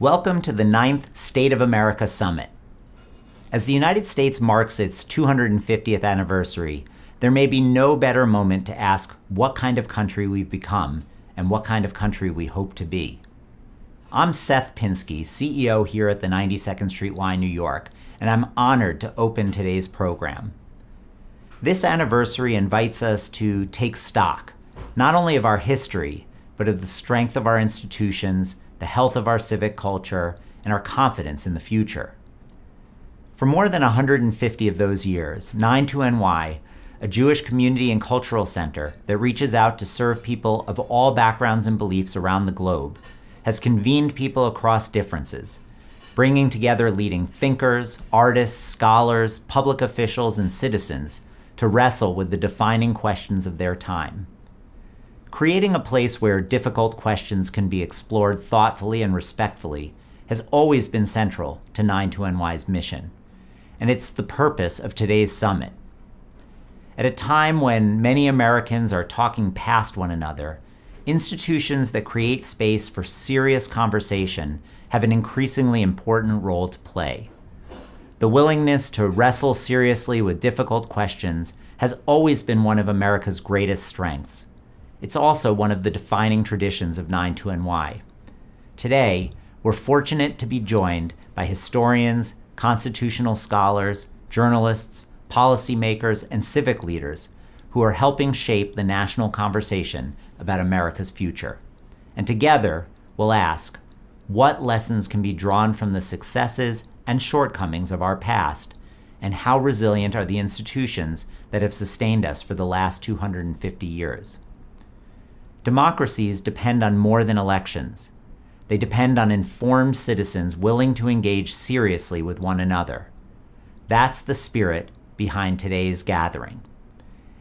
Welcome to the 9th State of America Summit. As the United States marks its 250th anniversary, there may be no better moment to ask what kind of country we've become and what kind of country we hope to be. I'm Seth Pinsky, CEO here at the 92nd Street Y, New York, and I'm honored to open today's program. This anniversary invites us to take stock, not only of our history, but of the strength of our institutions, the health of our civic culture, and our confidence in the future. For more than 150 of those years, 92NY, a Jewish community and cultural center that reaches out to serve people of all backgrounds and beliefs around the globe, has convened people across differences, bringing together leading thinkers, artists, scholars, public officials, and citizens to wrestle with the defining questions of their time. Creating a place where difficult questions can be explored thoughtfully and respectfully has always been central to 92NY's mission, and it's the purpose of today's summit. At a time when many Americans are talking past one another, institutions that create space for serious conversation have an increasingly important role to play. The willingness to wrestle seriously with difficult questions has always been one of America's greatest strengths. It's also one of the defining traditions of 92NY. Today, we're fortunate to be joined by historians, constitutional scholars, journalists, policymakers, and civic leaders who are helping shape the national conversation about America's future. And together, we'll ask, what lessons can be drawn from the successes and shortcomings of our past, and how resilient are the institutions that have sustained us for the last 250 years? Democracies depend on more than elections. They depend on informed citizens willing to engage seriously with one another. That's the spirit behind today's gathering.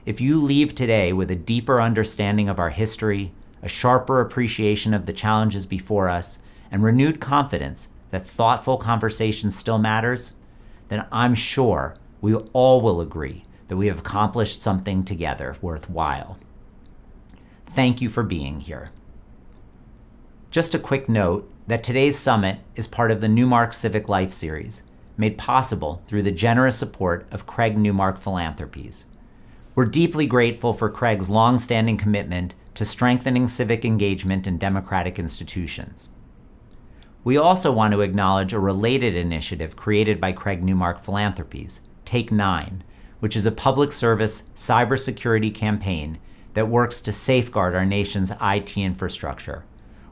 If you leave today with a deeper understanding of our history, a sharper appreciation of the challenges before us, and renewed confidence that thoughtful conversation still matters, then I'm sure we all will agree that we have accomplished something together worthwhile. Thank you for being here. Just a quick note that today's summit is part of the Newmark Civic Life series, made possible through the generous support of Craig Newmark Philanthropies. We're deeply grateful for Craig's long-standing commitment to strengthening civic engagement in democratic institutions. We also want to acknowledge a related initiative created by Craig Newmark Philanthropies, Take 9, which is a public service cybersecurity campaign that works to safeguard our nation's IT infrastructure,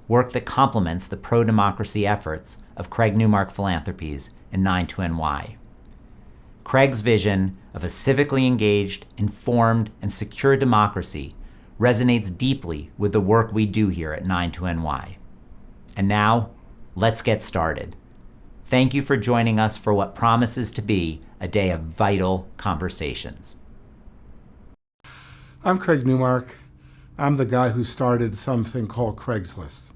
work that complements the pro-democracy efforts of Craig Newmark Philanthropies and 92NY. Craig's vision of a civically engaged, informed, and secure democracy resonates deeply with the work we do here at 92NY. And now, let's get started. Thank you for joining us for what promises to be a day of vital conversations. I'm Craig Newmark. I'm the guy who started something called Craigslist.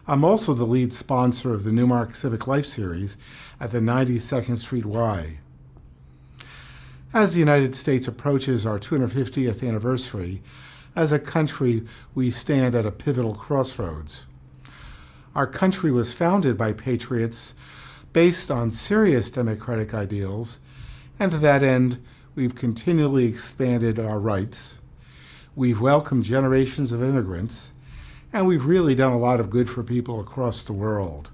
I'm also the lead sponsor of the Newmark Civic Life series at the 92nd Street Y. As the United States approaches our 250th anniversary, as a country, we stand at a pivotal crossroads. Our country was founded by patriots based on serious democratic ideals, and to that end, we've continually expanded our rights. We've welcomed generations of immigrants, and we've really done a lot of good for people across the world.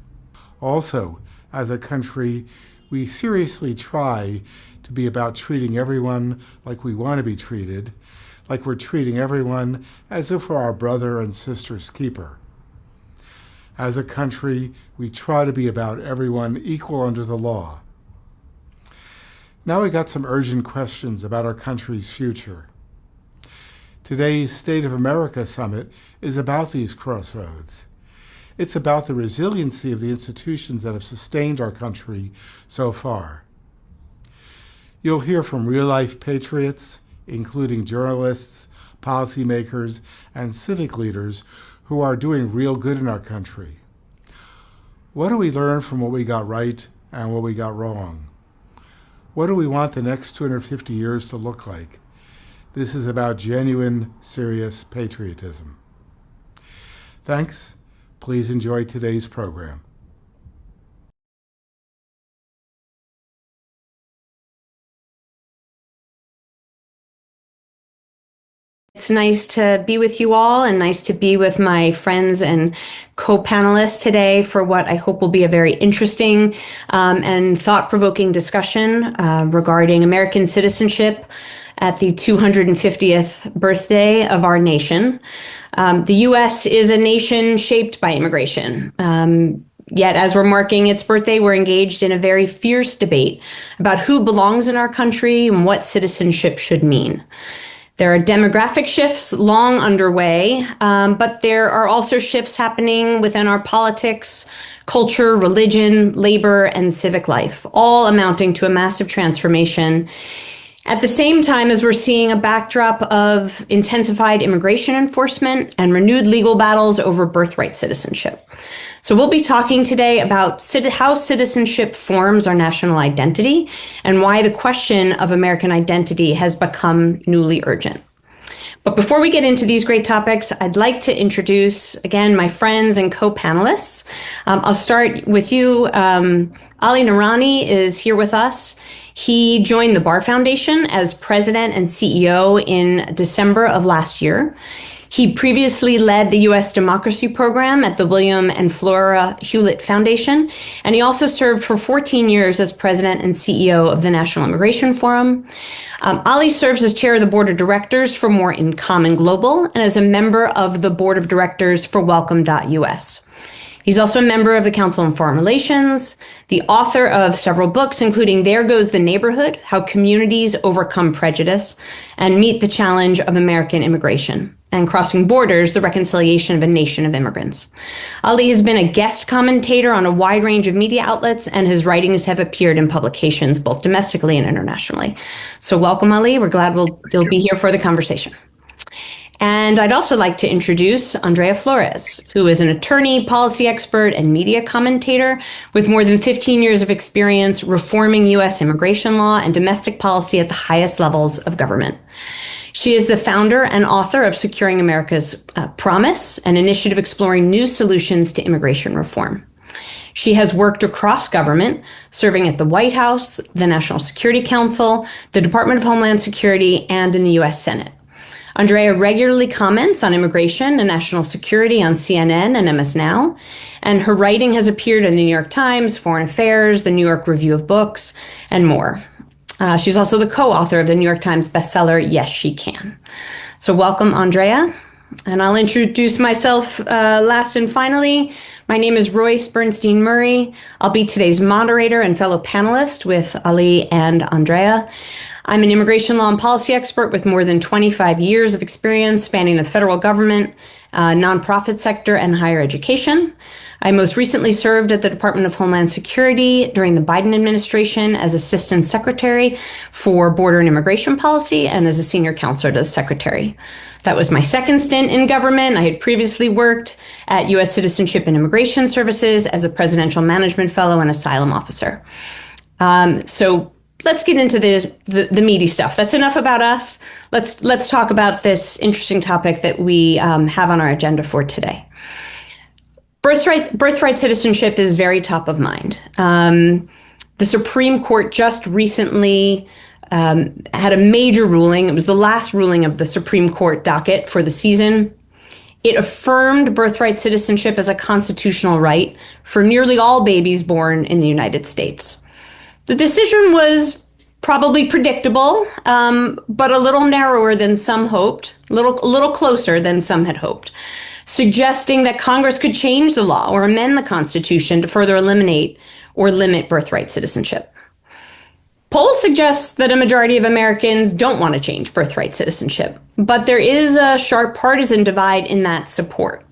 Also, as a country, we seriously try to be about treating everyone like we want to be treated, like we're treating everyone as if we're our brother and sister's keeper. As a country, we try to be about everyone equal under the law. Now we got some urgent questions about our country's future. Today's State of America Summit is about these crossroads. It's about the resiliency of the institutions that have sustained our country so far. You'll hear from real-life patriots, including journalists, policymakers, and civic leaders who are doing real good in our country. What do we learn from what we got right and what we got wrong? What do we want the next 250 years to look like? This is about genuine, serious patriotism. Thanks. Please enjoy today's program. It's nice to be with you all and nice to be with my friends and co-panelists today for what I hope will be a very interesting and thought-provoking discussion regarding American citizenship at the 250th birthday of our nation. The U.S. is a nation shaped by immigration. Yet, as we're marking its birthday, we're engaged in a very fierce debate about who belongs in our country and what citizenship should mean. There are demographic shifts long underway, but there are also shifts happening within our politics, culture, religion, labor, and civic life, all amounting to a massive transformation. At the same time as we're seeing a backdrop of intensified immigration enforcement and renewed legal battles over birthright citizenship. So we'll be talking today about how citizenship forms our national identity and why the question of American identity has become newly urgent. But before we get into these great topics, I'd like to introduce, again, my friends and co-panelists. I'll start with you. Ali Noorani is here with us. He joined the Bar Foundation as president and CEO in December of last year. He previously led the U.S. Democracy Program at the William and Flora Hewlett Foundation, and he also served for 14 years as president and CEO of the National Immigration Forum. Ali serves as chair of the board of directors for More in Common Global and as a member of the board of directors for Welcome.us. He's also a member of the Council on Foreign Relations, the author of several books, including There Goes the Neighborhood, How Communities Overcome Prejudice and Meet the Challenge of American Immigration, and Crossing Borders, The Reconciliation of a Nation of Immigrants. Ali has been a guest commentator on a wide range of media outlets, and his writings have appeared in publications both domestically and internationally. So welcome, Ali. We're glad you'll be here for the conversation. And I'd also like to introduce Andrea Flores, who is an attorney, policy expert, and media commentator with more than 15 years of experience reforming U.S. immigration law and domestic policy at the highest levels of government. She is the founder and author of Securing America's Promise, an initiative exploring new solutions to immigration reform. She has worked across government, serving at the White House, the National Security Council, the Department of Homeland Security, and in the U.S. Senate. Andrea regularly comments on immigration and national security on CNN and MS Now, and her writing has appeared in the New York Times, Foreign Affairs, the New York Review of Books, and more. She's also the co-author of the New York Times bestseller, Yes, She Can. So welcome, Andrea. And I'll introduce myself last and finally. My name is Royce Bernstein Murray. I'll be today's moderator and fellow panelist with Ali and Andrea. I'm an immigration law and policy expert with more than 25 years of experience spanning the federal government, nonprofit sector, and higher education. I most recently served at the Department of Homeland Security during the Biden administration as Assistant Secretary for Border and Immigration Policy and as a Senior Counselor to the Secretary. That was my second stint in government. I had previously worked at U.S. Citizenship and Immigration Services as a Presidential Management Fellow and Asylum Officer. So let's get into the meaty stuff. That's enough about us. Let's talk about this interesting topic that we have on our agenda for today. Birthright citizenship is very top of mind. The Supreme Court just recently had a major ruling. It was the last ruling of the Supreme Court docket for the season. It affirmed birthright citizenship as a constitutional right for nearly all babies born in the United States. The decision was probably predictable, but a little narrower than some hoped, a little closer than some had hoped, suggesting that Congress could change the law or amend the Constitution to further eliminate or limit birthright citizenship. Polls suggest that a majority of Americans don't want to change birthright citizenship, but there is a sharp partisan divide in that support.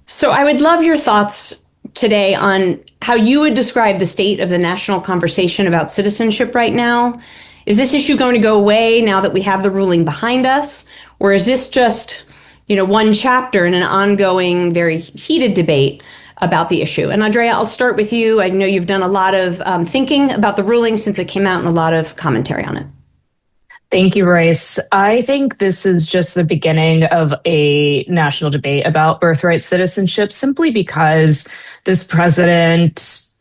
So I would love your thoughts today on how you would describe the state of the national conversation about citizenship right now. Is this issue going to go away now that we have the ruling behind us? Or is this just, one chapter in an ongoing, very heated debate about the issue? And Andrea, I'll start with you. I know you've done a lot of thinking about the ruling since it came out and a lot of commentary on it. Thank you, Royce. I think this is just the beginning of a national debate about birthright citizenship, simply because this president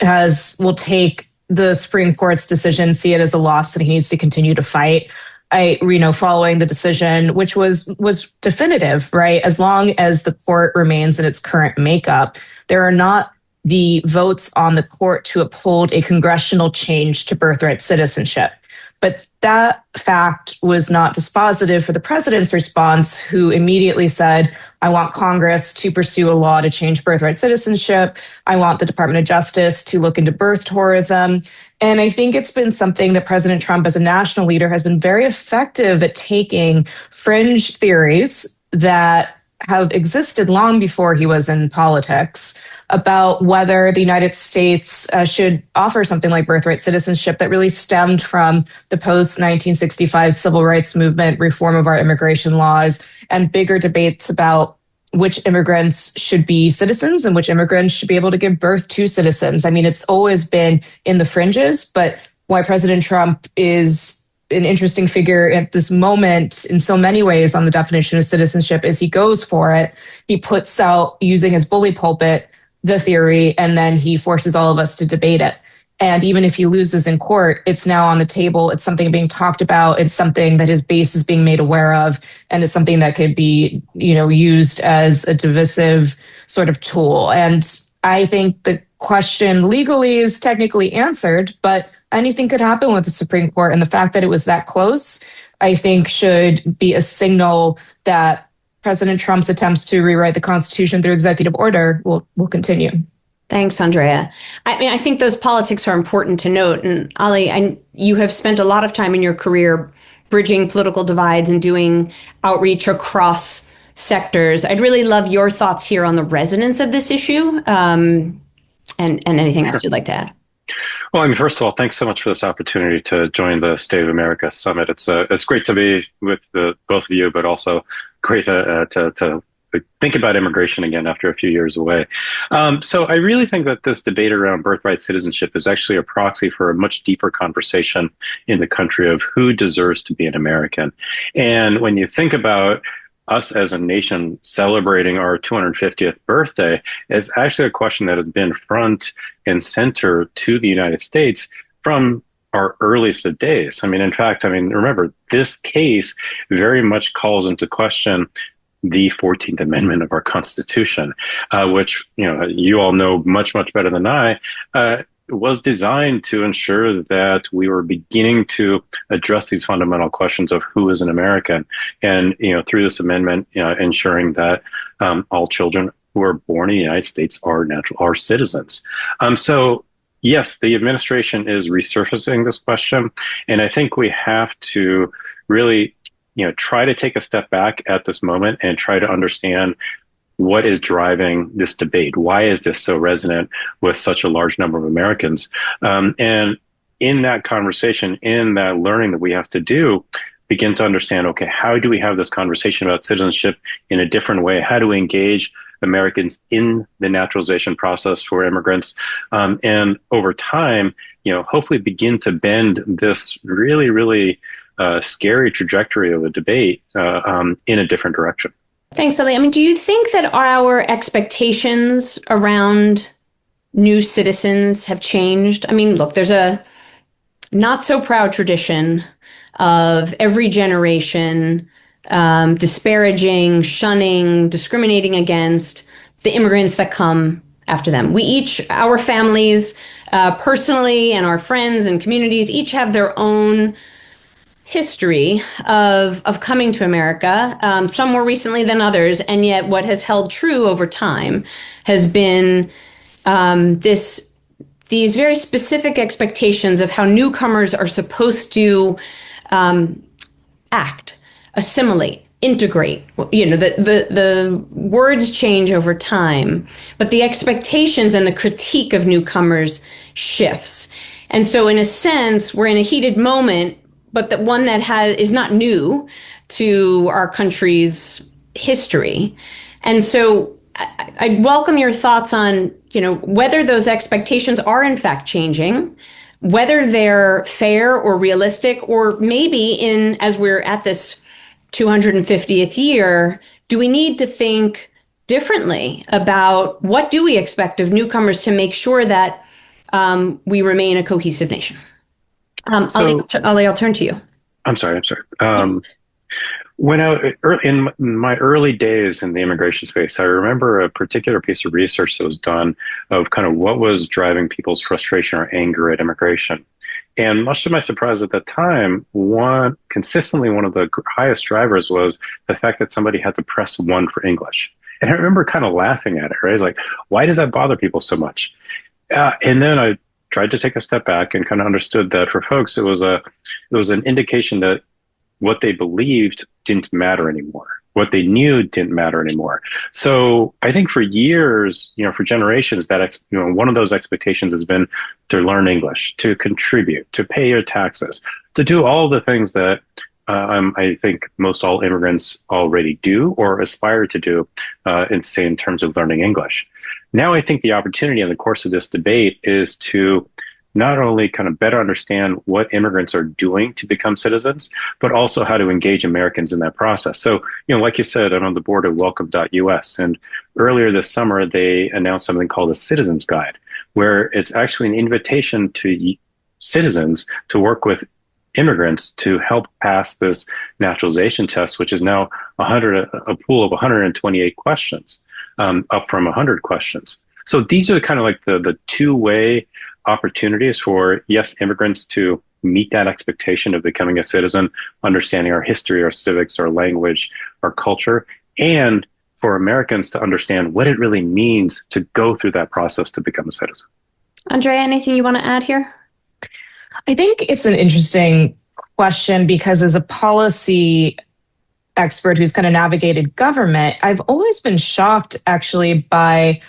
will take the Supreme Court's decision, see it as a loss that he needs to continue to fight. Following the decision, which was definitive, right? As long as the court remains in its current makeup, there are not the votes on the court to uphold a congressional change to birthright citizenship. But that fact was not dispositive for the president's response, who immediately said, I want Congress to pursue a law to change birthright citizenship. I want the Department of Justice to look into birth tourism. And I think it's been something that President Trump, as a national leader, has been very effective at taking fringe theories that have existed long before he was in politics about whether the United States should offer something like birthright citizenship that really stemmed from the post-1965 civil rights movement, reform of our immigration laws, and bigger debates about which immigrants should be citizens and which immigrants should be able to give birth to citizens. I mean, it's always been in the fringes, but why President Trump is an interesting figure at this moment in so many ways on the definition of citizenship is he goes for it. He puts out, using his bully pulpit, the theory, and then he forces all of us to debate it. And even if he loses in court, it's now on the table. It's something being talked about. It's something that his base is being made aware of. And it's something that could be, used as a divisive sort of tool. And I think the question legally is technically answered, but anything could happen with the Supreme Court. And the fact that it was that close, I think, should be a signal that President Trump's attempts to rewrite the Constitution through executive order will continue. Thanks, Andrea. I mean, I think those politics are important to note. And Ali, you have spent a lot of time in your career bridging political divides and doing outreach across sectors. I'd really love your thoughts here on the resonance of this issue, and anything else you'd like to add. Well, I mean, first of all, thanks so much for this opportunity to join the State of America Summit. It's great to be with both of you, but also great to think about immigration again after a few years away. So I really think that this debate around birthright citizenship is actually a proxy for a much deeper conversation in the country of who deserves to be an American. And when you think about us as a nation celebrating our 250th birthday, is actually a question that has been front and center to the United States from our earliest of days. In fact, remember, this case very much calls into question the 14th Amendment of our Constitution, which, you all know much, much better than I, was designed to ensure that we were beginning to address these fundamental questions of who is an American. And, through this amendment, ensuring that all children who are born in the United States are citizens. So yes, the administration is resurfacing this question. And I think we have to really, try to take a step back at this moment and try to understand what is driving this debate. Why is this so resonant with such a large number of Americans? And in that conversation, in that learning that we have to do, begin to understand, okay, how do we have this conversation about citizenship in a different way? How do we engage Americans in the naturalization process for immigrants? And over time, hopefully begin to bend this really, really scary trajectory of a debate in a different direction. Thanks, Ali. Do you think that our expectations around new citizens have changed? Look, there's a not so proud tradition of every generation disparaging, shunning, discriminating against the immigrants that come after them. We each, our families, personally, and our friends and communities each have their own history of coming to America, some more recently than others, and yet what has held true over time has been these very specific expectations of how newcomers are supposed to act, assimilate, integrate. The words change over time, but the expectations and the critique of newcomers shifts. And so in a sense, we're in a heated moment, but one that is not new to our country's history. And so I welcome your thoughts on, whether those expectations are in fact changing, whether they're fair or realistic, or maybe as we're at this 250th year, do we need to think differently about what do we expect of newcomers to make sure that we remain a cohesive nation? Ali, I'll turn to you. I'm sorry. When in my early days in the immigration space, I remember a particular piece of research that was done of kind of what was driving people's frustration or anger at immigration. And much to my surprise at that time, consistently one of the highest drivers was the fact that somebody had to press 1 for English. And I remember kind of laughing at it, right? It's like, why does that bother people so much? And then I tried to take a step back and kind of understood that for folks, it was an indication that what they believed didn't matter anymore. What they knew didn't matter anymore. So I think for years, for generations, that one of those expectations has been to learn English, to contribute, to pay your taxes, to do all the things that I think most all immigrants already do or aspire to do, in terms of learning English. Now I think the opportunity in the course of this debate is to not only kind of better understand what immigrants are doing to become citizens, but also how to engage Americans in that process. So, like you said, I'm on the board of welcome.us. And earlier this summer, they announced something called a Citizens Guide, where it's actually an invitation to citizens to work with immigrants to help pass this naturalization test, which is now a pool of 128 questions, up from 100 questions. So these are kind of like the two-way opportunities for, yes, immigrants to meet that expectation of becoming a citizen, understanding our history, our civics, our language, our culture, and for Americans to understand what it really means to go through that process to become a citizen. Andrea, anything you want to add here? I think it's an interesting question because as a policy expert who's kind of navigated government, I've always been shocked actually by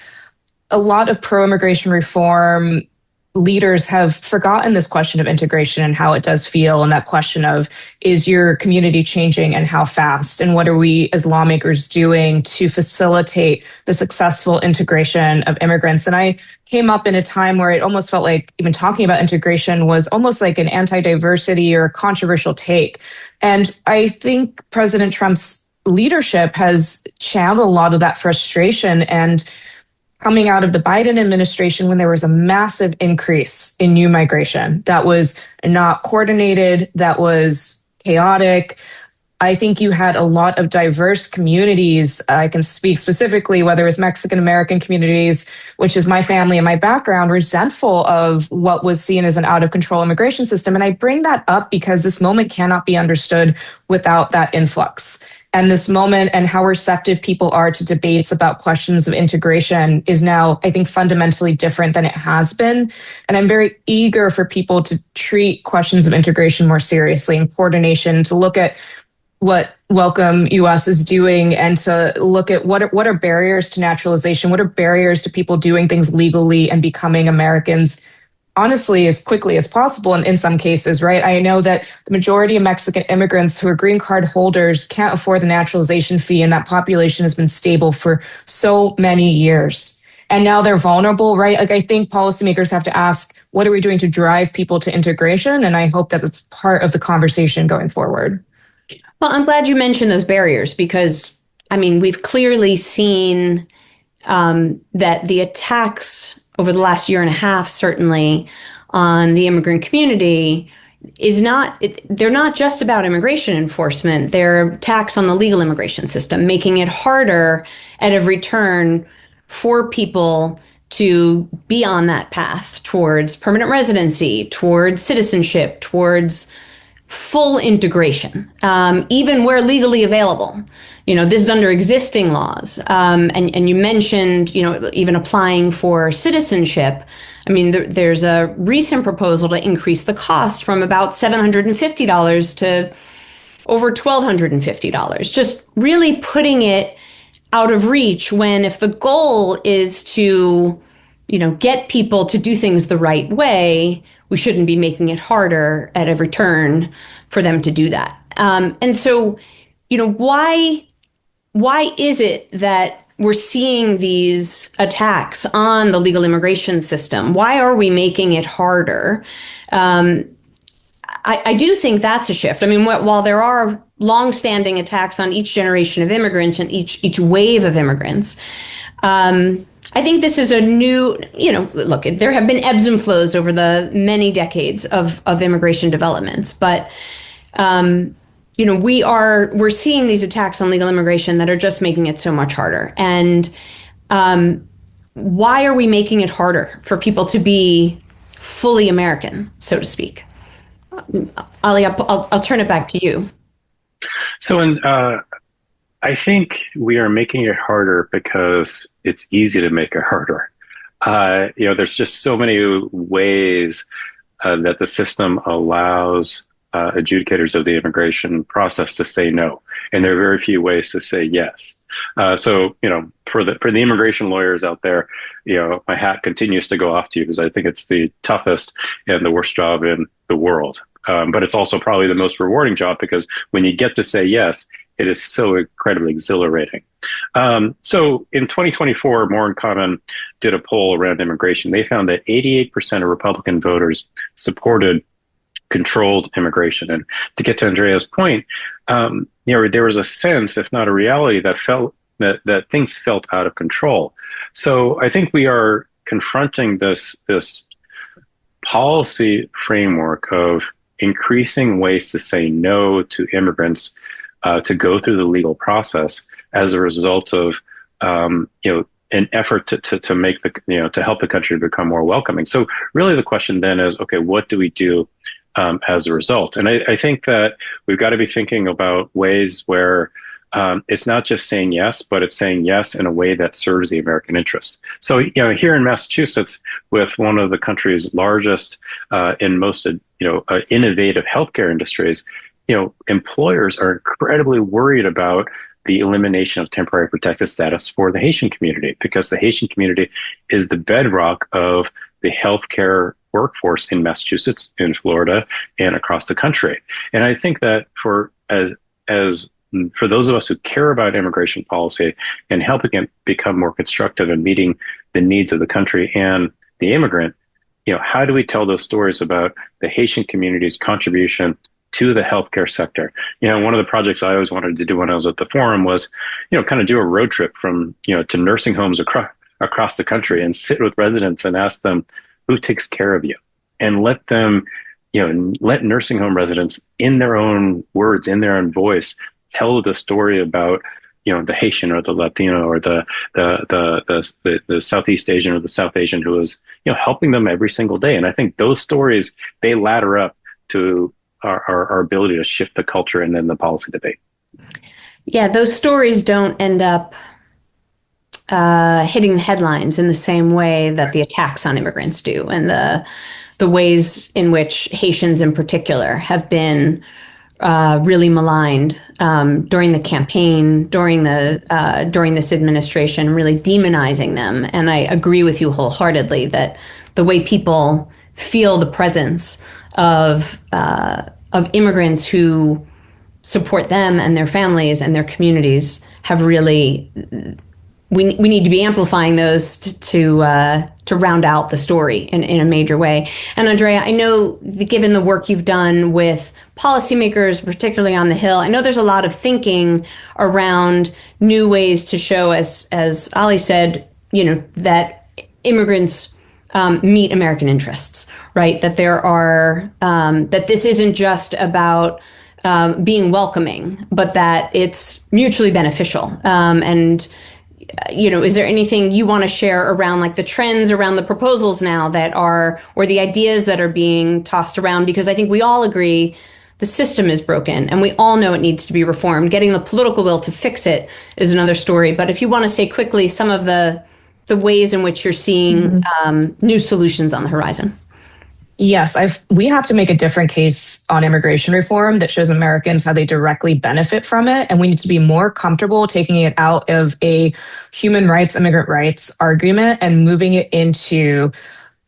a lot of pro-immigration reform leaders have forgotten this question of integration and how it does feel, and that question of, is your community changing and how fast? And what are we as lawmakers doing to facilitate the successful integration of immigrants? And I came up in a time where it almost felt like even talking about integration was almost like an anti-diversity or controversial take. And I think President Trump's leadership has channeled a lot of that frustration, and coming out of the Biden administration when there was a massive increase in new migration that was not coordinated, that was chaotic. I think you had a lot of diverse communities. I can speak specifically, whether it was Mexican American communities, which is my family and my background, resentful of what was seen as an out of control immigration system. And I bring that up because this moment cannot be understood without that influx. And this moment and how receptive people are to debates about questions of integration is now, I think, fundamentally different than it has been. And I'm very eager for people to treat questions of integration more seriously and coordination, to look at what Welcome US is doing and to look at what are barriers to naturalization, what are barriers to people doing things legally and becoming Americans, honestly, as quickly as possible. And in some cases, right? I know that the majority of Mexican immigrants who are green card holders can't afford the naturalization fee, and that population has been stable for so many years. And now they're vulnerable, right? Like, I think policymakers have to ask, what are we doing to drive people to integration? And I hope that that's part of the conversation going forward. Well, I'm glad you mentioned those barriers because, I mean, we've clearly seen that the attacks over the last year and a half, certainly, on the immigrant community they're not just about immigration enforcement. They're attacks on the legal immigration system, making it harder at every turn for people to be on that path towards permanent residency, towards citizenship, towards full integration, even where legally available. This is under existing laws. And you mentioned, even applying for citizenship. I mean, there's a recent proposal to increase the cost from about $750 to over $1,250, just really putting it out of reach when if the goal is to, get people to do things the right way, we shouldn't be making it harder at every turn for them to do that. And so, why is it that we're seeing these attacks on the legal immigration system? Why are we making it harder? I do think that's a shift. I mean, while there are longstanding attacks on each generation of immigrants and each wave of immigrants, I think this is a new, look, there have been ebbs and flows over the many decades of immigration developments, but we're seeing these attacks on legal immigration that are just making it so much harder. And why are we making it harder for people to be fully American, so to speak? Ali, I'll turn it back to you. So, I think we are making it harder because it's easy to make it harder. There's just so many ways that the system allows adjudicators of the immigration process to say no, and there are very few ways to say yes. So, for the immigration lawyers out there, my hat continues to go off to you because I think it's the toughest and the worst job in the world. But it's also probably the most rewarding job because when you get to say yes, it is so incredibly exhilarating. So in 2024, More in Common did a poll around immigration. They found that 88% of Republican voters supported controlled immigration. And to get to Andrea's point, there was a sense, if not a reality, that things felt out of control. So I think we are confronting this policy framework of increasing ways to say no to immigrants to go through the legal process as a result of an effort to make to help the country become more welcoming. So really the question then is, okay, what do we do as a result? And I think that we've got to be thinking about ways where it's not just saying yes, but it's saying yes in a way that serves the American interest. So, here in Massachusetts, with one of the country's largest and most, innovative healthcare industries, employers are incredibly worried about the elimination of temporary protected status for the Haitian community, because the Haitian community is the bedrock of the healthcare workforce in Massachusetts, in Florida, and across the country. And I think that for those of us who care about immigration policy and helping it become more constructive and meeting the needs of the country and the immigrant, how do we tell those stories about the Haitian community's contribution to the healthcare sector? One of the projects I always wanted to do when I was at the forum was, kind of do a road trip from, to nursing homes across the country and sit with residents and ask them, who takes care of you? And let them, let nursing home residents, in their own words, in their own voice, tell the story about, the Haitian or the Latino or the Southeast Asian or the South Asian who is, helping them every single day. And I think those stories, they ladder up to our ability to shift the culture and then the policy debate. Yeah, those stories don't end up hitting the headlines in the same way that the attacks on immigrants do, and the ways in which Haitians in particular have been really maligned during the campaign, during this administration, really demonizing them. And I agree with you wholeheartedly that the way people feel the presence of immigrants who support them and their families and their communities have really, we need to be amplifying those to round out the story in a major way. And Andrea, I know given the work you've done with policymakers, particularly on the Hill, I know there's a lot of thinking around new ways to show, as Ali said, that immigrants meet American interests, right? That there are, that this isn't just about being welcoming, but that it's mutually beneficial. Is there anything you want to share around like the trends around the proposals now that are, or the ideas that are being tossed around? Because I think we all agree the system is broken and we all know it needs to be reformed. Getting the political will to fix it is another story. But if you want to say quickly some of the ways in which you're seeing new solutions on the horizon. Yes, we have to make a different case on immigration reform that shows Americans how they directly benefit from it. And we need to be more comfortable taking it out of a human rights, immigrant rights argument and moving it into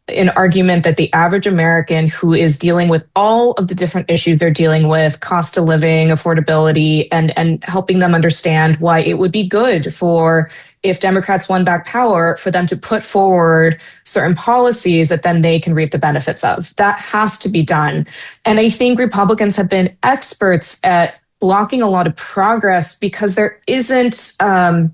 an argument that the average American who is dealing with all of the different issues they're dealing with, cost of living, affordability, and helping them understand why it would be good for, if Democrats won back power, for them to put forward certain policies that then they can reap the benefits of. That has to be done. And I think Republicans have been experts at blocking a lot of progress because there isn't a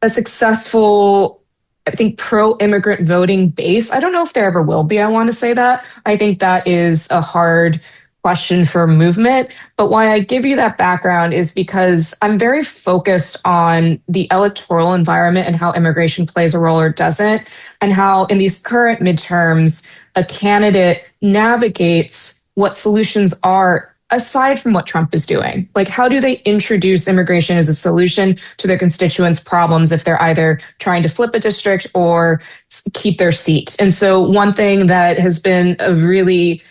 successful, I think, pro-immigrant voting base. I don't know if there ever will be. I want to say that. I think that is a hard question for movement. But why I give you that background is because I'm very focused on the electoral environment and how immigration plays a role or doesn't, and how in these current midterms, a candidate navigates what solutions are aside from what Trump is doing. Like, how do they introduce immigration as a solution to their constituents' problems if they're either trying to flip a district or keep their seat? And so one thing that has been a really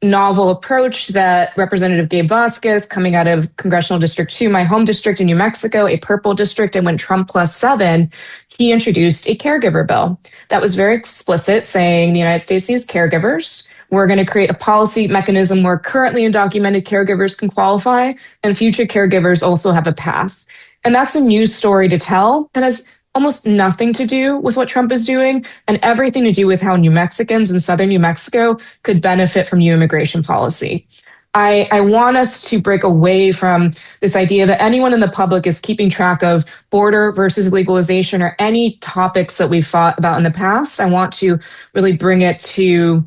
novel approach that Representative Gabe Vasquez, coming out of Congressional District 2, my home district in New Mexico, a purple district, and went Trump +7, he introduced a caregiver bill that was very explicit, saying the United States needs caregivers. We're going to create a policy mechanism where currently undocumented caregivers can qualify and future caregivers also have a path. And that's a news story to tell that has almost nothing to do with what Trump is doing and everything to do with how New Mexicans in southern New Mexico could benefit from new immigration policy. I want us to break away from this idea that anyone in the public is keeping track of border versus legalization or any topics that we've fought about in the past. I want to really bring it to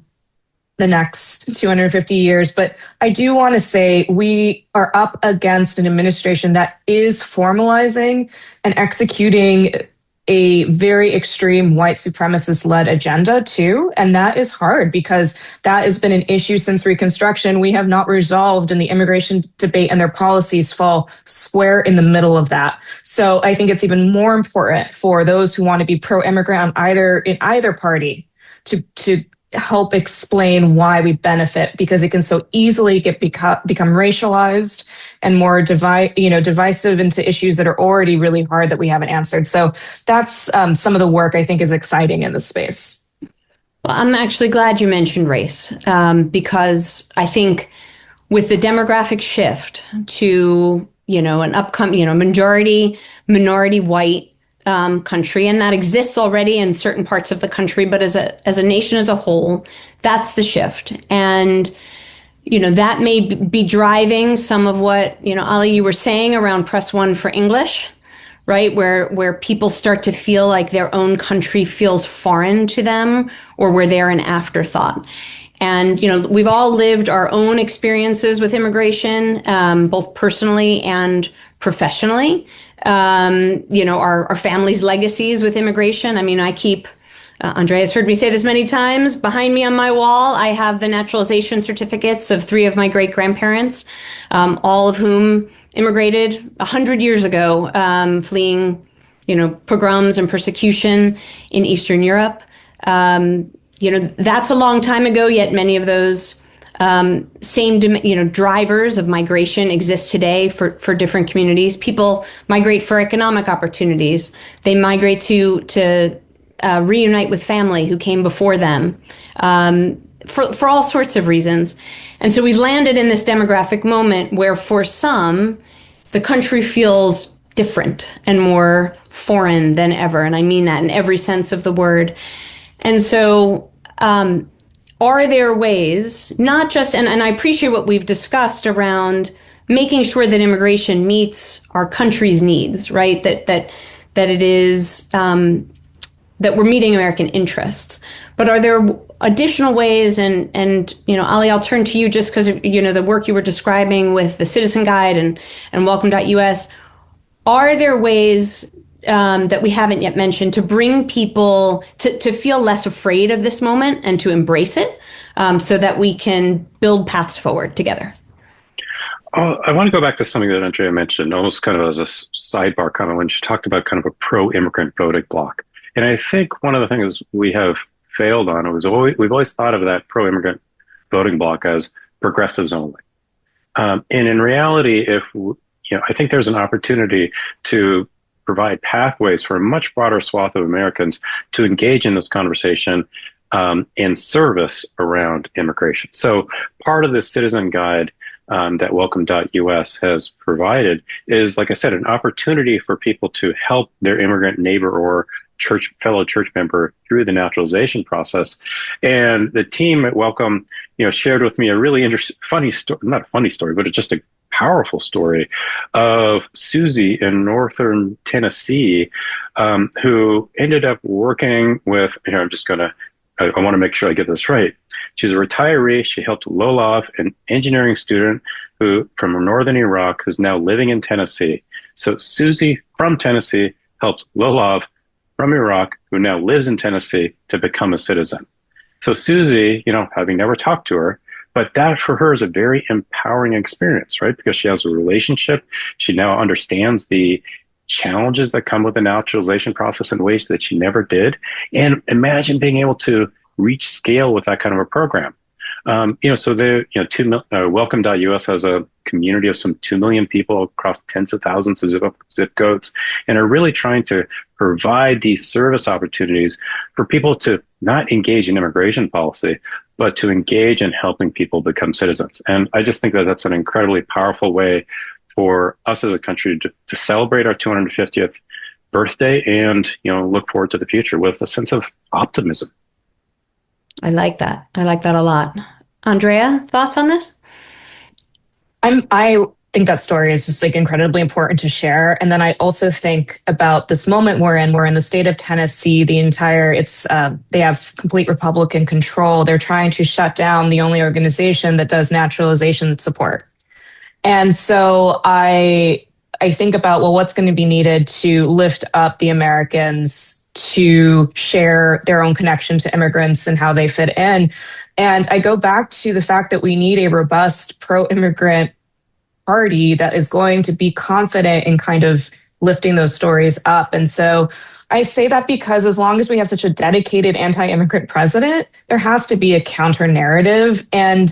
the next 250 years. But I do want to say we are up against an administration that is formalizing and executing a very extreme white supremacist-led agenda too. And that is hard because that has been an issue since Reconstruction. We have not resolved, and the immigration debate and their policies fall square in the middle of that. So I think it's even more important for those who want to be pro-immigrant in either party to help explain why we benefit, because it can so easily become racialized and more divisive into issues that are already really hard that we haven't answered. So that's some of the work I think is exciting in this space. Well, I'm actually glad you mentioned race because I think with the demographic shift to an upcoming minority white country, and that exists already in certain parts of the country, but as a nation as a whole, that's the shift. And that may be driving some of what Ali, you were saying around press one for English, right? Where people start to feel like their own country feels foreign to them, or where they're an afterthought. And we've all lived our own experiences with immigration, both personally and professionally. Our family's legacies with immigration. I mean, I keep, Andrea's heard me say this many times, behind me on my wall, I have the naturalization certificates of 3 of my great-grandparents, all of whom immigrated 100 years ago, fleeing, pogroms and persecution in Eastern Europe. That's a long time ago, yet many of those same drivers of migration exist today for different communities. People migrate for economic opportunities. They migrate to reunite with family who came before them, for all sorts of reasons. And so we've landed in this demographic moment where for some, the country feels different and more foreign than ever. And I mean that in every sense of the word. And so are there ways, not just, and I appreciate what we've discussed around making sure that immigration meets our country's needs, right? That it is, that we're meeting American interests. But are there additional ways, and Ali, I'll turn to you just because of, the work you were describing with the Citizen Guide and Welcome.us. Are there ways that we haven't yet mentioned to bring people to feel less afraid of this moment and to embrace it, so that we can build paths forward together? I want to go back to something that Andrea mentioned, almost kind of as a sidebar comment, when she talked about kind of a pro-immigrant voting bloc. And I think one of the things we have failed on was we've always thought of that pro-immigrant voting bloc as progressives only. And in reality, I think there's an opportunity to provide pathways for a much broader swath of Americans to engage in this conversation and service around immigration. So part of the citizen guide that welcome.us has provided is, like I said, an opportunity for people to help their immigrant neighbor or fellow church member through the naturalization process. And the team at Welcome, shared with me a really interesting, not a funny story, but it's just a powerful story of Susie in northern Tennessee, who ended up working with, I want to make sure I get this right. She's a retiree. She helped Lolav, an engineering student from northern Iraq, who's now living in Tennessee. So Susie from Tennessee helped Lolav from Iraq, who now lives in Tennessee, to become a citizen. So Susie, having never talked to her, but that for her is a very empowering experience, right? Because she has a relationship. She now understands the challenges that come with the naturalization process in ways that she never did. And imagine being able to reach scale with that kind of a program. Welcome.us has a community of some 2 million people across tens of thousands of zip codes, and are really trying to provide these service opportunities for people to not engage in immigration policy, but to engage in helping people become citizens. And I just think that that's an incredibly powerful way for us as a country to celebrate our 250th birthday and, look forward to the future with a sense of optimism. I like that. I like that a lot. Andrea, thoughts on this? I think that story is just incredibly important to share. And then I also think about this moment we're in. We're in the state of Tennessee. They have complete Republican control. They're trying to shut down the only organization that does naturalization support. And so I think about, what's going to be needed to lift up the Americans to share their own connection to immigrants and how they fit in. And I go back to the fact that we need a robust pro-immigrant party that is going to be confident in kind of lifting those stories up. And so I say that because as long as we have such a dedicated anti-immigrant president, there has to be a counter narrative, and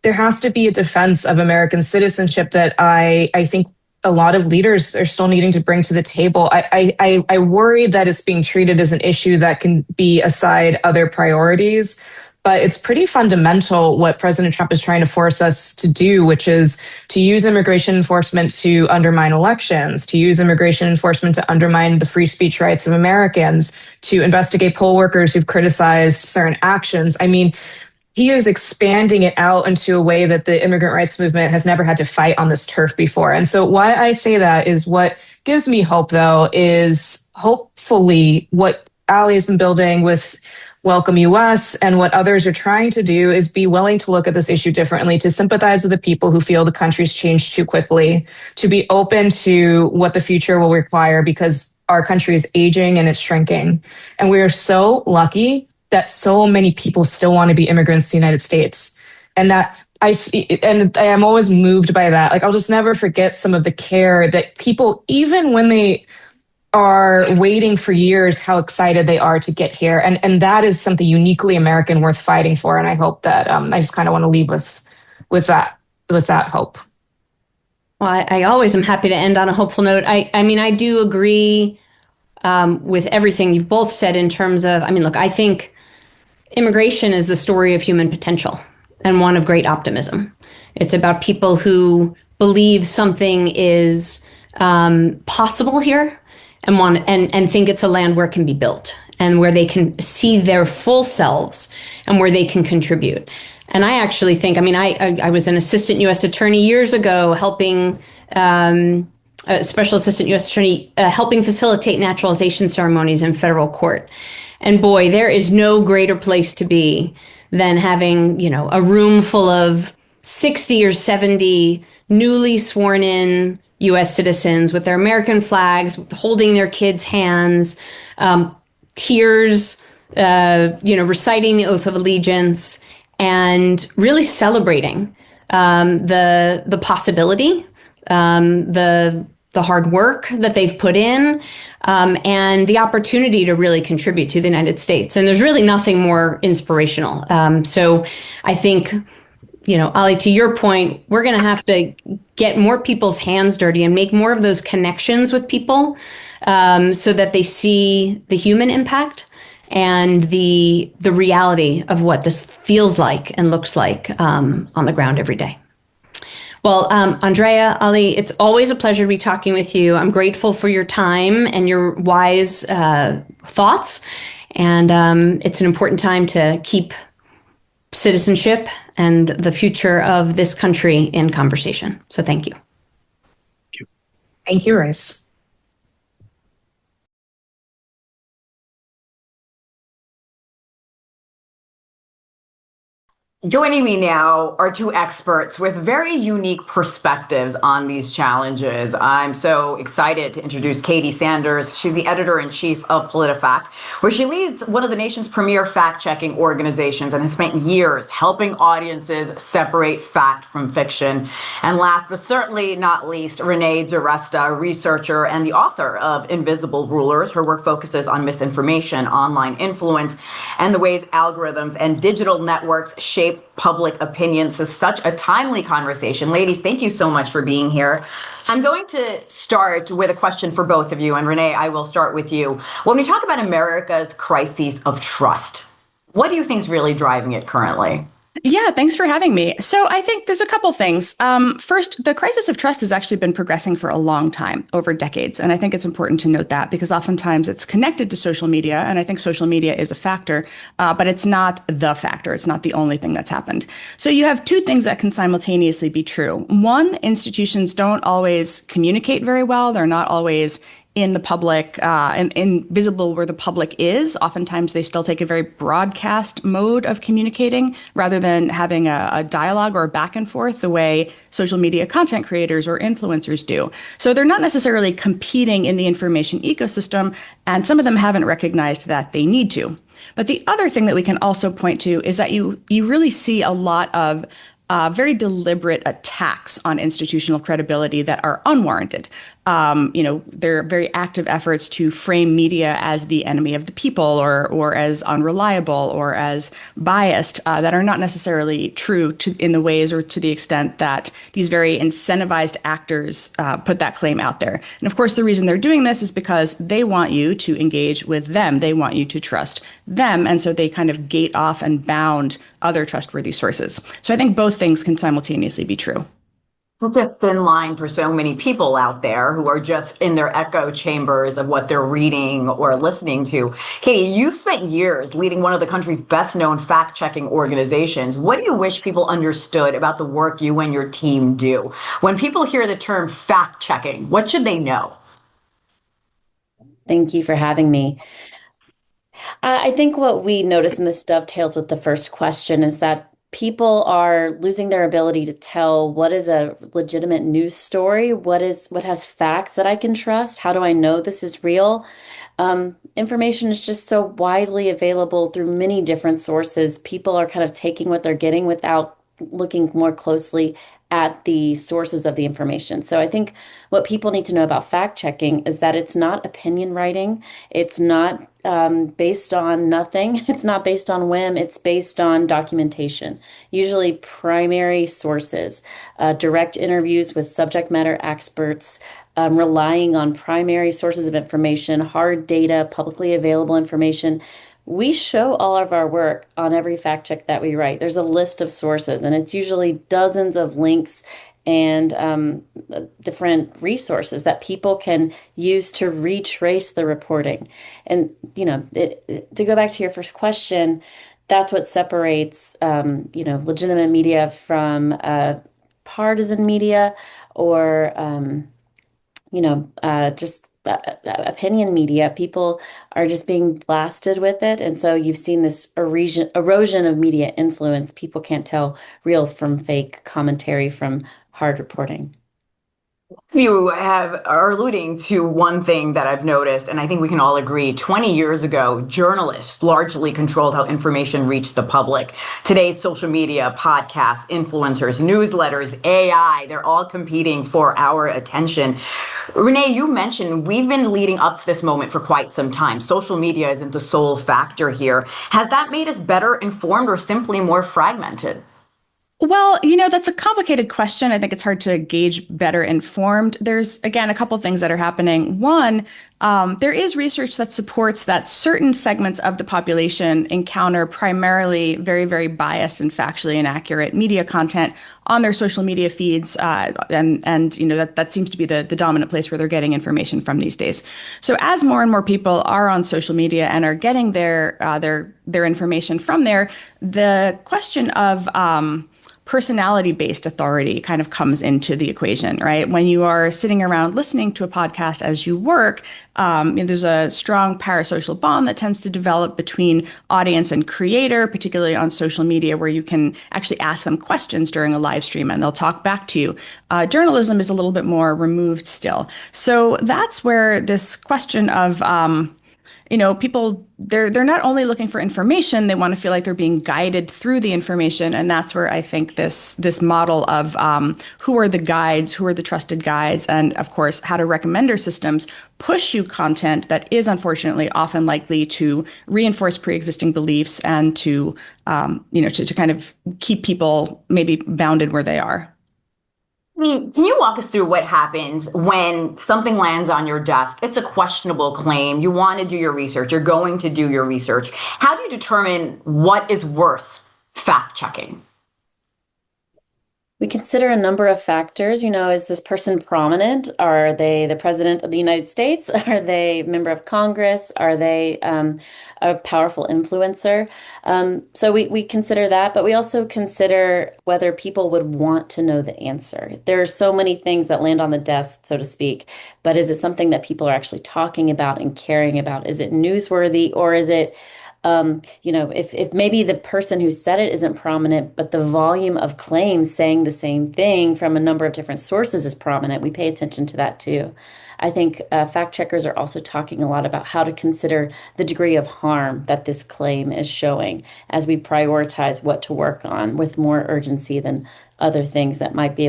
there has to be a defense of American citizenship that I think a lot of leaders are still needing to bring to the table. I worry that it's being treated as an issue that can be aside other priorities, but it's pretty fundamental what President Trump is trying to force us to do, which is to use immigration enforcement to undermine elections, to use immigration enforcement to undermine the free speech rights of Americans, to investigate poll workers who've criticized certain actions. I mean, he is expanding it out into a way that the immigrant rights movement has never had to fight on this turf before. And so why I say that is what gives me hope, though, is hopefully what Ali has been building with Welcome US and what others are trying to do is be willing to look at this issue differently, to sympathize with the people who feel the country's changed too quickly, to be open to what the future will require because our country is aging and it's shrinking. And we are so lucky that so many people still want to be immigrants to the United States. And that I am always moved by that. I'll just never forget some of the care that people, even when they are waiting for years, how excited they are to get here. And that is something uniquely American worth fighting for. And I hope that I just kind of want to leave with that hope. Well, I always am happy to end on a hopeful note. I mean, I do agree with everything you've both said in terms of, I think immigration is the story of human potential and one of great optimism. It's about people who believe something is possible here and think it's a land where it can be built and where they can see their full selves and where they can contribute. And I actually think, I was an assistant U.S. attorney years ago helping a special assistant U.S. attorney helping facilitate naturalization ceremonies in federal court. And boy, there is no greater place to be than having, a room full of 60 or 70 newly sworn in U.S. citizens with their American flags, holding their kids' hands, tears, reciting the Oath of Allegiance, and really celebrating the possibility, the hard work that they've put in, and the opportunity to really contribute to the United States. And there's really nothing more inspirational. So I think, Ali, to your point, we're going to have to get more people's hands dirty and make more of those connections with people so that they see the human impact and the reality of what this feels like and looks like on the ground every day. Well, Andrea, Ali, it's always a pleasure to be talking with you. I'm grateful for your time and your wise thoughts. And it's an important time to keep citizenship and the future of this country in conversation. So thank you. Thank you, Rice. Joining me now are two experts with very unique perspectives on these challenges. I'm so excited to introduce Katie Sanders. She's the editor-in-chief of PolitiFact, where she leads one of the nation's premier fact-checking organizations and has spent years helping audiences separate fact from fiction. And last but certainly not least, Renee DiResta, researcher and the author of Invisible Rulers. Her work focuses on misinformation, online influence, and the ways algorithms and digital networks shape public opinion. This is such a timely conversation. Ladies, thank you so much for being here. I'm going to start with a question for both of you. And Renee, I will start with you. When we talk about America's crises of trust, what do you think is really driving it currently? Yeah, thanks for having me. So I think there's a couple things. First, the crisis of trust has actually been progressing for a long time, over decades. And I think it's important to note that because oftentimes it's connected to social media. And I think social media is a factor, but it's not the factor. It's not the only thing that's happened. So you have two things that can simultaneously be true. One, institutions don't always communicate very well. They're not always in the public and visible where the public is. Oftentimes they still take a very broadcast mode of communicating rather than having a dialogue or a back and forth the way social media content creators or influencers do. So they're not necessarily competing in the information ecosystem, and some of them haven't recognized that they need to. But the other thing that we can also point to is that you really see a lot of very deliberate attacks on institutional credibility that are unwarranted. There are very active efforts to frame media as the enemy of the people or as unreliable or as biased that are not necessarily true in the ways or to the extent that these very incentivized actors put that claim out there. And of course, the reason they're doing this is because they want you to engage with them. They want you to trust them. And so they kind of gate off and bound other trustworthy sources. So I think both things can simultaneously be true. Such a thin line for so many people out there who are just in their echo chambers of what they're reading or listening to. Katie, you've spent years leading one of the country's best-known fact-checking organizations. What do you wish people understood about the work you and your team do? When people hear the term fact-checking, what should they know? Thank you for having me. I think what we notice, and this dovetails with the first question, is that people are losing their ability to tell what is a legitimate news story, what has facts that I can trust, how do I know this is real? Information is just so widely available through many different sources. People are kind of taking what they're getting without looking more closely at the sources of the information. So I think what people need to know about fact checking is that it's not opinion writing. It's not based on nothing. It's not based on whim. It's based on documentation, usually primary sources, direct interviews with subject matter experts, relying on primary sources of information, hard data, publicly available information. We show all of our work on every fact check that we write. There's a list of sources, and it's usually dozens of links and different resources that people can use to retrace the reporting. And, to go back to your first question, that's what separates, legitimate media from partisan media or, just opinion media. People are just being blasted with it. And so you've seen this erosion of media influence. People can't tell real from fake, commentary from hard reporting. You are alluding to one thing that I've noticed, and I think we can all agree. 20 years ago, journalists largely controlled how information reached the public. Today, social media, podcasts, influencers, newsletters, AI, they're all competing for our attention. Renee, you mentioned we've been leading up to this moment for quite some time. Social media isn't the sole factor here. Has that made us better informed or simply more fragmented? Well, that's a complicated question. I think it's hard to gauge better informed. There's, again, a couple things that are happening. One, there is research that supports that certain segments of the population encounter primarily very, very biased and factually inaccurate media content on their social media feeds, and that seems to be the dominant place where they're getting information from these days. So as more and more people are on social media and are getting their information from there, the question of personality-based authority kind of comes into the equation, right? When you are sitting around listening to a podcast as you work, there's a strong parasocial bond that tends to develop between audience and creator, particularly on social media, where you can actually ask them questions during a live stream and they'll talk back to you. Journalism is a little bit more removed still. So that's where this question of people, they're not only looking for information, they want to feel like they're being guided through the information. And that's where I think this model of who are the guides, who are the trusted guides, and of course, how to recommender systems push you content that is unfortunately often likely to reinforce pre-existing beliefs and to kind of keep people maybe bounded where they are. Can you walk us through what happens when something lands on your desk? It's a questionable claim. You want to do your research. You're going to do your research. How do you determine what is worth fact checking? We consider a number of factors. Is this person prominent? Are they the president of the United States? Are they a member of Congress? Are they a powerful influencer? So we consider that, but we also consider whether people would want to know the answer. There are so many things that land on the desk, so to speak, but is it something that people are actually talking about and caring about? Is it newsworthy, or is it if maybe the person who said it isn't prominent, but the volume of claims saying the same thing from a number of different sources is prominent, we pay attention to that too. I think fact checkers are also talking a lot about how to consider the degree of harm that this claim is showing as we prioritize what to work on with more urgency than other things that might be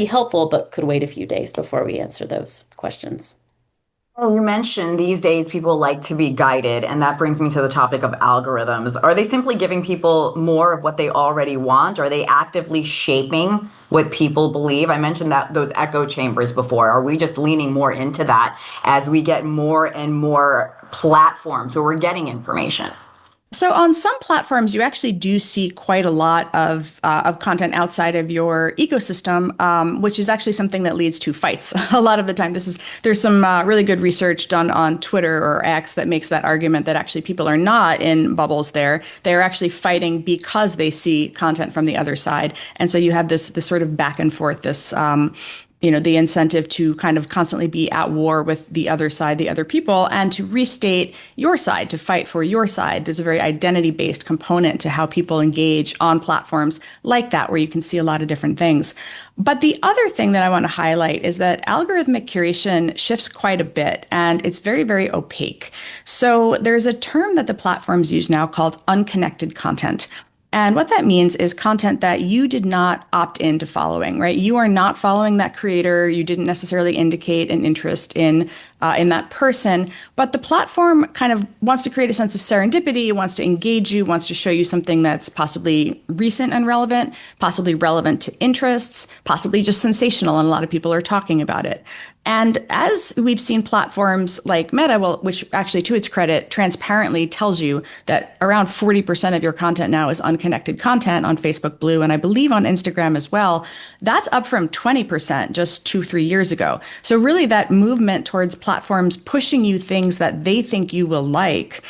helpful, but could wait a few days before we answer those questions. Oh, you mentioned these days people like to be guided, and that brings me to the topic of algorithms. Are they simply giving people more of what they already want? Are they actively shaping what people believe? I mentioned that those echo chambers before. Are we just leaning more into that as we get more and more platforms where we're getting information? So on some platforms, you actually do see quite a lot of content outside of your ecosystem, which is actually something that leads to fights. A lot of the time, there's some really good research done on Twitter or X that makes that argument that actually people are not in bubbles there. They're actually fighting because they see content from the other side. And so you have this sort of back and forth, the incentive to kind of constantly be at war with the other side, the other people, and to restate your side, to fight for your side. There's a very identity-based component to how people engage on platforms like that, where you can see a lot of different things. But the other thing that I want to highlight is that algorithmic curation shifts quite a bit, and it's very, very opaque. So there's a term that the platforms use now called unconnected content. And what that means is content that you did not opt into following, right? You are not following that creator. You didn't necessarily indicate an interest in that person, but the platform kind of wants to create a sense of serendipity, wants to engage you, wants to show you something that's possibly recent and relevant, possibly relevant to interests, possibly just sensational, and a lot of people are talking about it. And as we've seen platforms like Meta, which actually, to its credit, transparently tells you that around 40% of your content now is unconnected content on Facebook Blue, and I believe on Instagram as well, that's up from 20% just 2-3 years ago. So really that movement towards platforms pushing you things that they think you will like,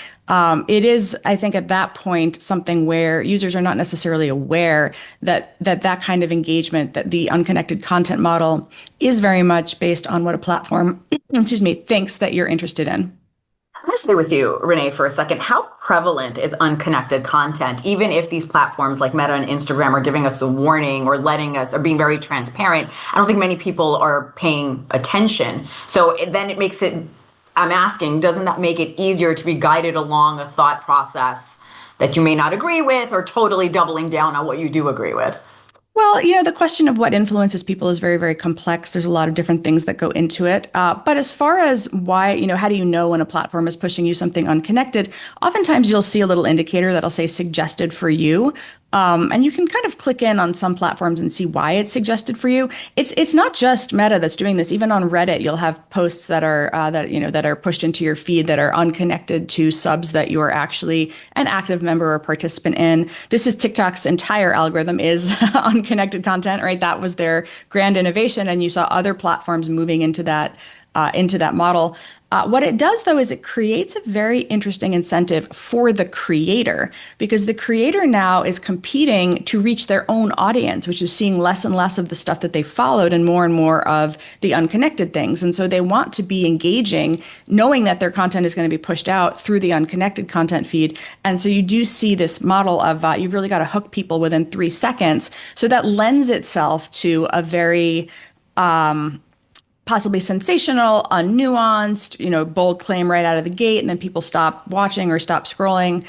it is, I think, at that point, something where users are not necessarily aware that kind of engagement, that the unconnected content model is very much based on what a platform, thinks that you're interested in. I'm going to stay with you, Renee, for a second. How prevalent is unconnected content, even if these platforms like Meta and Instagram are giving us a warning or are being very transparent? I don't think many people are paying attention. So then it makes it, I'm asking, doesn't that make it easier to be guided along a thought process that you may not agree with, or totally doubling down on what you do agree with? Well, the question of what influences people is very, very complex. There's a lot of different things that go into it. But as far as why, how do you know when a platform is pushing you something unconnected? Oftentimes you'll see a little indicator that'll say suggested for you. And you can kind of click in on some platforms and see why it's suggested for you. It's not just Meta that's doing this. Even on Reddit, you'll have posts that are that are pushed into your feed that are unconnected to subs that you are actually an active member or participant in. This is TikTok's entire algorithm is unconnected content, right? That was their grand innovation, and you saw other platforms moving into that model. What it does, though, is it creates a very interesting incentive for the creator, because the creator now is competing to reach their own audience, which is seeing less and less of the stuff that they followed and more of the unconnected things. And so they want to be engaging, knowing that their content is going to be pushed out through the unconnected content feed. And so you do see this model of you've really got to hook people within 3 seconds. So that lends itself to a very possibly sensational, unnuanced, bold claim right out of the gate, and then people stop watching or stop scrolling,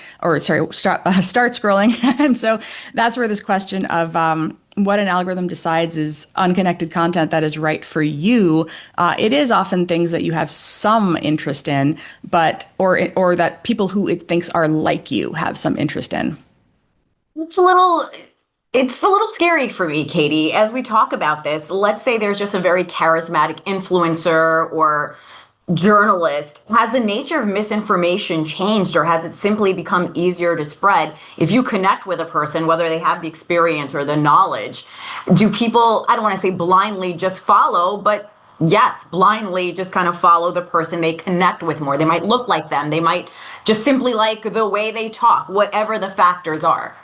start scrolling. And so that's where this question of what an algorithm decides is unconnected content that is right for you. It is often things that you have some interest in, but or that people who it thinks are like you have some interest in. It's a little scary for me, Katie, as we talk about this. Let's say there's just a very charismatic influencer or journalist. Has the nature of misinformation changed, or has it simply become easier to spread? If you connect with a person, whether they have the experience or the knowledge, do people, I don't want to say blindly just follow, but yes, blindly just kind of follow the person they connect with more? They might look like them. They might just simply like the way they talk, whatever the factors are.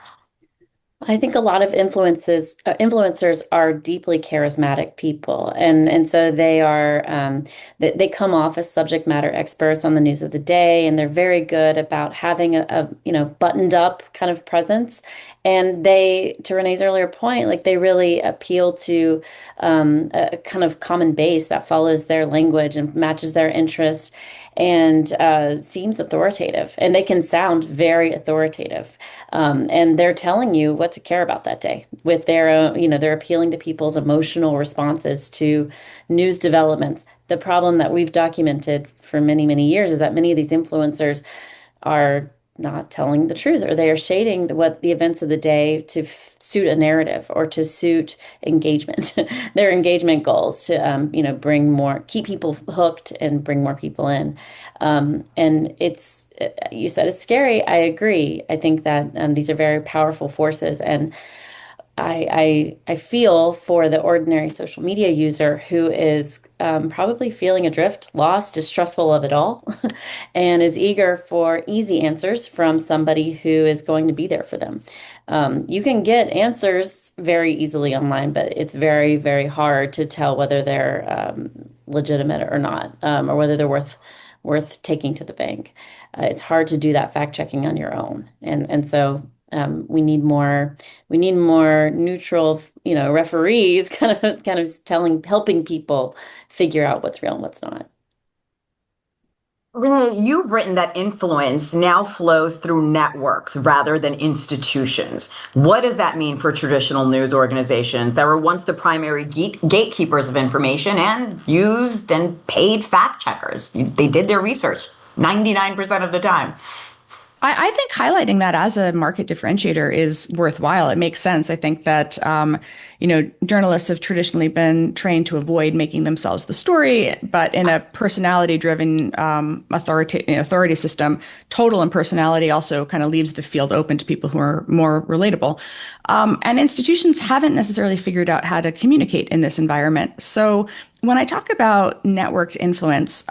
I think a lot of influencers are deeply charismatic people, and so they are they come off as subject matter experts on the news of the day, and they're very good about having a buttoned up kind of presence. And they, to Renee's earlier point, like they really appeal to a kind of common base that follows their language and matches their interest, and seems authoritative, and they can sound very authoritative, and they're telling you what to care about that day with their own, they're appealing to people's emotional responses to news developments. The problem that we've documented for many, many years is that many of these influencers are not telling the truth, or they are shading the events of the day to suit a narrative or to suit engagement, their engagement goals to bring more, keep people hooked and bring more people in. And it's, you said it's scary. I agree. I think that these are very powerful forces, and I feel for the ordinary social media user who is probably feeling adrift, lost, distrustful of it all, and is eager for easy answers from somebody who is going to be there for them. You can get answers very easily online, but it's very, very hard to tell whether they're legitimate or not, or whether they're worth taking to the bank. It's hard to do that fact checking on your own, and so. We need more neutral, referees kind of helping people figure out what's real and what's not. Renee, you've written that influence now flows through networks rather than institutions. What does that mean for traditional news organizations that were once the primary gatekeepers of information and used and paid fact checkers? They did their research 99% of the time. I think highlighting that as a market differentiator is worthwhile. It makes sense. I think that, journalists have traditionally been trained to avoid making themselves the story, but in a personality-driven authority system, total impersonality also kind of leaves the field open to people who are more relatable. And institutions haven't necessarily figured out how to communicate in this environment. So when I talk about networked influence,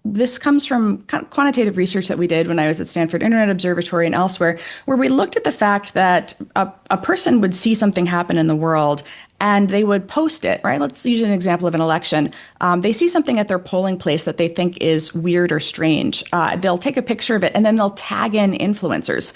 this comes from quantitative research that we did when I was at Stanford Internet Observatory and elsewhere, where we looked at the fact that a person would see something happen in the world and they would post it, right? Let's use an example of an election. They see something at their polling place that they think is weird or strange. They'll take a picture of it and then they'll tag in influencers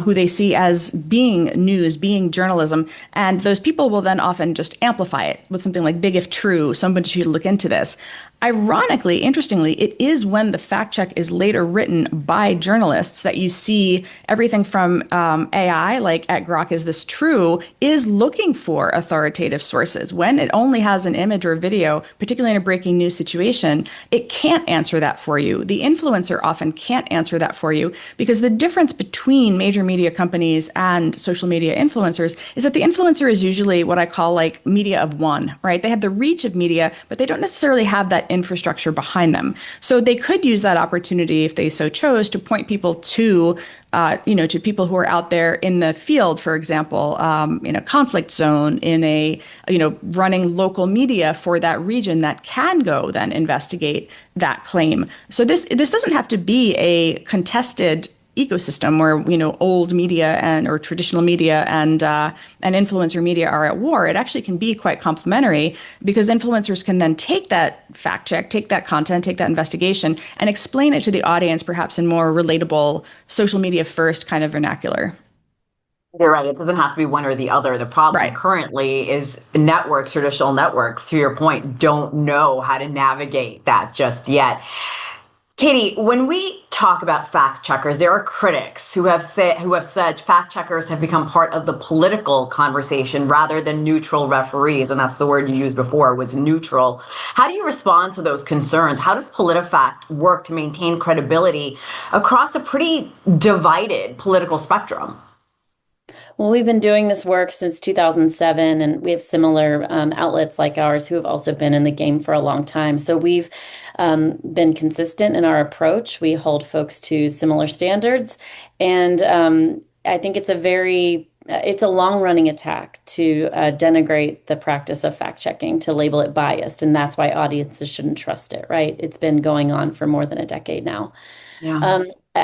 who they see as being news, being journalism. And those people will then often just amplify it with something like, big if true, somebody should look into this. Ironically, interestingly, it is when the fact check is later written by journalists that you see everything from AI, like at Grok, is this true, is looking for authoritative authoritative sources. When it only has an image or video, particularly in a breaking news situation, it can't answer that for you. The influencer often can't answer that for you, because the difference between major media companies and social media influencers is that the influencer is usually what I call like media of one, right? They have the reach of media, but they don't necessarily have that infrastructure behind them. So they could use that opportunity, if they so chose, to point people to to people who are out there in the field, for example, in a conflict zone, in a, running local media for that region that can go then investigate that claim. So this doesn't have to be a contested ecosystem where old media or traditional media and influencer media are at war. It actually can be quite complementary, because influencers can then take that fact check, take that content, take that investigation, and explain it to the audience, perhaps in more relatable social media first kind of vernacular. You're right. It doesn't have to be one or the other. The problem Right. currently is networks, traditional networks, to your point, don't know how to navigate that just yet. Katie, when we talk about fact checkers, there are critics who have said fact checkers have become part of the political conversation rather than neutral referees, and that's the word you used before, was neutral. How do you respond to those concerns? How does PolitiFact work to maintain credibility across a pretty divided political spectrum? Well, we've been doing this work since 2007, and we have similar outlets like ours who have also been in the game for a long time. So we've been consistent in our approach. We hold folks to similar standards, and I think it's a long-running attack to denigrate the practice of fact-checking, to label it biased, and that's why audiences shouldn't trust it, right? It's been going on for more than a decade now. Yeah.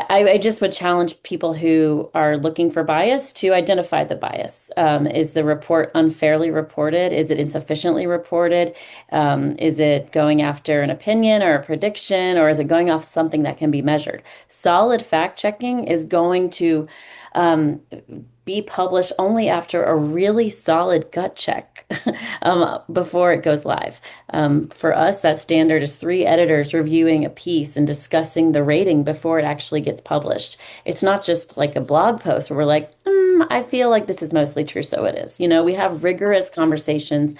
I just would challenge people who are looking for bias to identify the bias. Is the report unfairly reported? Is it insufficiently reported? Is it going after an opinion or a prediction, or is it going off something that can be measured? Solid fact checking is going to be published only after a really solid gut check before it goes live. For us, that standard is 3 editors reviewing a piece and discussing the rating before it actually gets published. It's not just like a blog post where we're like, I feel like this is mostly true, so it is. We have rigorous conversations,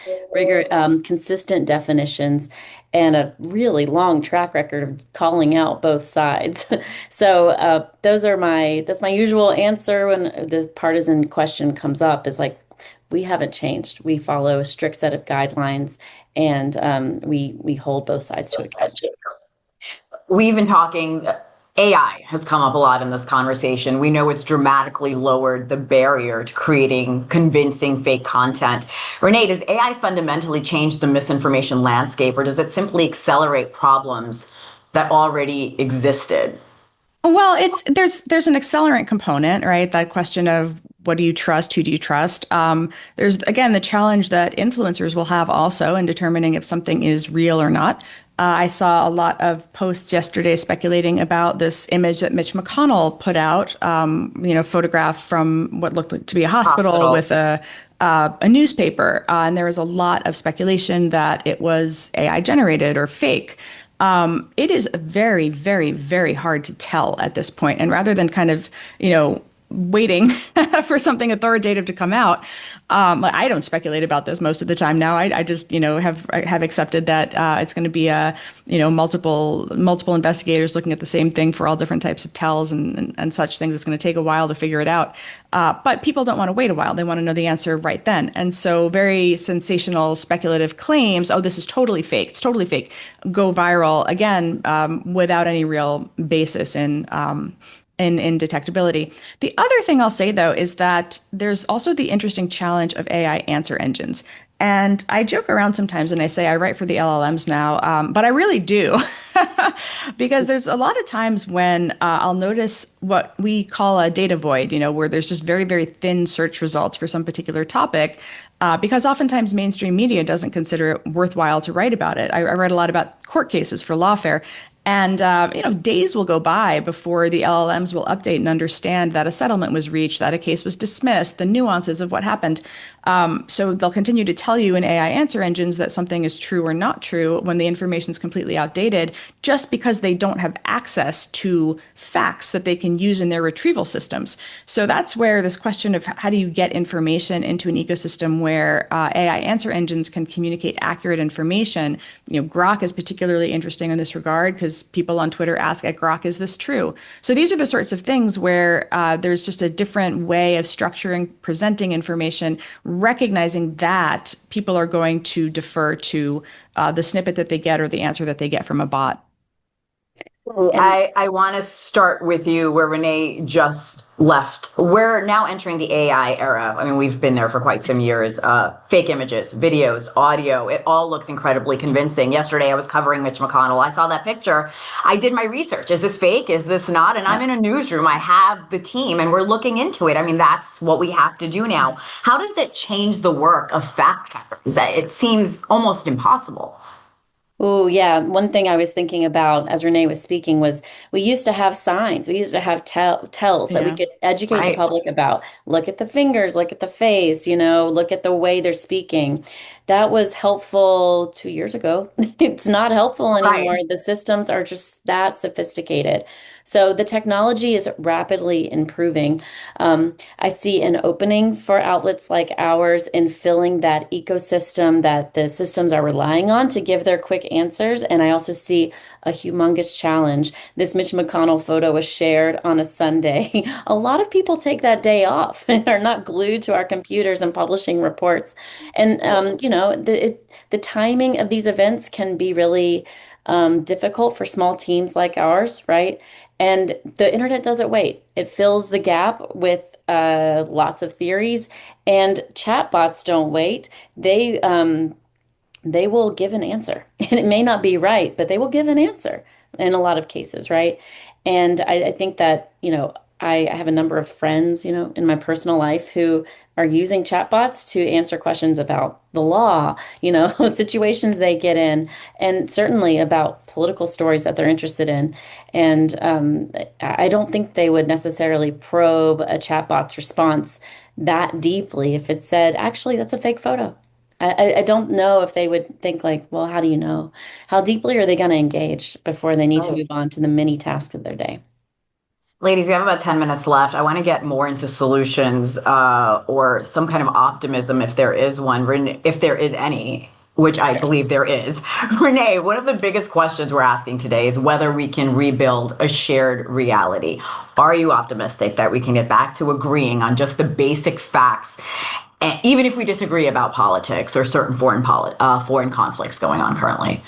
consistent definitions, and a really long track record of calling out both sides. So that's my usual answer when the partisan question comes up, is like, we haven't changed. We follow a strict set of guidelines, and we hold both sides to account. We've been talking, AI has come up a lot in this conversation. We know it's dramatically lowered the barrier to creating convincing fake content. Renee, does AI fundamentally change the misinformation landscape, or does it simply accelerate problems that already existed? Well, there's an accelerant component, right? That question of what do you trust? Who do you trust? There's, again, the challenge that influencers will have also in determining if something is real or not. I saw a lot of posts yesterday speculating about this image that Mitch McConnell put out, photograph from what looked like to be a hospital with a newspaper. And there was a lot of speculation that it was AI generated or fake. It is very, very, very hard to tell at this point. And rather than kind of, waiting for something authoritative to come out, I don't speculate about this most of the time now. I just, have accepted that it's going to be multiple investigators looking at the same thing for all different types of tells and such things. It's going to take a while to figure it out. But people don't want to wait a while. They want to know the answer right then. And so very sensational, speculative claims, oh, this is totally fake. It's totally fake. Go viral, again, without any real basis in detectability. The other thing I'll say, though, is that there's also the interesting challenge of AI answer engines. And I joke around sometimes and I say I write for the LLMs now, but I really do. Because there's a lot of times when I'll notice what we call a data void, where there's just very, very thin search results for some particular topic, because oftentimes mainstream media doesn't consider it worthwhile to write about it. I write a lot about court cases for Lawfare. And days will go by before the LLMs will update and understand that a settlement was reached, that a case was dismissed, the nuances of what happened. So they'll continue to tell you in AI answer engines that something is true or not true when the information is completely outdated, just because they don't have access to facts that they can use in their retrieval systems. So that's where this question of how do you get information into an ecosystem where AI answer engines can communicate accurate information. Grok is particularly interesting in this regard because people on Twitter ask at Grok, is this true? So these are the sorts of things where there's just a different way of structuring, presenting information, recognizing that people are going to defer to the snippet that they get or the answer that they get from a bot. I want to start with you where Renee just left. We're now entering the AI era. I mean, we've been there for quite some years. Fake images, videos, audio, it all looks incredibly convincing. Yesterday, I was covering Mitch McConnell. I saw that picture. I did my research. Is this fake? Is this not? And I'm in a newsroom. I have the team and we're looking into it. I mean, that's what we have to do now. How does that change the work of fact checkers? It seems almost impossible. Oh, yeah. One thing I was thinking about as Renee was speaking was we used to have signs. We used to have tells that we could educate the public about. Look at the fingers, look at the face, look at the way they're speaking. That was helpful 2 years ago. It's not helpful anymore. The systems are just that sophisticated. So the technology is rapidly improving. I see an opening for outlets like ours in filling that ecosystem that the systems are relying on to give their quick answers. And I also see a humongous challenge. This Mitch McConnell photo was shared on a Sunday. A lot of people take that day off and are not glued to our computers and publishing reports. And, the timing of these events can be really difficult for small teams like ours, right? And the internet doesn't wait. It fills the gap with lots of theories, and chatbots don't wait. They will give an answer, and it may not be right, but they will give an answer in a lot of cases, right? And I think that I have a number of friends, in my personal life who are using chatbots to answer questions about the law, situations they get in, and certainly about political stories that they're interested in. And I don't think they would necessarily probe a chatbot's response that deeply if it said, actually, that's a fake photo. I don't know if they would think like, well, how do you know? How deeply are they going to engage before they need to move on to the mini task of their day? Ladies, we have about 10 minutes left. I want to get more into solutions or some kind of optimism if there is one, if there is any, which I believe there is. Renee, one of the biggest questions we're asking today is whether we can rebuild a shared reality. Are you optimistic that we can get back to agreeing on just the basic facts, even if we disagree about politics or certain foreign conflicts going on currently?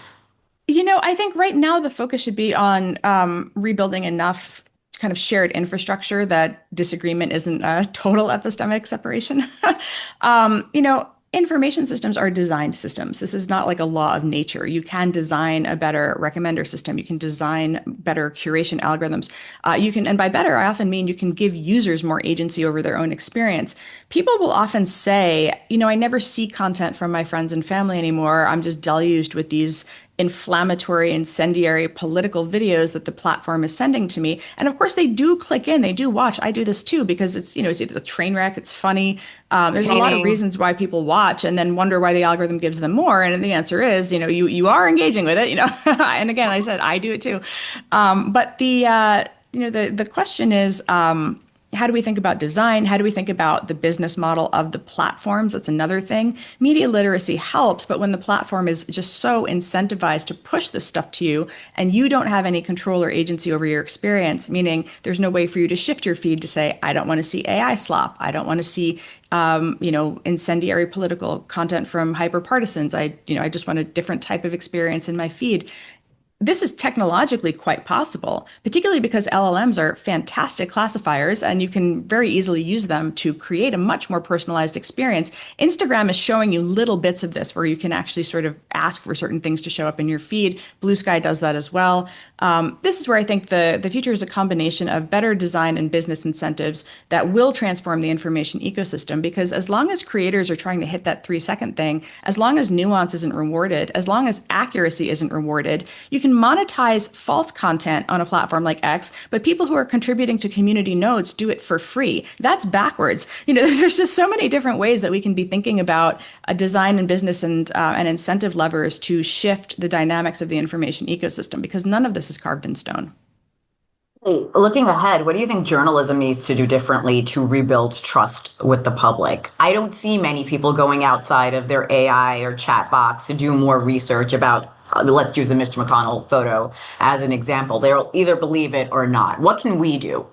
I think right now the focus should be on rebuilding enough kind of shared infrastructure that disagreement isn't a total epistemic separation. Information systems are designed systems. This is not like a law of nature. You can design a better recommender system. You can design better curation algorithms. And by better, I often mean you can give users more agency over their own experience. People will often say, I never see content from my friends and family anymore. I'm just deluged with these inflammatory, incendiary political videos that the platform is sending to me. And of course they do click in, they do watch. I do this too, because it's a train wreck. It's funny. There's a lot of reasons why people watch and then wonder why the algorithm gives them more. And the answer is, you are engaging with it, and again, I said, I do it too. But the question is, how do we think about design? How do we think about the business model of the platforms? That's another thing. Media literacy helps, but when the platform is just so incentivized to push this stuff to you and you don't have any control or agency over your experience, meaning there's no way for you to shift your feed to say, I don't want to see AI slop. I don't want to see incendiary political content from hyper partisans. I just want a different type of experience in my feed. This is technologically quite possible, particularly because LLMs are fantastic classifiers and you can very easily use them to create a much more personalized experience. Instagram is showing you little bits of this where you can actually sort of ask for certain things to show up in your feed. Blue Sky does that as well. This is where I think the future is a combination of better design and business incentives that will transform the information ecosystem, because as long as creators are trying to hit that 3-second thing, as long as nuance isn't rewarded, as long as accuracy isn't rewarded, you can monetize false content on a platform like X, but people who are contributing to community nodes do it for free. That's backwards. There's just so many different ways that we can be thinking about a design and business and incentive levers to shift the dynamics of the information ecosystem, because none of this is carved in stone. Looking ahead, what do you think journalism needs to do differently to rebuild trust with the public? I don't see many people going outside of their AI or chat box to do more research about, let's use a Mitch McConnell photo as an example. They'll either believe it or not. What can we do?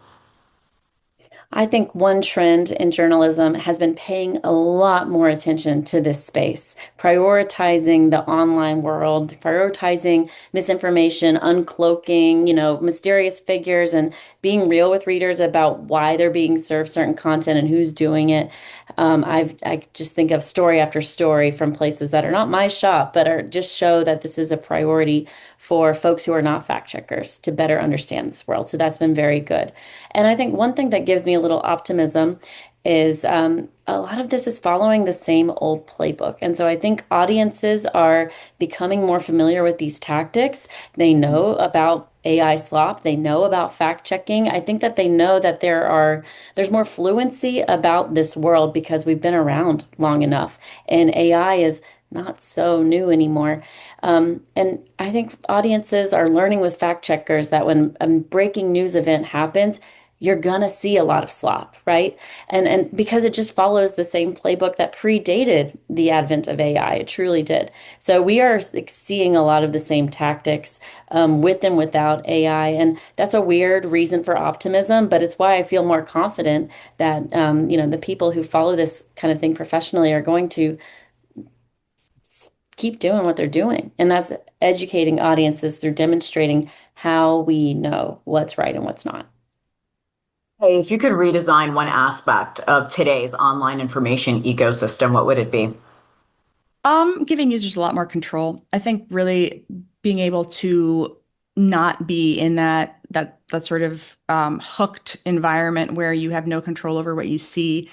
I think one trend in journalism has been paying a lot more attention to this space, prioritizing the online world, prioritizing misinformation, uncloaking, mysterious figures, and being real with readers about why they're being served certain content and who's doing it. I just think of story after story from places that are not my shop, but are just show that this is a priority for folks who are not fact checkers to better understand this world. So that's been very good. And I think one thing that gives me a little optimism is a lot of this is following the same old playbook. And so I think audiences are becoming more familiar with these tactics. They know about AI slop. They know about fact checking. I think that they know that there's more fluency about this world because we've been around long enough, and AI is not so new anymore. And I think audiences are learning with fact checkers that when a breaking news event happens, you're gonna see a lot of slop, right? And because it just follows the same playbook that predated the advent of AI, it truly did. So we are seeing a lot of the same tactics with and without AI, and that's a weird reason for optimism, but it's why I feel more confident that the people who follow this kind of thing professionally are going to keep doing what they're doing, and that's educating audiences through demonstrating how we know what's right and what's not. Hey, if you could redesign one aspect of today's online information ecosystem, what would it be? Giving users a lot more control. I think really being able to not be in that sort of hooked environment where you have no control over what you see.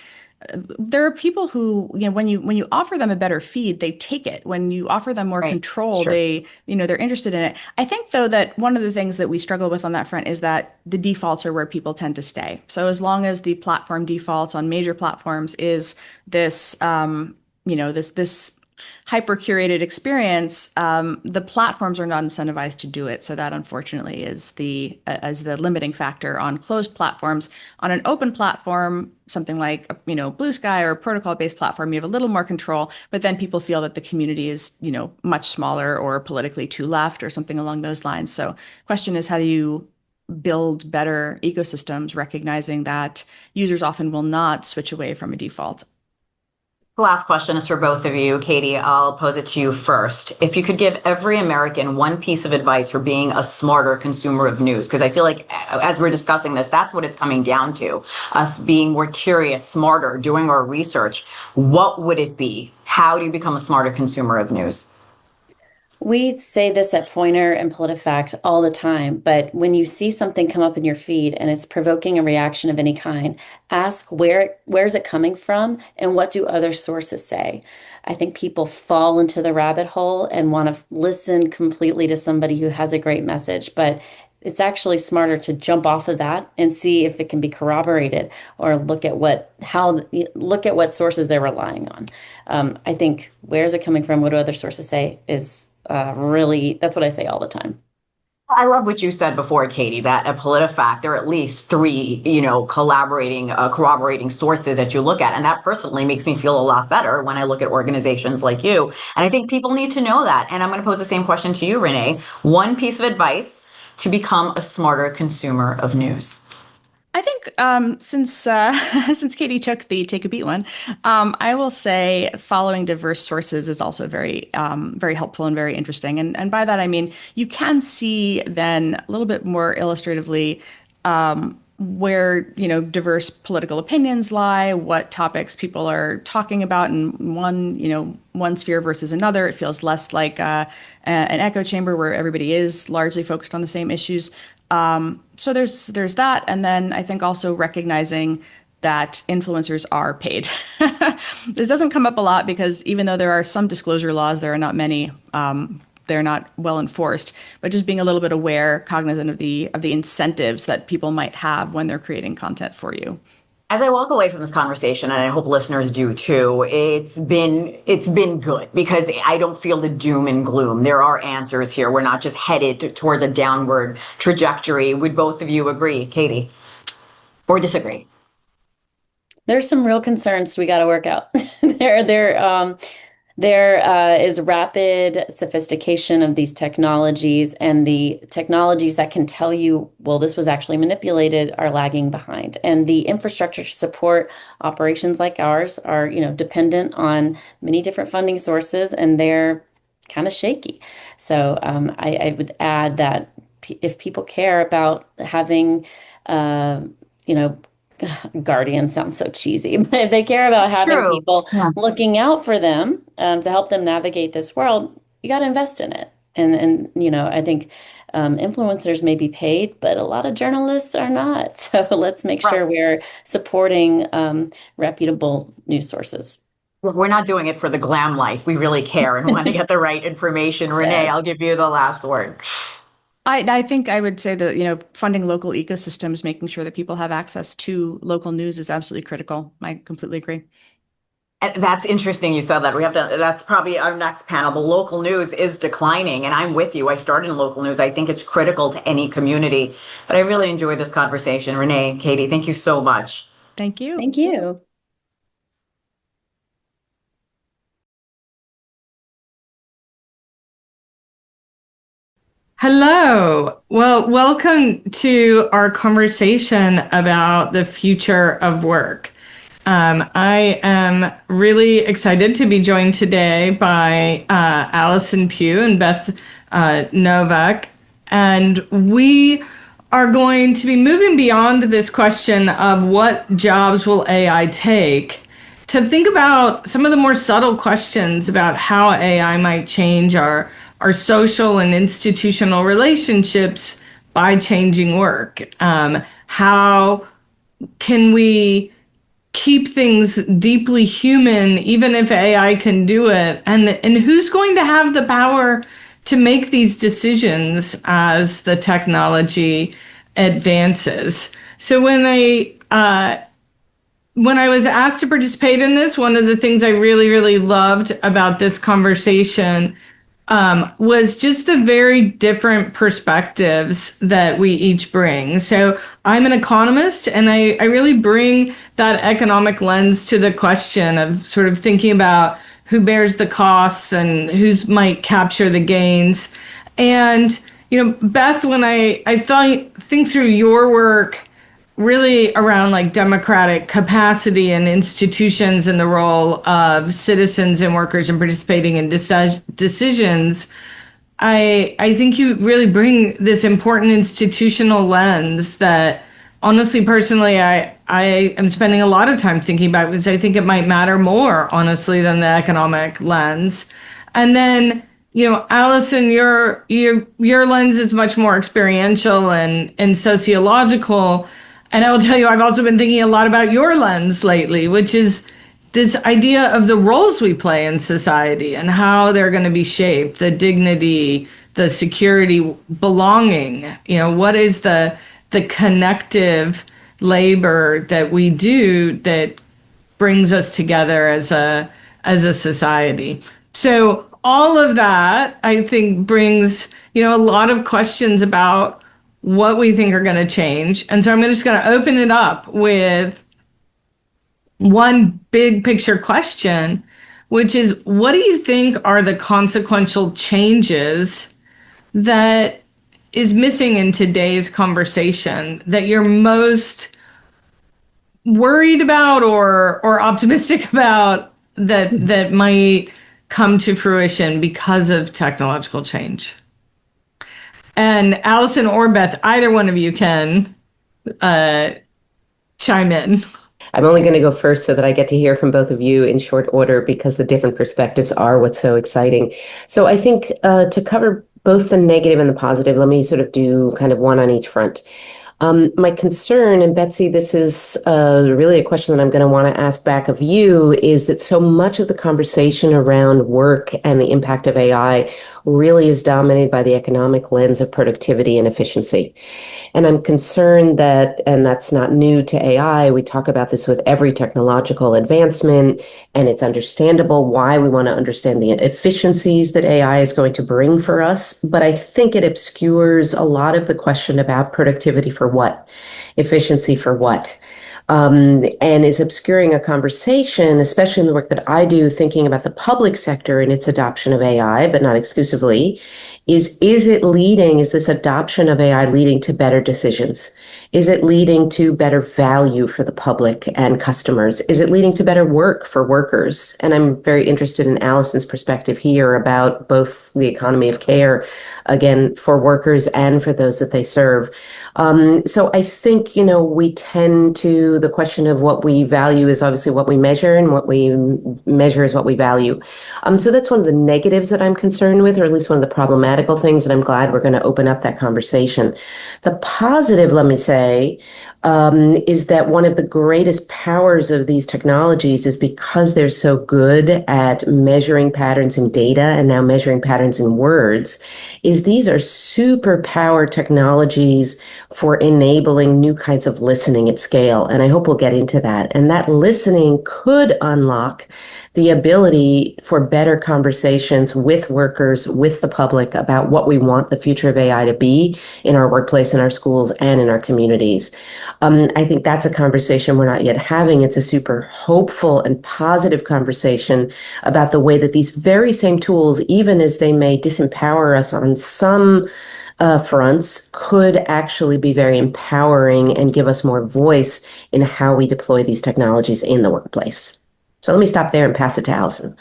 There are people who, when you offer them a better feed, they take it. When you offer them more control, Sure. they're interested in it. I think, though, that one of the things that we struggle with on that front is that the defaults are where people tend to stay. So as long as the platform defaults on major platforms is this, this hyper curated experience, the platforms are not incentivized to do it. So that unfortunately is the limiting factor on closed platforms. On an open platform, something like Blue Sky or a protocol-based platform, you have a little more control, but then people feel that the community is much smaller or politically too left or something along those lines. So question is, how do you build better ecosystems, recognizing that users often will not switch away from a default? The last question is for both of you. Katie, I'll pose it to you first. If you could give every American one piece of advice for being a smarter consumer of news, because I feel like as we're discussing this, that's what it's coming down to, us being more curious, smarter, doing our research. What would it be? How do you become a smarter consumer of news? We say this at Pointer and PolitiFact all the time, but when you see something come up in your feed and it's provoking a reaction of any kind, ask where is it coming from and what do other sources say? I think people fall into the rabbit hole and want to listen completely to somebody who has a great message, but it's actually smarter to jump off of that and see if it can be corroborated or look at what sources they're relying on. I think where is it coming from? What do other sources say is really, that's what I say all the time. I love what you said before, Katie, that at PolitiFact, there are at least three, corroborating sources that you look at. And that personally makes me feel a lot better when I look at organizations like you. And I think people need to know that. And I'm going to pose the same question to you, Renee. One piece of advice to become a smarter consumer of news. I think since Katie took the take a beat one, I will say following diverse sources is also very very helpful and very interesting. And by that I mean you can see then a little bit more illustratively where diverse political opinions lie, what topics people are talking about in one sphere versus another. It feels less like an echo chamber where everybody is largely focused on the same issues. So there's that. And then I think also recognizing that influencers are paid. This doesn't come up a lot because even though there are some disclosure laws, there are not many they're not well enforced, but just being a little bit aware, cognizant of the incentives that people might have when they're creating content for you. As I walk away from this conversation, and I hope listeners do too, it's been good because I don't feel the doom and gloom. There are answers here. We're not just headed towards a downward trajectory. Would both of you agree, Katie, or disagree? There's some real concerns we got to work out. There is rapid sophistication of these technologies, and the technologies that can tell you, well, this was actually manipulated, are lagging behind. And the infrastructure to support operations like ours are, dependent on many different funding sources, and they're kind of shaky. So I would add that if people care about having, guardian sounds so cheesy, but if they care about having people looking out for them to help them navigate this world, you got to invest in it. And I think influencers may be paid, but a lot of journalists are not. So let's make sure we're supporting reputable news sources. We're not doing it for the glam life. We really care and want to get the right information. Renee, Yes. I'll give you the last word. I think I would say that, funding local ecosystems, making sure that people have access to local news is absolutely critical. I completely agree. And that's interesting you said that. That's probably our next panel. The local news is declining, and I'm with you. I started in local news. I think it's critical to any community. But I really enjoyed this conversation. Renee, Katie, thank you so much. Thank you. Thank you. Hello. Well, welcome to our conversation about the future of work. I am really excited to be joined today by Allison Pugh and Beth Novak, and we are going to be moving beyond this question of what jobs will AI take to think about some of the more subtle questions about how AI might change our social and institutional relationships by changing work. How can we keep things deeply human, even if AI can do it? And who's going to have the power to make these decisions as the technology advances? So when I was asked to participate in this, one of the things I really, really loved about this conversation was just the very different perspectives that we each bring. So I'm an economist, and I really bring that economic lens to the question of sort of thinking about who bears the costs and who's might capture the gains. And, Beth, when I think through your work really around like democratic capacity and institutions and the role of citizens and workers in participating in decisions, I think you really bring this important institutional lens that honestly, personally, I am spending a lot of time thinking about because I think it might matter more, honestly, than the economic lens. And then, Allison, your lens is much more experiential and sociological. And I will tell you, I've also been thinking a lot about your lens lately, which is this idea of the roles we play in society and how they're going to be shaped, the dignity, the security, belonging. What is the connective labor that we do that brings us together as a society? So all of that, I think, brings, a lot of questions about what we think are going to change. And so I'm just going to open it up with one big picture question, which is, what do you think are the consequential changes that is missing in today's conversation that you're most worried about or optimistic about that might come to fruition because of technological change? And Allison or Beth, either one of you can chime in. I'm only going to go first so that I get to hear from both of you in short order because the different perspectives are what's so exciting. So I think to cover both the negative and the positive, let me sort of do kind of one on each front. My concern, and Betsy, this is really a question that I'm going to want to ask back of you, is that so much of the conversation around work and the impact of AI really is dominated by the economic lens of productivity and efficiency. And I'm concerned that, and that's not new to AI, we talk about this with every technological advancement, and it's understandable why we want to understand the efficiencies that AI is going to bring for us. But I think it obscures a lot of the question about productivity for what, efficiency for what. And is obscuring a conversation, especially in the work that I do, thinking about the public sector and its adoption of AI, but not exclusively, is this adoption of AI leading to better decisions? Is it leading to better value for the public and customers? Is it leading to better work for workers? And I'm very interested in Allison's perspective here about both the economy of care, again, for workers and for those that they serve. So I think, we tend to, the question of what we value is obviously what we measure, and what we measure is what we value. So that's one of the negatives that I'm concerned with, or at least one of the problematical things, and I'm glad we're going to open up that conversation. The positive, let me say, is that one of the greatest powers of these technologies is because they're so good at measuring patterns in data and now measuring patterns in words, is these are superpower technologies for enabling new kinds of listening at scale. And I hope we'll get into that. And that listening could unlock the ability for better conversations with workers, with the public, about what we want the future of AI to be in our workplace, in our schools, and in our communities. I think that's a conversation we're not yet having. It's a super hopeful and positive conversation about the way that these very same tools, even as they may disempower us on some fronts, could actually be very empowering and give us more voice in how we deploy these technologies in the workplace. So let me stop there and pass it to Allison.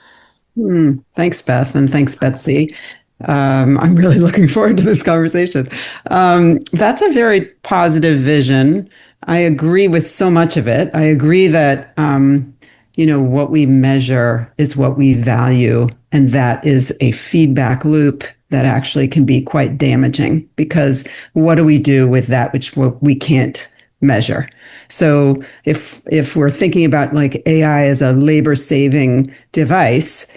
Thanks, Beth, and thanks, Betsy. I'm really looking forward to this conversation. That's a very positive vision. I agree with so much of it. I agree that, what we measure is what we value, and that is a feedback loop that actually can be quite damaging, because what do we do with that which we can't measure? So if we're thinking about like AI as a labor-saving device,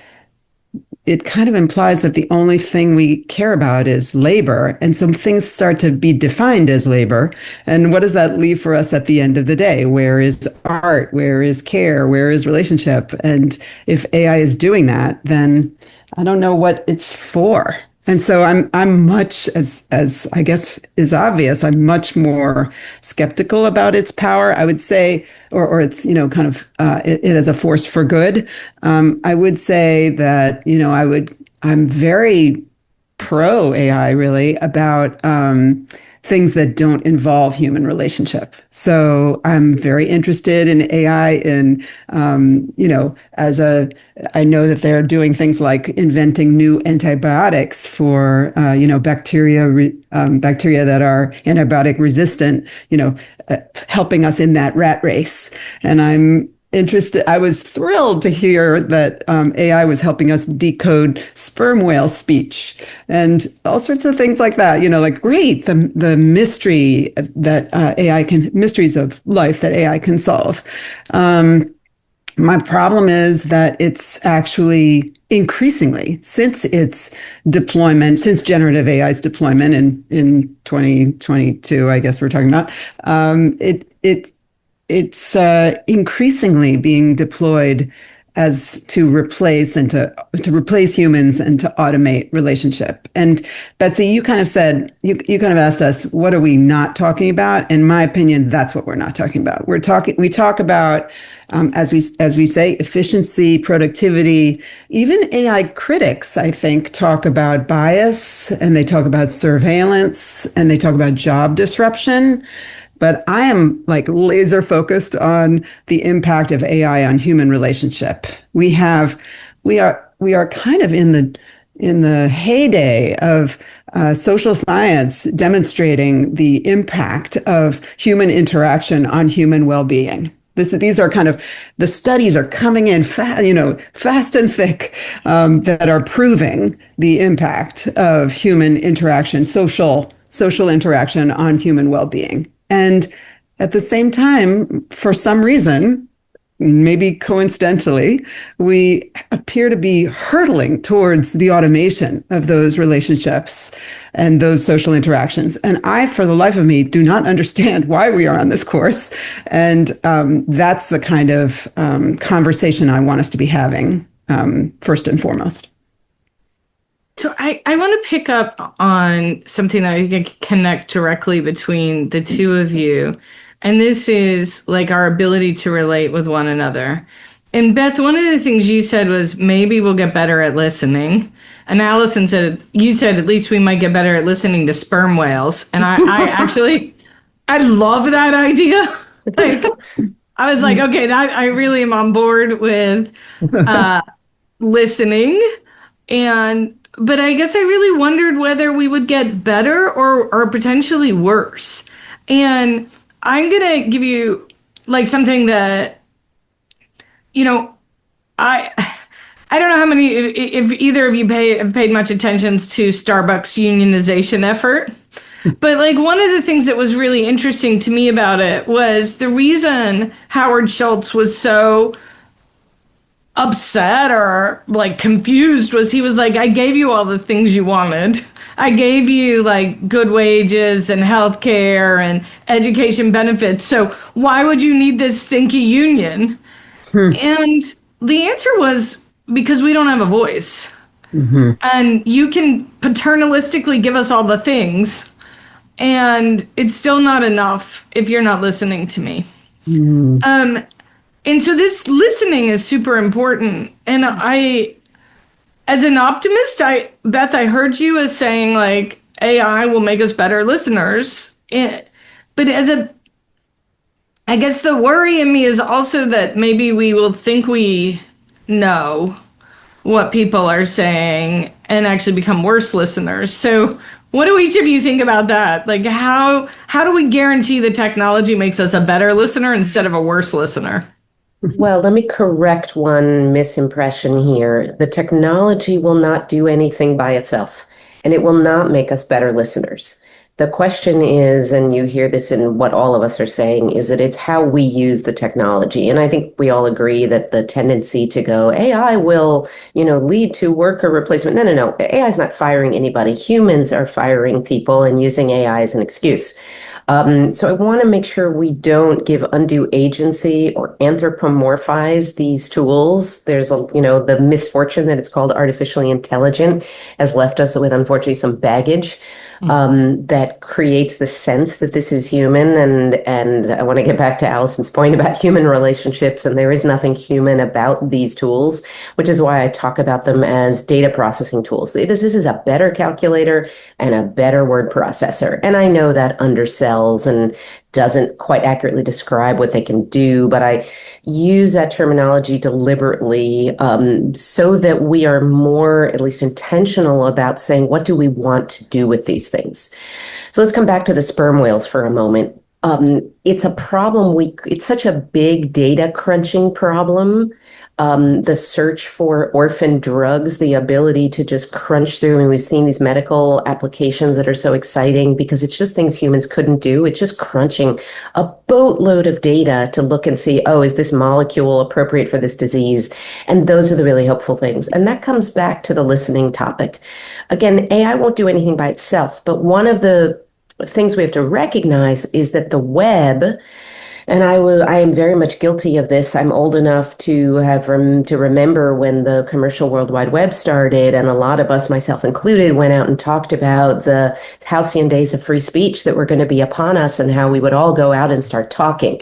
it kind of implies that the only thing we care about is labor. And some things start to be defined as labor. And what does that leave for us at the end of the day? Where is art? Where is care? Where is relationship? And if AI is doing that, then I don't know what it's for. And so I'm much, as I guess is obvious, I'm much more skeptical about its power, I would say, or its, it as a force for good. I would say that, I'm very pro AI really about things that don't involve human relationship. So I'm very interested in AI and, I know that they're doing things like inventing new antibiotics for, bacteria that are antibiotic resistant, helping us in that rat race. And I'm interested. I was thrilled to hear that AI was helping us decode sperm whale speech and all sorts of things like that. Great, the mystery that mysteries of life that AI can solve. My problem is that it's actually increasingly, since generative AI's deployment in 2022, I guess we're talking about, it's increasingly being deployed as to replace humans and to automate relationship. And Betsy, you kind of said, you kind of asked us, what are we not talking about? In my opinion, that's what we're not talking about. We talk about, as we say, efficiency, productivity. Even AI critics, I think, talk about bias, and they talk about surveillance, and they talk about job disruption. But I am laser focused on the impact of AI on human relationship. We are kind of in the heyday of social science demonstrating the impact of human interaction on human well-being. These are kind of, the studies are coming in fast and thick that are proving the impact of human interaction, social interaction on human well-being. And at the same time, for some reason, maybe coincidentally, we appear to be hurtling towards the automation of those relationships and those social interactions. And I, for the life of me, do not understand why we are on this course. And that's the kind of conversation I want us to be having, first and foremost. So I want to pick up on something that I think can connect directly between the two of you. And this is like our ability to relate with one another. And Beth, one of the things you said was maybe we'll get better at listening. And Allison said, you said at least we might get better at listening to sperm whales. And I actually, I love that idea. Like, I was like, okay, that I really am on board with listening. But I guess I really wondered whether we would get better or potentially worse. And I'm going to give you like something that, you know, I don't know how many, if either of you have paid much attention to Starbucks unionization effort, but like one of the things that was really interesting to me about it was the reason Howard Schultz was so upset or like confused was he was like, I gave you all the things you wanted. I gave you like good wages and health care and education benefits. So why would you need this stinky union? And the answer was because we don't have a voice. And you can paternalistically give us all the things and it's still not enough if you're not listening to me. And so this listening is super important. And I, as an optimist, Beth, I heard you as saying like AI will make us better listeners. But I guess the worry in me is also that maybe we will think we know what people are saying and actually become worse listeners. So what do each of you think about that? Like how do we guarantee the technology makes us a better listener instead of a worse listener? Well, let me correct one misimpression here. The technology will not do anything by itself, and it will not make us better listeners. The question is, and you hear this in what all of us are saying, is that it's how we use the technology. And I think we all agree that the tendency to go, AI will, lead to worker replacement. No. AI is not firing anybody. Humans are firing people and using AI as an excuse. So I want to make sure we don't give undue agency or anthropomorphize these tools. There's the misfortune that it's called artificially intelligent has left us with, unfortunately, some baggage that creates the sense that this is human. And I want to get back to Allison's point about human relationships. And there is nothing human about these tools, which is why I talk about them as data processing tools. This is a better calculator and a better word processor. And I know that undersells and doesn't quite accurately describe what they can do, but I use that terminology deliberately so that we are more, at least intentional about saying, what do we want to do with these things? So let's come back to the sperm whales for a moment. It's a problem. It's such a big data crunching problem. The search for orphan drugs, the ability to just crunch through. I mean, we've seen these medical applications that are so exciting because it's just things humans couldn't do. It's just crunching a boatload of data to look and see, is this molecule appropriate for this disease? And those are the really helpful things. And that comes back to the listening topic. Again, AI won't do anything by itself, but one of the things we have to recognize is that the web, and I am very much guilty of this. I'm old enough to have to remember when the commercial World Wide Web started, and a lot of us, myself included, went out and talked about the halcyon days of free speech that were going to be upon us and how we would all go out and start talking.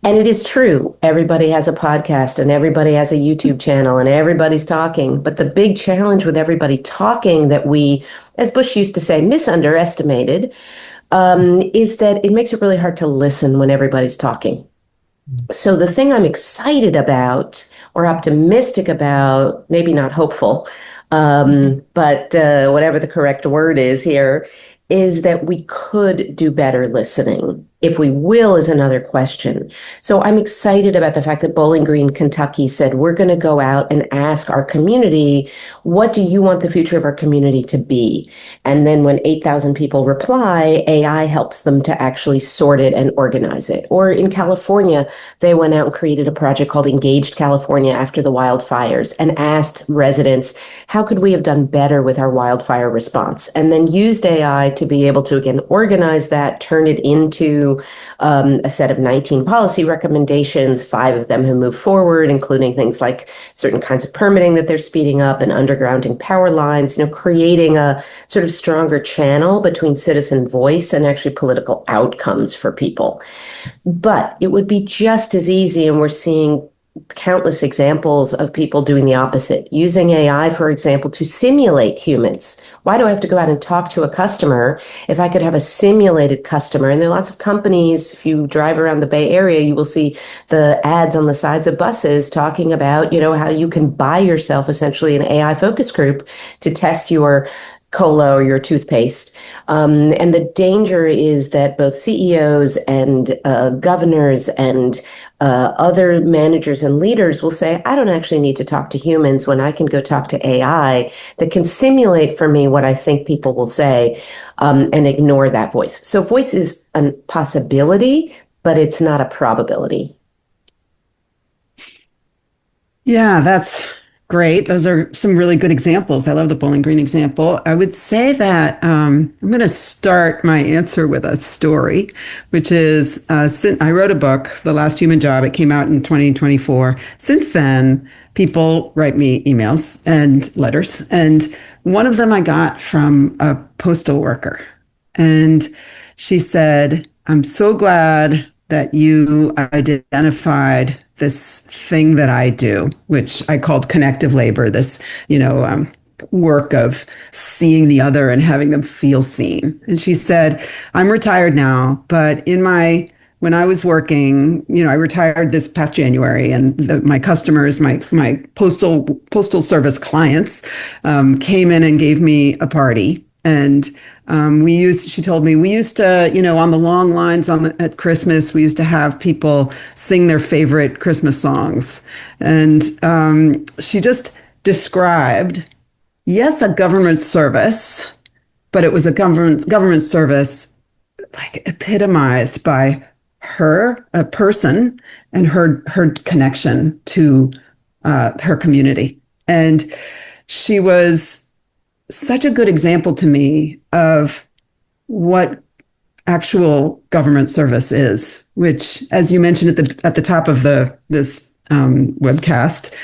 And it is true. Everybody has a podcast and everybody has a YouTube channel and everybody's talking. But the big challenge with everybody talking that we, as Bush used to say, misunderestimated, is that it makes it really hard to listen when everybody's talking. So the thing I'm excited about or optimistic about, maybe not hopeful, but whatever the correct word is here, is that we could do better listening. If we will is another question. So I'm excited about the fact that Bowling Green, Kentucky said, we're going to go out and ask our community, what do you want the future of our community to be? And then when 8,000 people reply, AI helps them to actually sort it and organize it. Or in California, they went out and created a project called Engaged California after the wildfires and asked residents, how could we have done better with our wildfire response? And then used AI to be able to, again, organize that, turn it into a set of 19 policy recommendations. 5 of them have moved forward, including things like certain kinds of permitting that they're speeding up and undergrounding power lines, creating a sort of stronger channel between citizen voice and actually political outcomes for people. But it would be just as easy, and we're seeing countless examples of people doing the opposite, using AI, for example, to simulate humans. Why do I have to go out and talk to a customer if I could have a simulated customer? And there are lots of companies, if you drive around the Bay Area, you will see the ads on the sides of buses talking about, how you can buy yourself essentially an AI focus group to test your cola or your toothpaste. And the danger is that both CEOs and governors and other managers and leaders will say, I don't actually need to talk to humans when I can go talk to AI that can simulate for me what I think people will say, and ignore that voice. So voice is a possibility, but it's not a probability. Yeah, that's great. Those are some really good examples. I love the Bowling Green example. I would say that I'm going to start my answer with a story, which is I wrote a book, The Last Human Job. It came out in 2024. Since then, people write me emails and letters. And one of them I got from a postal worker. And she said, I'm so glad that you identified this thing that I do, which I called connective labor, this, work of seeing the other and having them feel seen. And she said, I'm retired now, but when I was working, I retired this past January, and my customers, my postal service clients, came in and gave me a party. And she told me, we used to, on the long lines at Christmas, we used to have people sing their favorite Christmas songs. And she just described, yes, a government service, but it was a government service like epitomized by her, a person, and her connection to her community. And she was such a good example to me of what actual government service is, which, as you mentioned at the top of this webcast,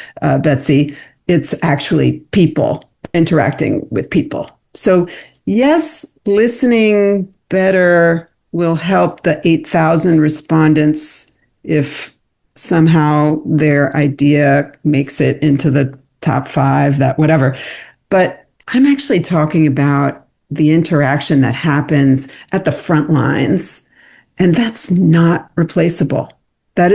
Betsy, it's actually people interacting with people. So yes, listening better will help the 8,000 respondents if somehow their idea makes it into the top 5, that whatever. But I'm actually talking about the interaction that happens at the front lines, and that's not replaceable. There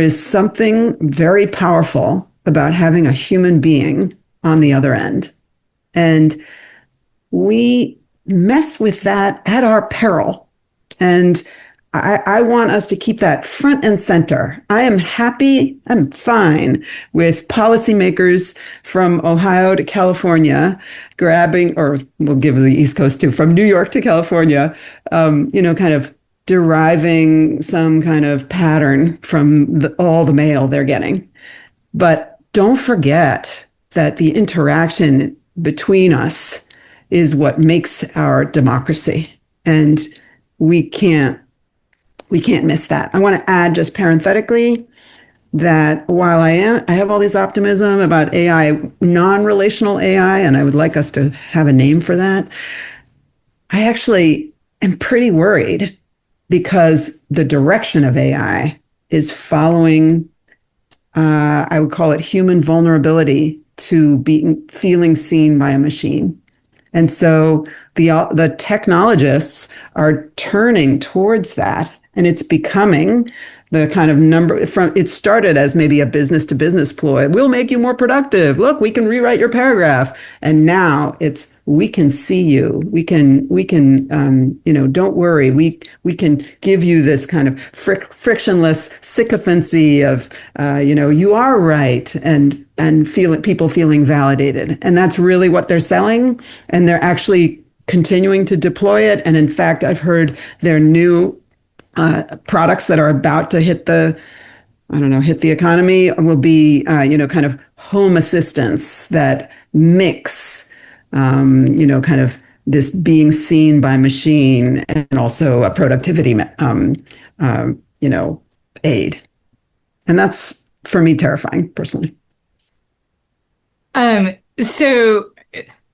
is something very powerful about having a human being on the other end. And we mess with that at our peril. And I want us to keep that front and center. I'm fine with policymakers from Ohio to California grabbing, or we'll give the East Coast too, from New York to California, kind of deriving some kind of pattern from all the mail they're getting. But don't forget that the interaction between us is what makes our democracy. And we can't miss that. I want to add just parenthetically that while I have all this optimism about AI, non-relational AI, and I would like us to have a name for that, I actually am pretty worried because the direction of AI is following, I would call it human vulnerability to feeling seen by a machine. And so the technologists are turning towards that. And it's becoming the kind of number from it started as maybe a business to business ploy. We'll make you more productive. Look, we can rewrite your paragraph. And now it's, we can see you. We can, don't worry. We can give you this kind of frictionless sycophancy of, you are right. And people feeling validated. And that's really what they're selling. And they're actually continuing to deploy it. And in fact, I've heard their new products that are about to hit the economy will be, kind of home assistants that mix, kind of this being seen by machine and also a productivity, aid. And that's, for me, terrifying, personally. So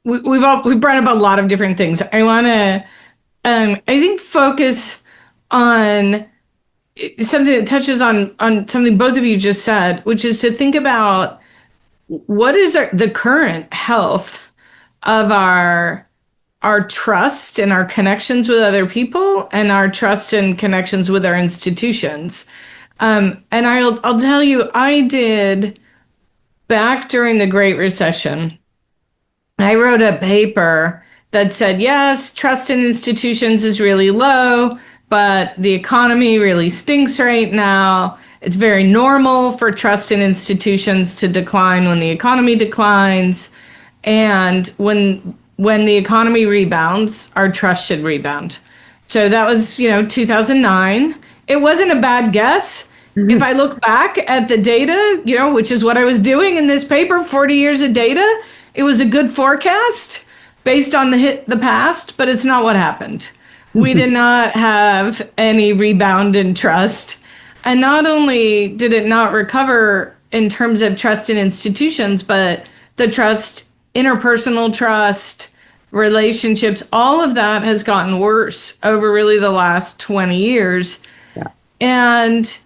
we've brought up a lot of different things. I want to, I think, focus on something that touches on something both of you just said, which is to think about what is the current health of our trust and our connections with other people and our trust and connections with our institutions. And I'll tell you, I did back during the Great Recession. I wrote a paper that said, yes, trust in institutions is really low, but the economy really stinks right now. It's very normal for trust in institutions to decline when the economy declines. And when the economy rebounds, our trust should rebound. So that was, 2009. It wasn't a bad guess. Mm-hmm. If I look back at the data, which is what I was doing in this paper, 40 years of data, it was a good forecast based on the past, but it's not what happened. We did not have any rebound in trust. And not only did it not recover in terms of trust in institutions, but the trust, interpersonal trust, relationships, all of that has gotten worse over really the last 20 years. Yeah. And,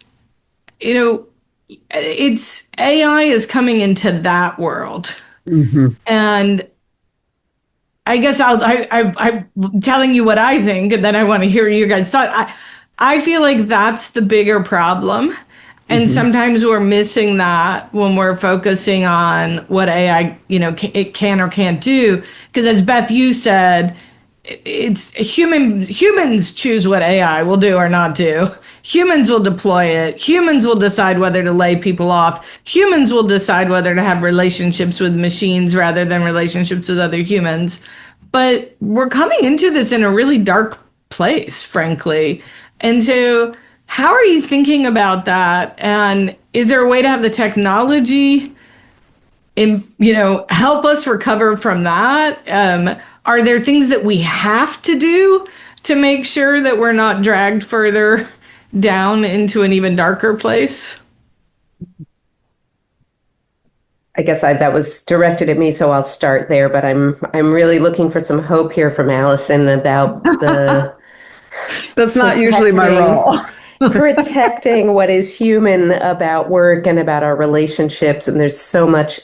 it's AI is coming into that world. Mm-hmm. And I guess I'm telling you what I think, and then I want to hear your guys' thought. I feel like that's the bigger problem. And sometimes we're missing that when we're focusing on what AI, it can or can't do. Because as Beth, you said, it's humans choose what AI will do or not do. Humans will deploy it. Humans will decide whether to lay people off. Humans will decide whether to have relationships with machines rather than relationships with other humans. But we're coming into this in a really dark place, frankly. And so how are you thinking about that? And is there a way to have the technology help us recover from that? Are there things that we have to do to make sure that we're not dragged further down into an even darker place? I guess that was directed at me, so I'll start there. But I'm really looking for some hope here from Allison about the. That's not usually my role. Protecting what is human about work and about our relationships, and there's so much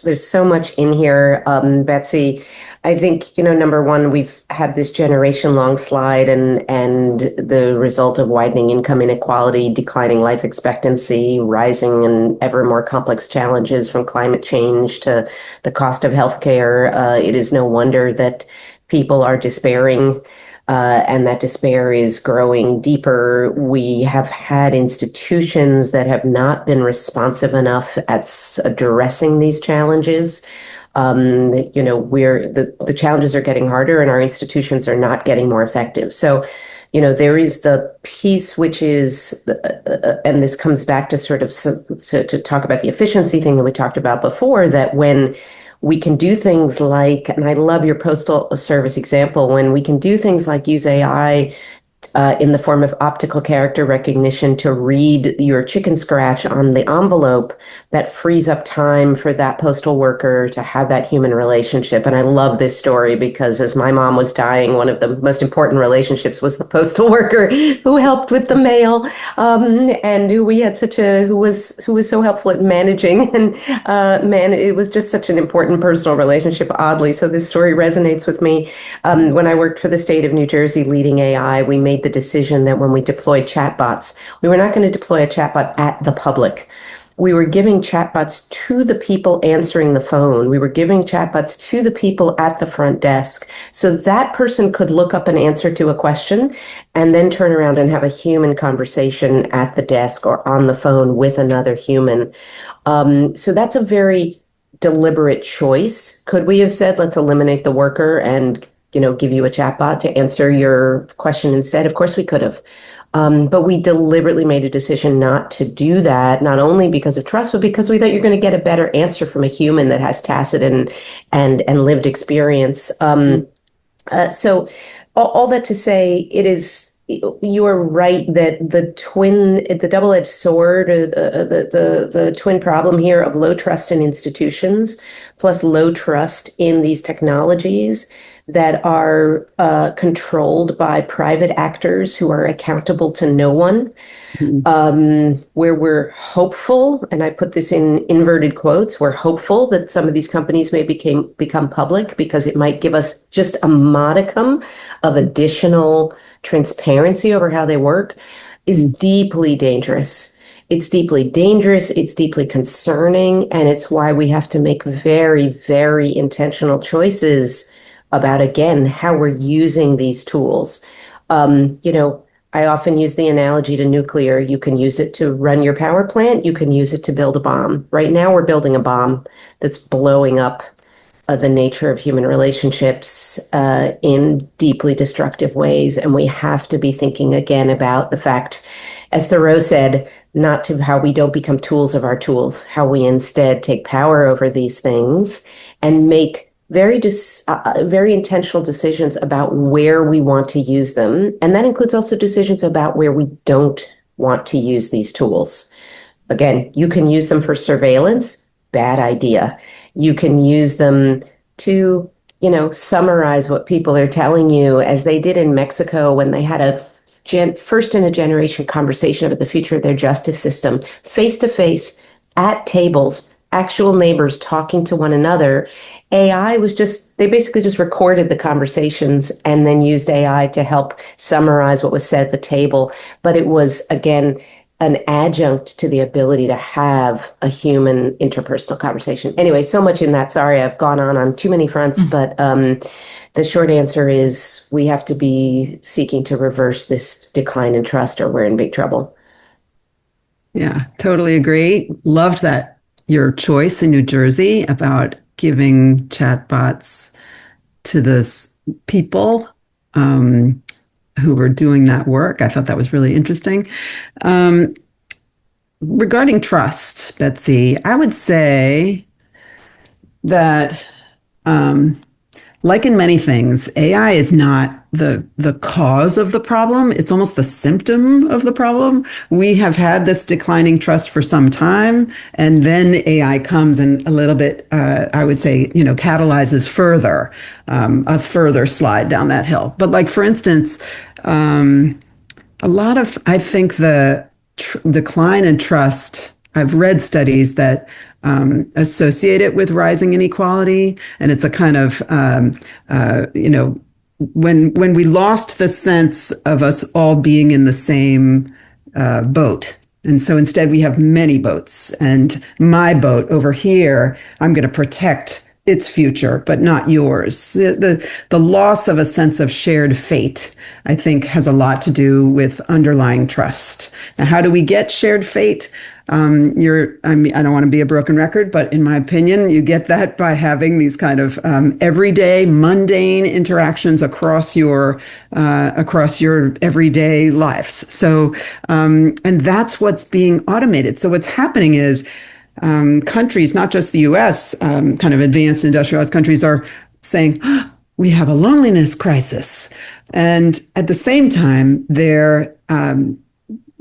in here, Betsy. I think, number one, we've had this generation-long slide and the result of widening income inequality, declining life expectancy, rising and ever more complex challenges from climate change to the cost of healthcare. It is no wonder that people are despairing, and that despair is growing deeper. We have had institutions that have not been responsive enough at addressing these challenges. The challenges are getting harder and our institutions are not getting more effective. So, there is the piece which is, and this comes back to sort of to talk about the efficiency thing that we talked about before, that when we can do things like, and I love your postal service example, when we can do things like use AI in the form of optical character recognition to read your chicken scratch on the envelope, that frees up time for that postal worker to have that human relationship. And I love this story because as my mom was dying, one of the most important relationships was the postal worker who helped with the mail, and who was so helpful at managing. And it was just such an important personal relationship, oddly. So this story resonates with me. When I worked for the state of New Jersey leading AI, we made made the decision that when we deployed chatbots, we were not going to deploy a chatbot at the public. We were giving chatbots to the people answering the phone. We were giving chatbots to the people at the front desk. So that person could look up an answer to a question and then turn around and have a human conversation at the desk or on the phone with another human. So that's a very deliberate choice. Could we have said, let's eliminate the worker and, give you a chatbot to answer your question instead? Of course we could have. But we deliberately made a decision not to do that, not only because of trust, but because we thought you're going to get a better answer from a human that has tacit and lived experience. So all that to say, you are right that the double-edged sword, the twin problem here of low trust in institutions plus low trust in these technologies that are controlled by private actors who are accountable to no one, where we're hopeful, and I put this in inverted quotes, we're hopeful that some of these companies may become public because it might give us just a modicum of additional transparency over how they work, is deeply dangerous. It's deeply dangerous, it's deeply concerning, and it's why we have to make very, very intentional choices about, again, how we're using these tools. I often use the analogy to nuclear. You can use it to run your power plant. You can use it to build a bomb. Right now, we're building a bomb that's blowing up the nature of human relationships in deeply destructive ways. And we have to be thinking again about the fact, as Thoreau said, not to how we don't become tools of our tools, how we instead take power over these things and make very intentional decisions about where we want to use them. And that includes also decisions about where we don't want to use these tools. Again, you can use them for surveillance, bad idea. You can use them to, summarize what people are telling you, as they did in Mexico when they had a first in a generation conversation about the future of their justice system, face to face at tables, actual neighbors talking to one another. AI was they basically just recorded the conversations and then used AI to help summarize what was said at the table. But it was, again, an adjunct to the ability to have a human interpersonal conversation. Anyway, so much in that. Sorry, I've gone on too many fronts, but the short answer is we have to be seeking to reverse this decline in trust or we're in big trouble. Yeah, totally agree. Loved that. Your choice in New Jersey about giving chatbots to those people who were doing that work. I thought that was really interesting. Regarding trust, Betsy, I would say that like in many things, AI is not the cause of the problem. It's almost the symptom of the problem. We have had this declining trust for some time, and then AI comes and a little bit, I would say, catalyzes further, a further slide down that hill. But like, for instance, a lot of, I think the decline in trust, I've read studies that associate it with rising inequality. And it's a kind of, when we lost the sense of us all being in the same boat. And so instead we have many boats, and my boat over here, I'm going to protect its future, but not yours. The loss of a sense of shared fate, I think, has a lot to do with underlying trust. Now, how do we get shared fate? I don't want to be a broken record, but in my opinion, you get that by having these kind of everyday, mundane interactions across your everyday lives. So, and that's what's being automated. So what's happening is countries, not just the U.S., kind of advanced industrialized countries, are saying, we have a loneliness crisis. And at the same time, they're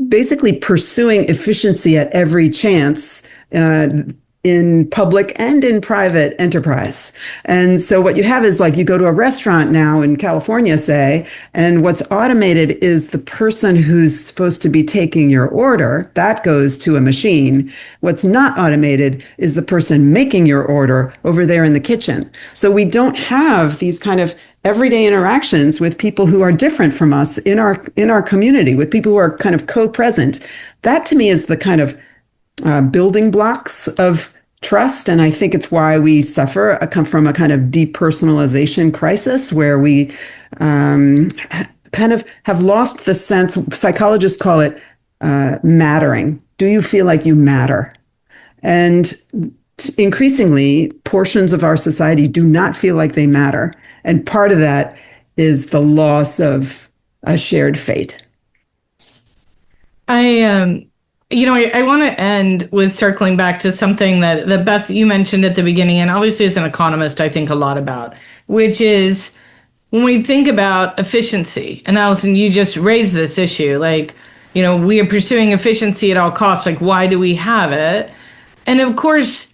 basically pursuing efficiency at every chance in public and in private enterprise. And so what you have is, like, you go to a restaurant now in California, say, and what's automated is the person who's supposed to be taking your order, that goes to a machine. What's not automated is the person making your order over there in the kitchen. So we don't have these kind of everyday interactions with people who are different from us in our community, with people who are kind of co-present. That to me is the kind of building blocks of trust. And I think it's why we come from a kind of depersonalization crisis where we kind of have lost the sense, psychologists call it mattering. Do you feel like you matter? And increasingly, portions of our society do not feel like they matter. And part of that is the loss of a shared fate. I want to end with circling back to something that Beth, you mentioned at the beginning, and obviously as an economist, I think a lot about, which is when we think about efficiency. And Allison, you just raised this issue, we are pursuing efficiency at all costs. Like, why do we have it? And of course,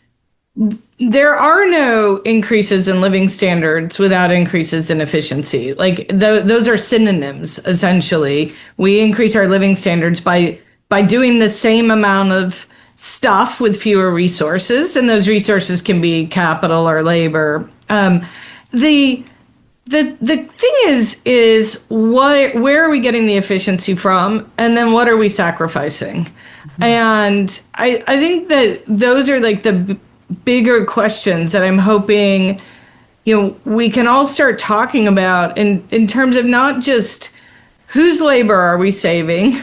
there are no increases in living standards without increases in efficiency. Those are synonyms, essentially. We increase our living standards by doing the same amount of stuff with fewer resources, and those resources can be capital or labor. The thing is where are we getting the efficiency from, and then what are we sacrificing? And I think that those are the bigger questions that I'm hoping we can all start talking about in terms of not just whose labor are we saving,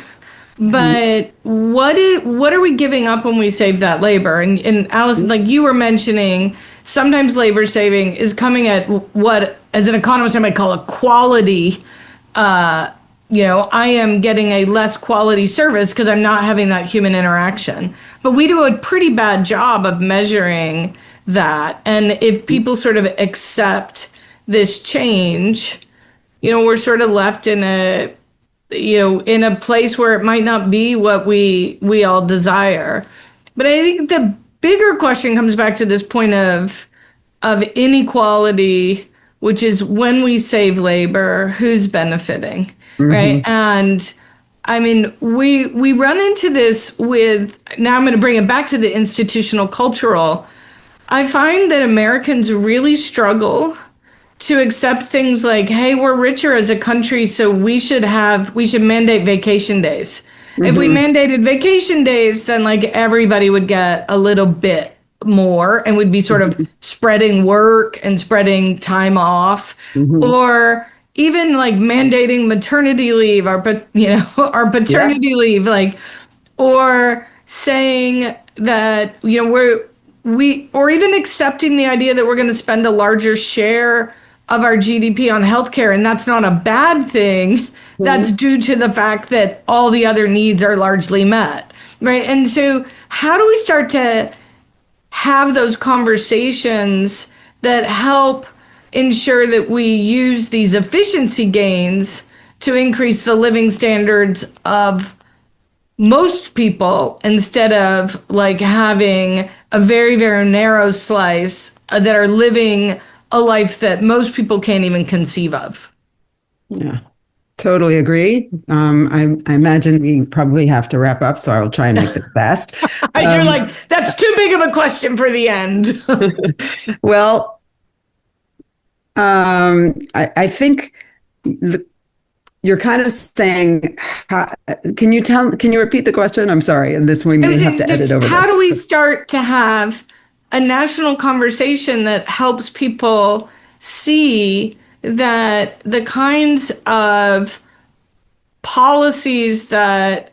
but what are we giving up when we save that labor? And Allison, like you were mentioning, sometimes labor saving is coming at what, as an economist, I might call a quality. I am getting a less quality service because I'm not having that human interaction. But we do a pretty bad job of measuring that. And if people sort of accept this change, we're sort of left in a place where it might not be what we all desire. But I think the bigger question comes back to this point of inequality, which is when we save labor, who's benefiting, right? And I mean, we run into this with, now I'm going to bring it back to the institutional cultural. I find that Americans really struggle to accept things like, hey, we're richer as a country, so we should mandate vacation days. If we mandated vacation days, then everybody would get a little bit more and would be sort of spreading work and spreading time off, or even mandating maternity leave, our paternity leave, or saying that, or even accepting the idea that we're going to spend a larger share of our GDP on healthcare, and that's not a bad thing. That's due to the fact that all the other needs are largely met, right? And so how do we start to have those conversations that help ensure that we use these efficiency gains to increase the living standards of most people instead of having a very, very narrow slice that are living a life that most people can't even conceive of? Yeah, totally agree. I imagine we probably have to wrap up, so I will try and make this fast. You're that's too big of a question for the end. Well, I think you're kind of saying, can you repeat the question? I'm sorry. And this we may have to edit over this. How do we start to have a national conversation that helps people see that the kinds of policies that,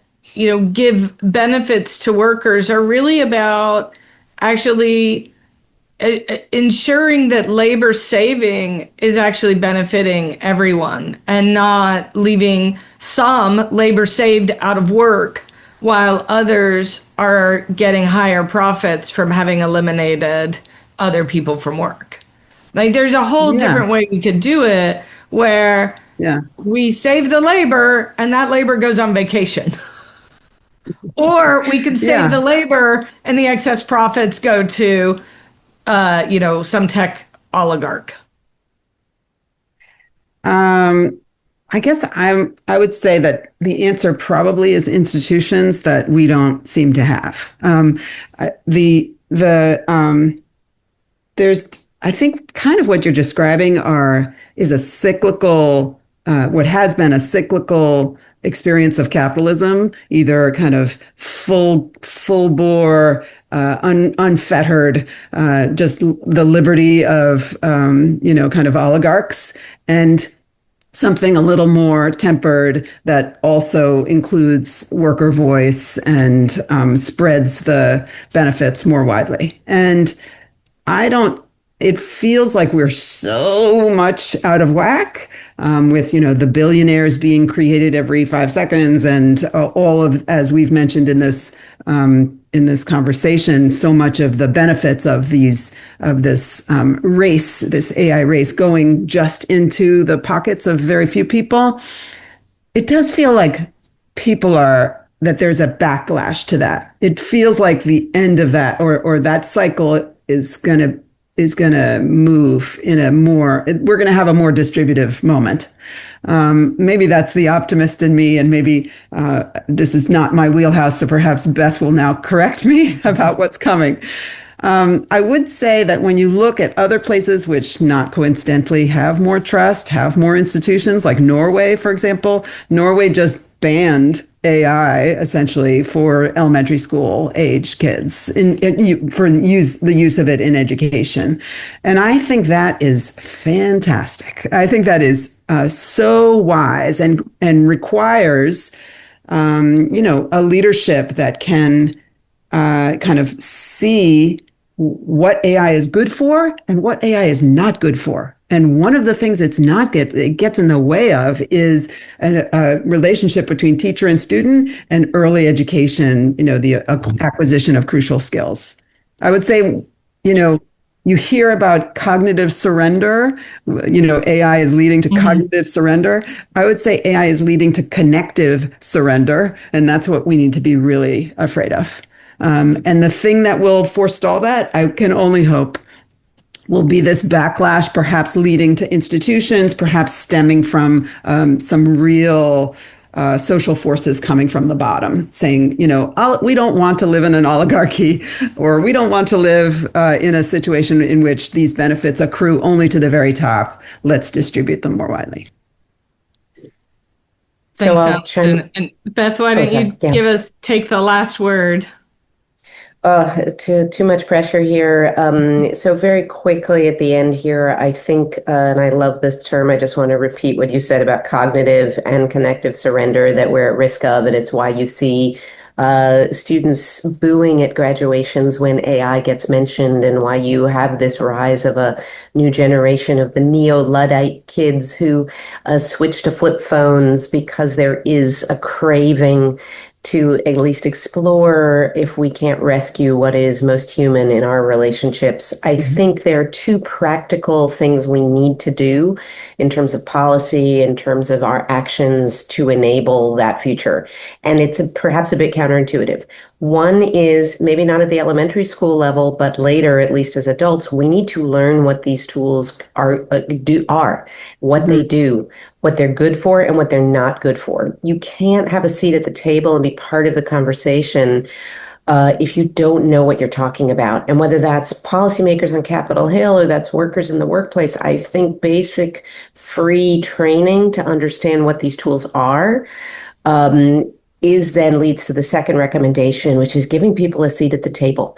give benefits to workers are really about actually ensuring that labor saving is actually benefiting everyone and not leaving some labor saved out of work while others are getting higher profits from having eliminated other people from work. There's a whole different way we could do it where we save the labor and that labor goes on vacation. Or we could save the labor and the excess profits go to some tech oligarch. I guess I would say that the answer probably is institutions that we don't seem to have. There's I think kind of what you're describing is a cyclical, what has been a cyclical experience of capitalism, either kind of full bore, unfettered, just the liberty of, kind of oligarchs, and something a little more tempered that also includes worker voice and spreads the benefits more widely. And it feels like we're so much out of whack with, the billionaires being created every 5 seconds and all of, as we've mentioned in this conversation, so much of the benefits of this race, this AI race, going just into the pockets of very few people. It does feel like that there's a backlash to that. It feels like the end of that, or that cycle is going to move we're going to have a more distributive moment. Maybe that's the optimist in me, and maybe this is not my wheelhouse, so perhaps Beth will now correct me about what's coming. I would say that when you look at other places which not coincidentally have more trust, have more institutions, like Norway, for example, Norway just banned AI essentially for elementary school age kids for the use of it in education. And I think that is fantastic. I think that is so wise and requires, a leadership that can kind of see what AI is good for and what AI is not good for. And one of the things it gets in the way of is a relationship between teacher and student and early education, the acquisition of crucial skills. I would say, you hear about cognitive surrender, AI is leading to cognitive surrender. I would say AI is leading to connective surrender. And that's what we need to be really afraid of. And the thing that will forestall that, I can only hope, will be this backlash, perhaps leading to institutions, perhaps stemming from some real social forces coming from the bottom, saying, we don't want to live in an oligarchy, or we don't want to live in a situation in which these benefits accrue only to the very top. Let's distribute them more widely. Thanks, Allison. And Beth, why don't you take the last word? Too much pressure here. So very quickly at the end here, I think, and I love this term, I just want to repeat what you said about cognitive and connective surrender that we're at risk of, and it's why you see students booing at graduations when AI gets mentioned, and why you have this rise of a new generation of the neo-Luddite kids who switch to flip phones because there is a craving to at least explore if we can't rescue what is most human in our relationships. I think there are two practical things we need to do in terms of policy, in terms of our actions to enable that future. And it's perhaps a bit counterintuitive. One is maybe not at the elementary school level, but later, at least as adults, we need to learn what these tools are, what they do, what they're good for and what they're not good for. You can't have a seat at the table and be part of the conversation if you don't know what you're talking about. And whether that's policymakers on Capitol Hill or that's workers in the workplace, I think basic free training to understand what these tools are then leads to the second recommendation, which is giving people a seat at the table.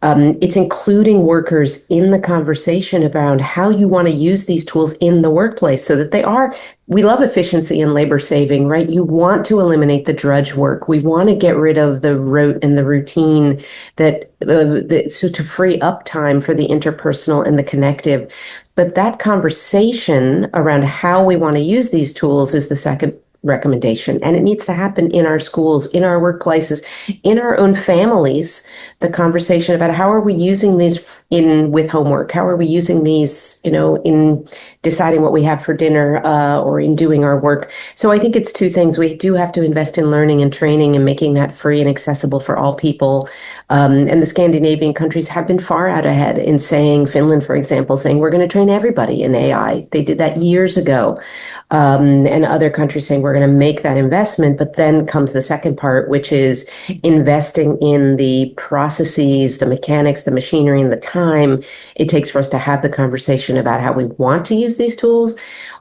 It's including workers in the conversation around how you want to use these tools in the workplace so that we love efficiency and labor saving, right? You want to eliminate the drudge work. We want to get rid of the rote and the routine so to free up time for the interpersonal and the connective. But that conversation around how we want to use these tools is the second recommendation. And it needs to happen in our schools, in our workplaces, in our own families. The conversation about how are we using these with homework? How are we using these, in deciding what we have for dinner or in doing our work? So I think it's two things. We do have to invest in learning and training and making that free and accessible for all people. And the Scandinavian countries have been far out ahead in saying, Finland, for example, saying we're going to train everybody in AI. They did that years ago. And other countries saying we're going to make that investment. But then comes the second part, which is investing in the processes, the mechanics, the machinery, and the time time it takes for us to have the conversation about how we want to use these tools,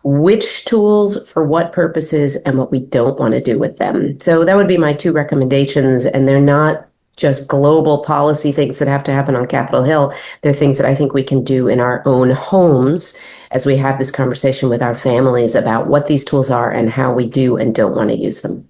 which tools for what purposes, and what we don't want to do with them. So that would be my two recommendations, and they're not just global policy things that have to happen on Capitol Hill. They're things that I think we can do in our own homes as we have this conversation with our families about what these tools are and how we do and don't want to use them.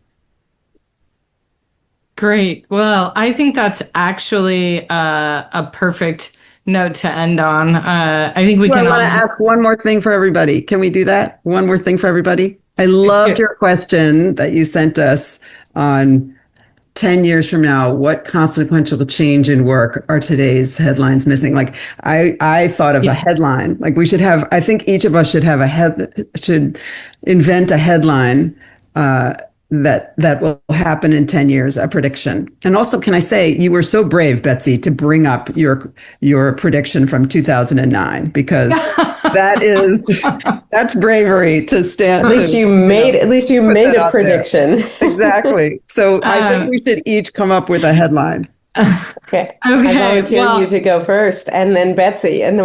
Great. Well, I think that's actually a perfect note to end on. I think we can. I want to ask one more thing for everybody. Can we do that? One more thing for everybody. I loved your question that you sent us on 10 years from now, what consequential change in work are today's headlines missing? Like I thought of a headline, like we should have, I think each of us should have should invent a headline that will happen in 10 years, a prediction. And also, can I say, you were so brave, Betsy, to bring up your prediction from 2009, because that's bravery to stand. At least you made a prediction. Exactly. So I think we should each come up with a headline. Okay. I volunteer you to go first, and then Betsy, and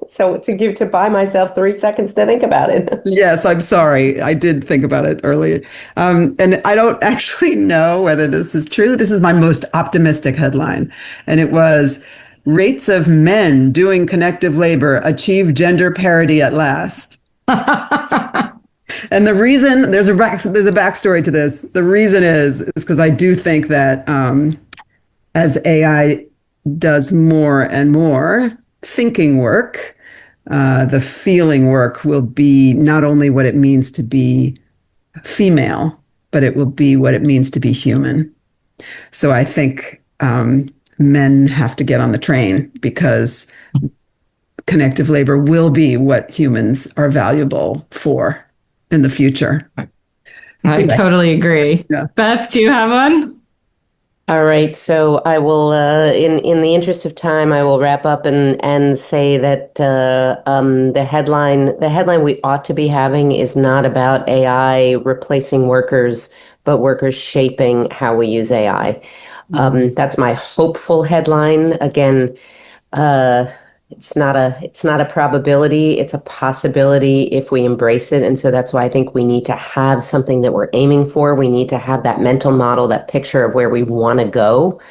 so to buy myself 3 seconds to think about it. Yes, I'm sorry. I did think about it earlier, and I don't actually know whether this is true. This is my most optimistic headline, and it was: rates of men doing connective labor achieve gender parity at last. And the reason there's a backstory to this. The reason is because I do think that as AI does more and more thinking work, the feeling work will be not only what it means to be female, but it will be what it means to be human. So I think men have to get on the train, because connective labor will be what humans are valuable for in the future. I totally agree. Yeah. Beth, do you have one? All right, so I will, in the interest of time, I will wrap up and say that the headline we ought to be having is not about AI replacing workers, but workers shaping how we use AI. That's my hopeful headline. Again, it's not a probability, it's a possibility if we embrace it. And so that's why I think we need to have something that we're aiming for. We need to have that mental model, that picture of where we want to go.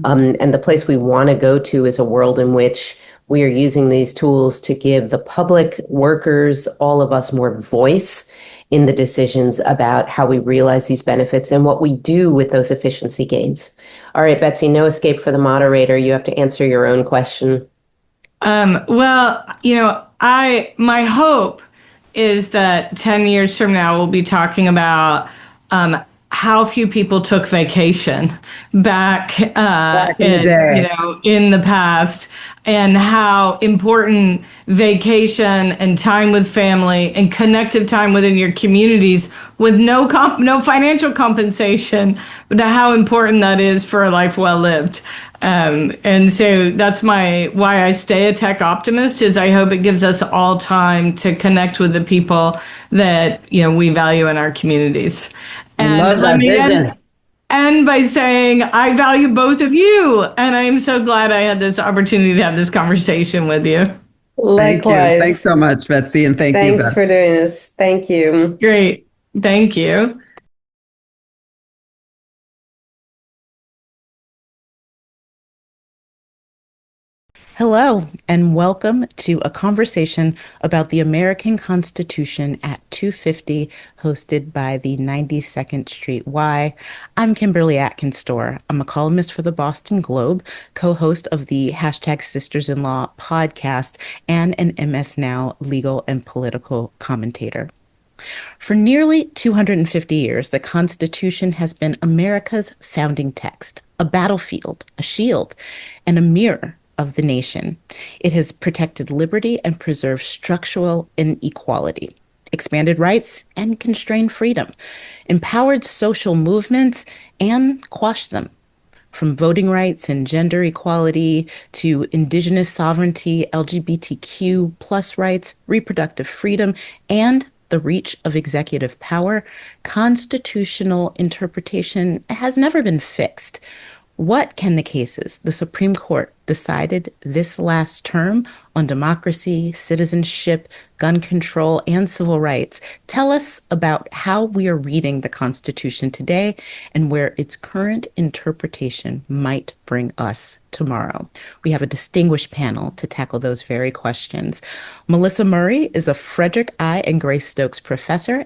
And the place we want to go to is a world in which we are using these tools to give the public, workers, all of us, more voice in the decisions about how we realize these benefits and what we do with those efficiency gains. All right, Betsy, no escape for the moderator. You have to answer your own question. Well, my hope is that 10 years from now, we'll be talking about how few people took vacation back in the day. In the past, and how important vacation and time with family and connective time within your communities with no financial compensation, but how important that is for a life well lived. And so that's why I stay a tech optimist, is I hope it gives us all time to connect with the people that, we value in our communities. And let me end by saying I value both of you. And I am so glad I had this opportunity to have this conversation with you. Likewise. Thank you. Thanks so much, Betsy. And thanks you, Beth. For doing this. Thank you. Great. Thank you. Hello, and welcome to a conversation about the American Constitution at 250, hosted by the 92nd Street Y. I'm Kimberly Atkins-Storr. I'm a columnist for the Boston Globe, co-host of the #Sisters-in-Law podcast, and an MS Now legal and political commentator. For nearly 250 years, the Constitution has been America's founding text, a battlefield, a shield, and a mirror of the nation. It has protected liberty and preserved structural inequality, expanded rights and constrained freedom, empowered social movements and quashed them. From voting rights and gender equality to indigenous sovereignty, LGBTQ plus rights, reproductive freedom, and the reach of executive power, constitutional interpretation has never been fixed What can the cases the Supreme Court decided this last term on democracy, citizenship, gun control, and civil rights tell us about how we are reading the Constitution today and where its current interpretation might bring us tomorrow? We have a distinguished panel to tackle those very questions. Melissa Murray is a Frederick I. and Grace Stokes Professor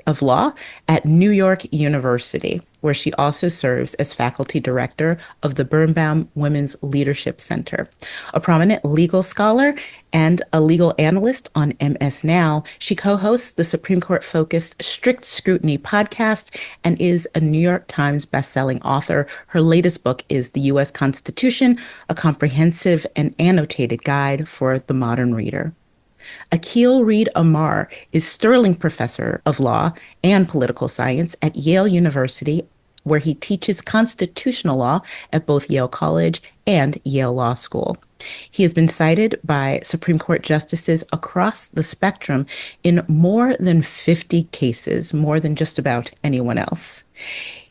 of Law at New York University, where she also serves as faculty director of the Birnbaum Women's Leadership Center. A prominent legal scholar and a legal analyst on MS Now, she co-hosts the Supreme Court-focused Strict Scrutiny podcast and is a New York Times bestselling author. Her latest book is The U.S. Constitution, a comprehensive and annotated guide for the modern reader. Akil Reed Amar is Sterling Professor of Law and Political Science at Yale University, where he teaches constitutional law at both Yale College and Yale Law School. He has been cited by Supreme Court justices across the spectrum in more than 50 cases, more than just about anyone else.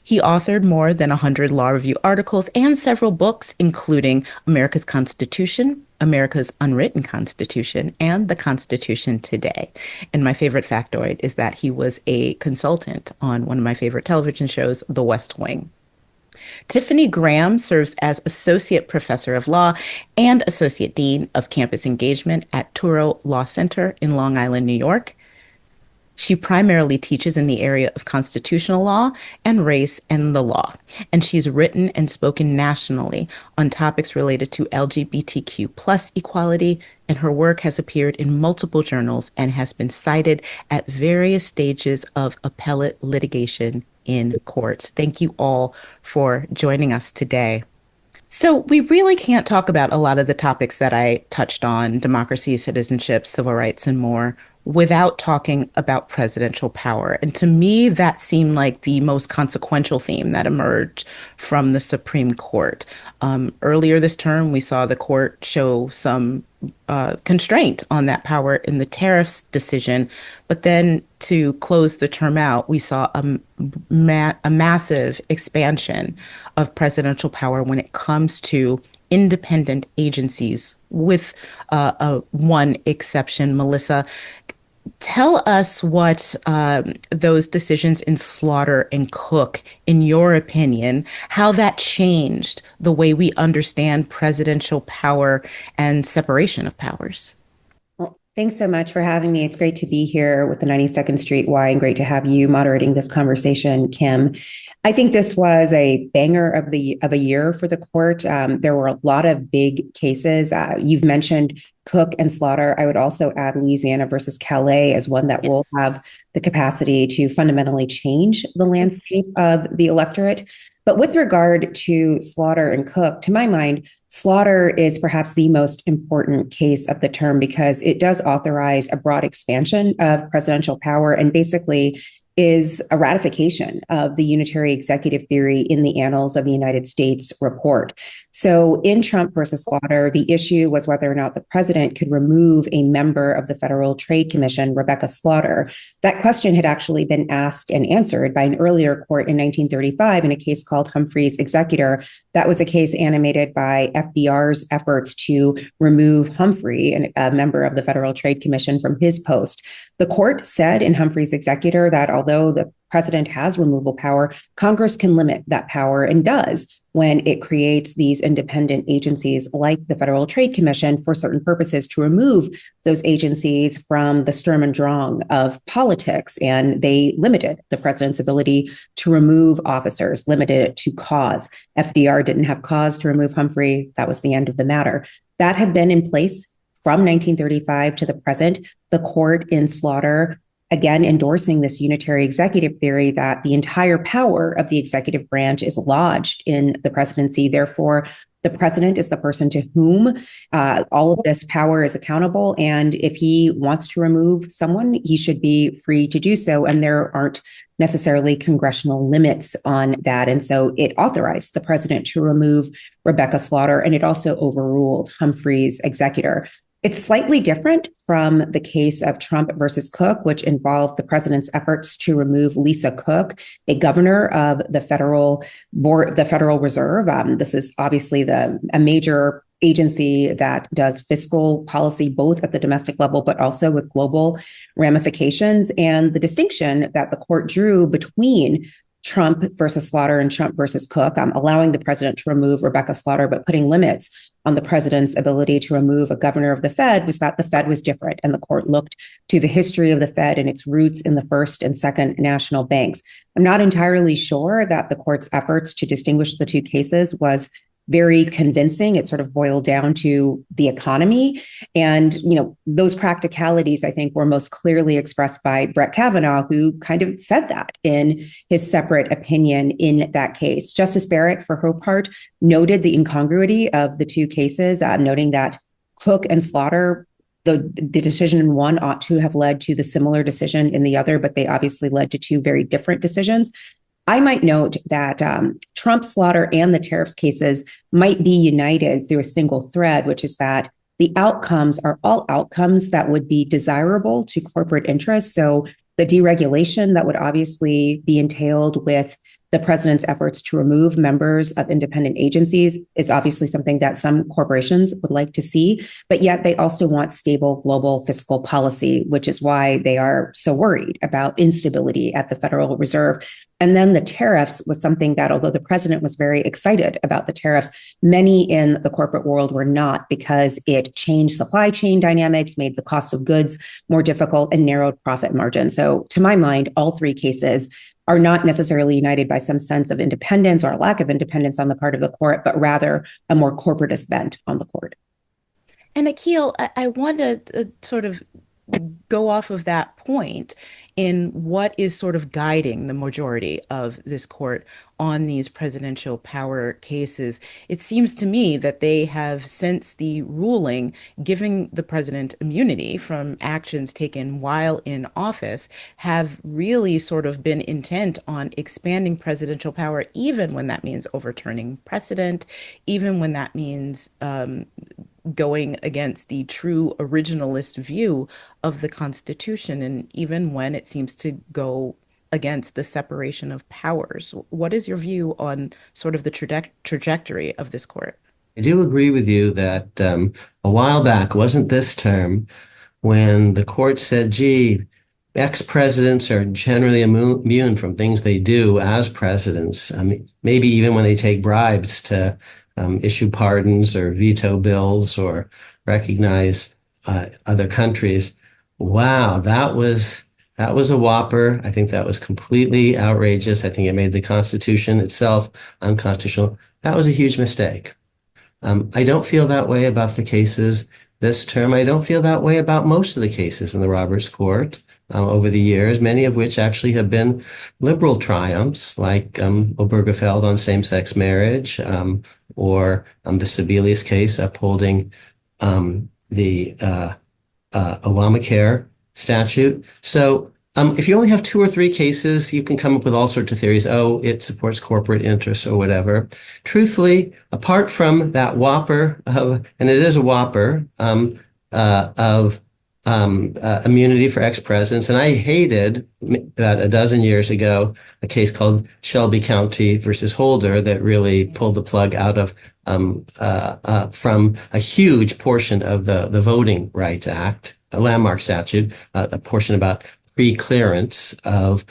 He authored more than 100 law review articles and several books, including America's Constitution, America's Unwritten Constitution, and The Constitution Today. And my favorite factoid is that he was a consultant on one of my favorite television shows, The West Wing. Tiffany Graham serves as Associate Professor of Law and Associate Dean of Campus Engagement at Touro Law Center in Long Island, New York. She primarily teaches in the area of constitutional law and race and the law, and she's written and spoken nationally on topics related to LGBTQ plus equality, and her work has appeared in multiple journals and has been cited at various stages of appellate litigation in courts. Thank you all for joining us today. So we really can't talk about a lot of the topics that I touched on, democracy, citizenship, civil rights, and more, without talking about presidential power. And to me, that seemed like the most consequential theme that emerged from the Supreme Court. Earlier this term, we saw the court show some constraint on that power in the tariffs decision. But then to close the term out, we saw a massive expansion of presidential power when it comes to independent agencies, with one exception. Melissa, tell us what those decisions in Slaughter and Cook, in your opinion, how that changed the way we understand presidential power and separation of powers. Well, thanks so much for having me. It's great to be here with the 92nd Street Y, and great to have you moderating this conversation, Kim. I think this was a banger of a year for the court. There were a lot of big cases. You've mentioned Cook and Slaughter. I would also add Louisiana versus Calais as one that will have the capacity to fundamentally change the landscape of the electorate. But with regard to Slaughter and Cook, to my mind, Slaughter is perhaps the most important case of the term because it does authorize a broad expansion of presidential power and basically is a ratification of the unitary executive theory in the Annals of the United States report. So in Trump versus Slaughter, the issue was whether or not the president could remove a member of the Federal Trade Commission, Rebecca Slaughter. That question had actually been asked and answered by an earlier court in 1935 in a case called Humphrey's Executor. That was a case animated by FDR's efforts to remove Humphrey, a member of the Federal Trade Commission, from his post. The court said in Humphrey's Executor that although the president has removal power, Congress can limit that power and does when it creates these independent agencies like the Federal Trade Commission for certain purposes to remove those agencies from the Sturm und Drang of politics. And they limited the president's ability to remove officers, limited it to cause. FDR didn't have cause to remove Humphrey. That was the end of the matter. That had been in place from 1935 to the present. The court in Slaughter, again, endorsing this unitary executive theory that the entire power of the executive branch is lodged in the presidency. Therefore, the president is the person to whom all of this power is accountable. And if he wants to remove someone, he should be free to do so. And there aren't necessarily congressional limits on that. And so it authorized the president to remove Rebecca Slaughter, and it also overruled Humphrey's Executor. It's slightly different from the case of Trump versus Cook, which involved the president's efforts to remove Lisa Cook, a governor of the Federal Reserve. This is obviously a major agency that does fiscal policy both at the domestic level but also with global ramifications. And the distinction that the court drew between Trump versus Slaughter and Trump versus Cook, allowing the president to remove Rebecca Slaughter, but putting limits on the president's ability to remove a governor of the Fed, was that the Fed was different. And the court looked to the history of the Fed and its roots in the first and second national banks. I'm not entirely sure that the court's efforts to distinguish the two cases was very convincing. It sort of boiled down to the economy. And, those practicalities, I think, were most clearly expressed by Brett Kavanaugh, who kind of said that in his separate opinion in that case. Justice Barrett, for her part, noted the incongruity of the two cases, noting that Cook and Slaughter, the decision in one ought to have led to the similar decision in the other, but they obviously led to two very different decisions. I might note that Trump, Slaughter, and the tariffs cases might be united through a single thread, which is that the outcomes are all outcomes that would be desirable to corporate interests. So the deregulation that would obviously be entailed with the president's efforts to remove members of independent agencies is obviously something that some corporations would like to see, but yet they also want stable global fiscal policy, which is why they are so worried about instability at the Federal Reserve. And then the tariffs was something that, although the president was very excited about the tariffs, many in the corporate world were not, because it changed supply chain dynamics, made the cost of goods more difficult, and narrowed profit margins. So to my mind, all three cases are not necessarily united by some sense of independence or a lack of independence on the part of the court, but rather a more corporatist bent on the court. And Akhil, I want to sort of go off of that point in what is sort of guiding the majority of this court on these presidential power cases. It seems to me that they have, since the ruling giving the president immunity from actions taken while in office, have really sort of been intent on expanding presidential power, even when that means overturning precedent, even when that means going against the true originalist view of the Constitution, and even when it seems to go against the separation of powers. What is your view on sort of the trajectory of this court? I do agree with you that a while back, wasn't this term, when the court said, gee, ex-presidents are generally immune from things they do as presidents. I mean, maybe even when they take bribes to issue pardons or veto bills or recognize other countries. Wow, that was a whopper. I think that was completely outrageous. I think it made the Constitution itself unconstitutional. That was a huge mistake. I don't feel that way about the cases this term. I don't feel that way about most of the cases in the Roberts Court over the years, many of which actually have been liberal triumphs, like Obergefell on same-sex marriage, or the Sebelius case upholding the Obamacare statute. So if you only have two or three cases, you can come up with all sorts of theories. Oh, it supports corporate interests or whatever. Truthfully, apart from that whopper of, and it is a whopper, of immunity for ex-presidents. And I hated about a dozen years ago a case called Shelby County versus Holder that really pulled the plug out of from a huge portion of the Voting Rights Act, a landmark statute, a portion about pre-clearance of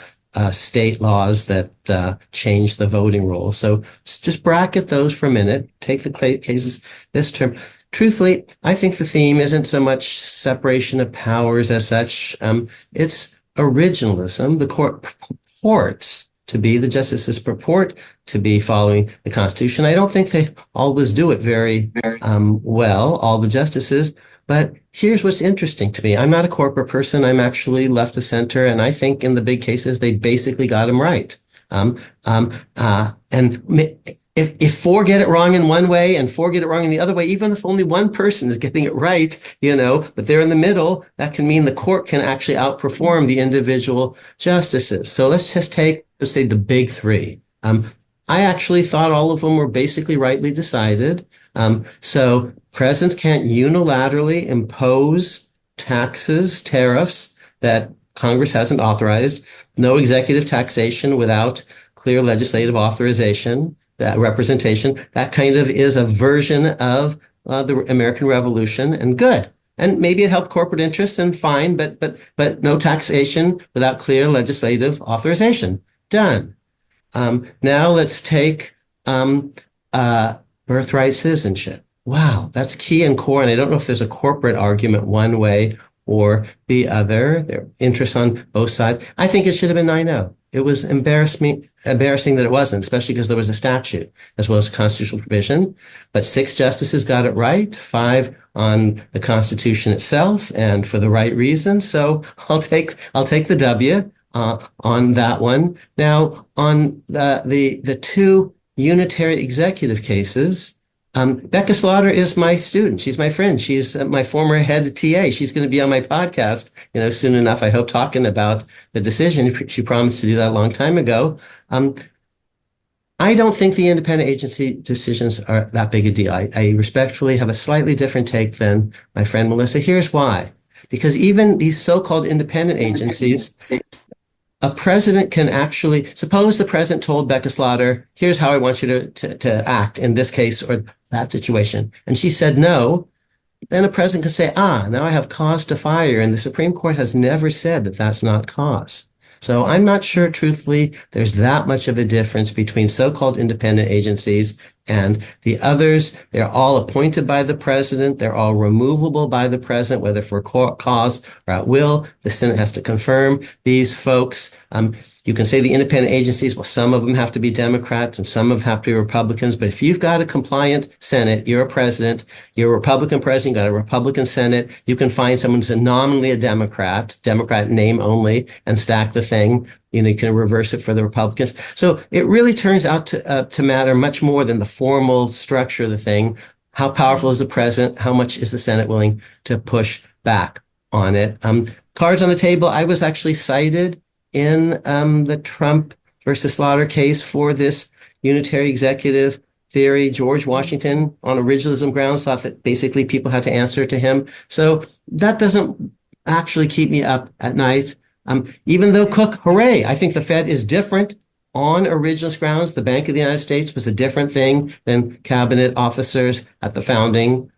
state laws that change the voting rules. So just bracket those for a minute. Take the cases this term. Truthfully, I think the theme isn't so much separation of powers as such. It's originalism. The court purports to be, the justices purport to be following the Constitution. I don't think they always do it very well, all the justices. But here's what's interesting to me. I'm not a corporate person. I'm actually left of center. And I think in the big cases, they basically got them right. If four get it wrong in one way and four get it wrong in the other way, even if only one person is getting it right, but they're in the middle, that can mean the court can actually outperform the individual justices. So let's just take, let's say, the big three. I actually thought all of them were basically rightly decided. So presidents can't unilaterally impose taxes, tariffs that Congress hasn't authorized, no executive taxation without clear legislative authorization, that representation. That kind of is a version of the American Revolution, and good. And maybe it helped corporate interests, and fine, but no taxation without clear legislative authorization. Done. Now let's take birthright citizenship. Wow, that's key and core. And I don't know if there's a corporate argument one way or the other. There are interests on both sides. I think it should have been 9-0. It was embarrassing that it wasn't, especially because there was a statute as well as a constitutional provision. But 6 justices got it right, 5 on the Constitution itself, and for the right reason. So I'll take the W on that one. Now, on the 2 unitary executive cases, Becca Slaughter is my student. She's my friend. She's my former head TA. She's going to be on my podcast, soon enough, I hope, talking about the decision. She promised to do that a long time ago. I don't think the independent agency decisions are that big a deal. I respectfully have a slightly different take than my friend Melissa. Here's why. Because even these so-called independent agencies, a president can actually, suppose the president told Becca Slaughter, here's how I want you to act in this case or that situation. And she said no. Then a president can say, now I have cause to fire. And the Supreme Court has never said that that's not cause. So I'm not sure, truthfully, there's that much of a difference between so-called independent agencies and the others. They're all appointed by the president. They're all removable by the president, whether for cause or at will. The Senate has to confirm these folks. You can say the independent agencies, well, some of them have to be Democrats and some of them have to be Republicans. But if you've got a compliant Senate, you're a president, you're a Republican president, you've got a Republican Senate, you can find someone who's nominally a Democrat name only, and stack the thing. You can reverse it for the Republicans. So it really turns out to matter much more than the formal structure of the thing. How powerful is the president? How much is the Senate willing to push back on it? Cards on the table. I was actually cited in the Trump versus Slaughter case for this unitary executive theory. George Washington, on originalism grounds, thought that basically people had to answer to him. So that doesn't actually keep me up at night. Even though Cook, hooray, I think the Fed is different on originalist grounds. The Bank of the United States was a different thing than cabinet officers at the founding.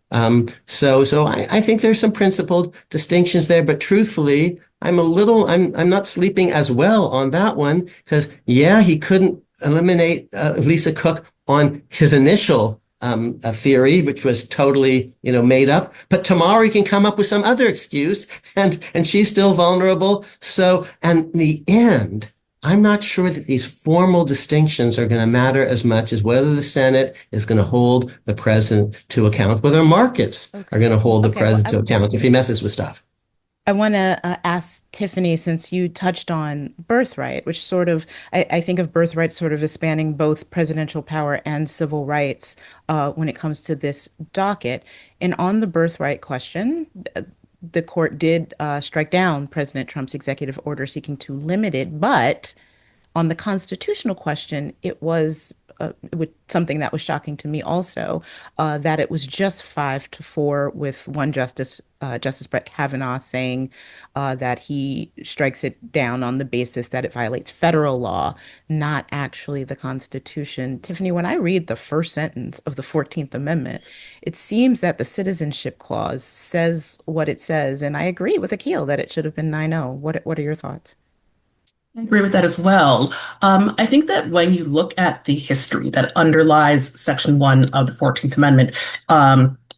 So I think there's some principled distinctions there, but truthfully, I'm not sleeping as well on that one because, he couldn't eliminate Lisa Cook on his initial theory, which was totally, made up. But tomorrow he can come up with some other excuse and she's still vulnerable. So, and in the end, I'm not sure that these formal distinctions are going to matter as much as whether the Senate is going to hold the president to account, whether markets are going to hold the president to account if he messes with stuff. I want to ask Tiffany, since you touched on birthright, which sort of, I think of birthright sort of as spanning both presidential power and civil rights when it comes to this docket. And on the birthright question, the court did strike down President Trump's executive order seeking to limit it. But on the constitutional question, it was something that was shocking to me also, that it was just 5-4 with one justice, Justice Brett Kavanaugh, saying that he strikes it down on the basis that it violates federal law, not actually the Constitution. Tiffany, when I read the first sentence of the 14th Amendment, it seems that the citizenship clause says what it says. And I agree with Akil that it should have been 9-0. What are your thoughts? I agree with that as well. I think that when you look at the history that underlies Section 1 of the 14th Amendment,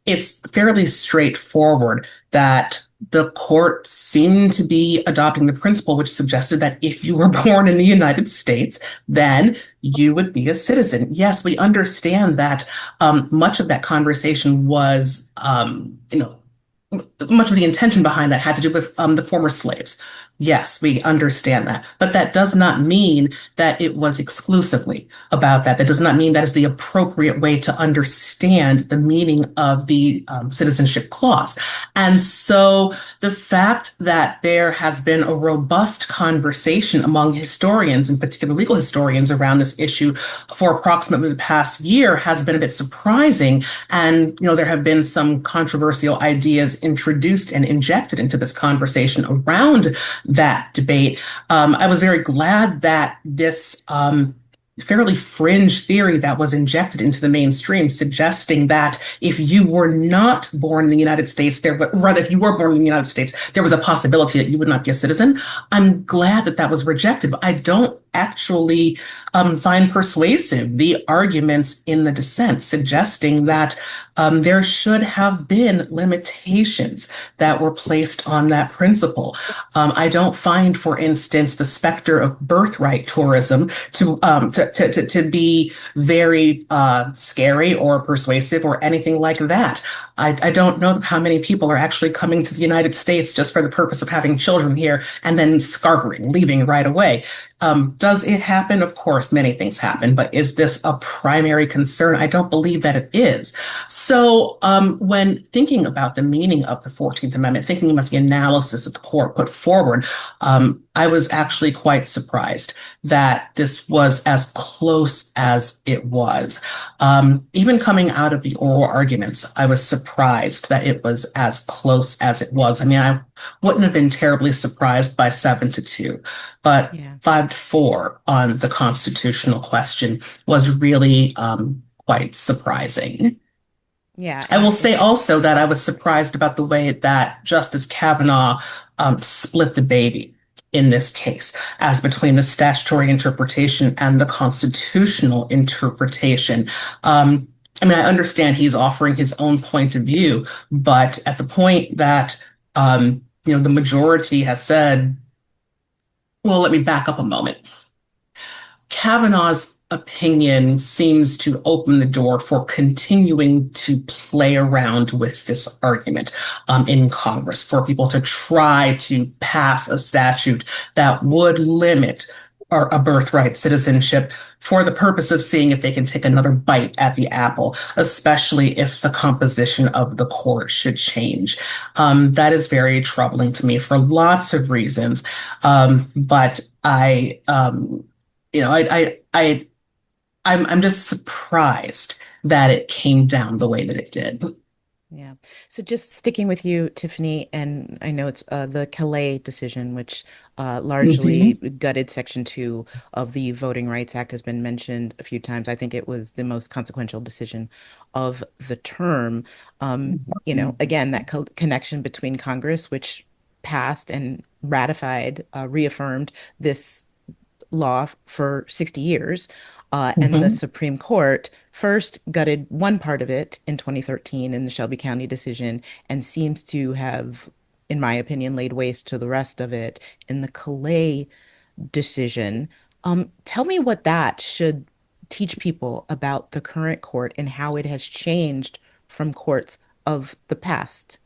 it's fairly straightforward that the court seemed to be adopting the principle which suggested that if you were born in the United States, then you would be a citizen. Yes, we understand that much of that conversation was, much of the intention behind that had to do with the former slaves. Yes, we understand that. But that does not mean that it was exclusively about that. That does not mean that is the appropriate way to understand the meaning of the citizenship clause. And so the fact that there has been a robust conversation among historians, in particular legal historians, around this issue for approximately the past year has been a bit surprising. And, there have been some controversial ideas introduced and injected into this conversation around that debate. I was very glad that this fairly fringe theory that was injected into the mainstream, suggesting that if you were not born in the United States, if you were born in the United States, there was a possibility that you would not be a citizen. I'm glad that that was rejected, but I don't actually find persuasive the arguments in the dissent suggesting that there should have been limitations that were placed on that principle. I don't find, for instance, the specter of birthright tourism to be very scary or persuasive or anything like that. I don't know how many people are actually coming to the United States just for the purpose of having children here and then scarpering, leaving right away. Does it happen? Of course, many things happen, but is this a primary concern? I don't believe that it is. So when thinking about the meaning of the 14th Amendment, thinking about the analysis that the court put forward, I was actually quite surprised that this was as close as it was. Even coming out of the oral arguments, I was surprised that it was as close as it was. I mean, I wouldn't have been terribly surprised by 7-2, but 5-4 on the constitutional question was really quite surprising. Yeah. I will say also that I was surprised about the way that Justice Kavanaugh split the baby in this case, as between the statutory interpretation and the constitutional interpretation. I mean, I understand he's offering his own point of view, but at the point that, the majority has said, well, let me back up a moment. Kavanaugh's opinion seems to open the door for continuing to play around with this argument in Congress, for people to try to pass a statute that would limit a birthright citizenship for the purpose of seeing if they can take another bite at the apple, especially if the composition of the court should change. That is very troubling to me for lots of reasons. But I'm just surprised that it came down the way that it did. Yeah. So just sticking with you, Tiffany, and I know it's the Calais decision, which largely gutted Section 2 of the Voting Rights Act, has been mentioned a few times. I think it was the most consequential decision of the term. Again, that connection between Congress, which passed and ratified, reaffirmed this law for 60 years, and the Supreme Court first gutted one part of it in 2013 in the Shelby County decision, and seems to have, in my opinion, laid waste to the rest of it in the Calais decision. Tell me what that should teach people about the current court and how it has changed from courts of the past.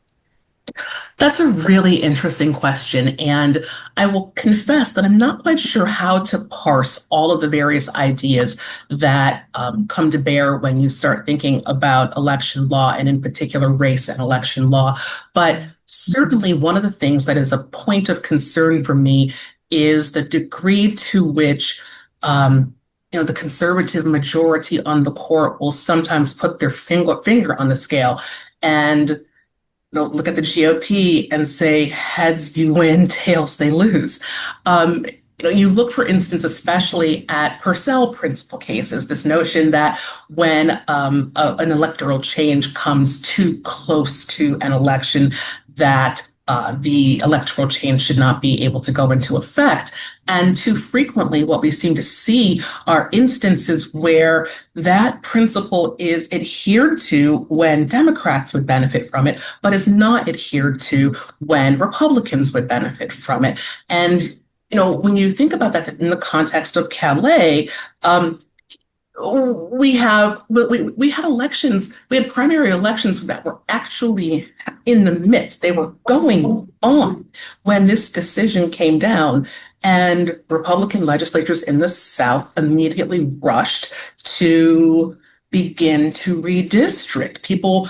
That's a really interesting question, and I will confess that I'm not quite sure how to parse all of the various ideas that come to bear when you start thinking about election law, and in particular race and election law. But certainly one of the things that is a point of concern for me is the degree to which the conservative majority on the court will sometimes put their finger on the scale and look at the GOP and say, heads you win, tails they lose. You look, for instance, especially at Purcell principle cases, this notion that when an electoral change comes too close to an election, that the electoral change should not be able to go into effect. And too frequently, what we seem to see are instances where that principle is adhered to when Democrats would benefit from it, but is not adhered to when Republicans would benefit from it. And, when you think about that in the context of Calais, we had elections, we had primary elections that were actually in the midst. They were going on when this decision came down, and Republican legislators in the South immediately rushed to begin to redistrict. People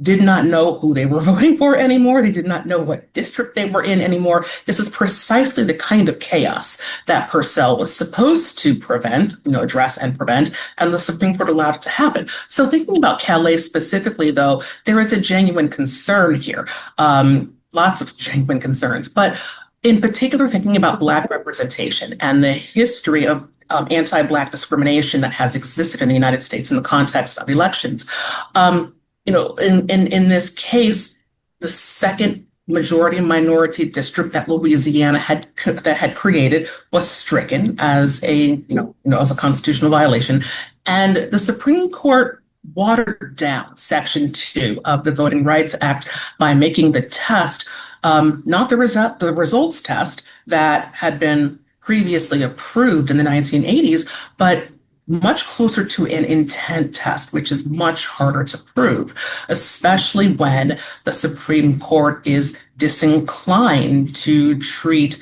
did not know who they were voting for anymore. They did not know what district they were in anymore. This is precisely the kind of chaos that Purcell was supposed to prevent, address and prevent, and the Supreme Court allowed it to happen. So thinking about Calais specifically, though, there is a genuine concern here. Lots of genuine concerns, but in particular, thinking about Black representation and the history of anti-Black discrimination that has existed in the United States in the context of elections. In this case, the second majority and minority district that Louisiana had created was stricken as as a constitutional violation, and the Supreme Court watered down Section 2 of the Voting Rights Act by making the test not the results test that had been previously approved in the 1980s, but much closer to an intent test, which is much harder to prove, especially when the Supreme Court is disinclined to treat,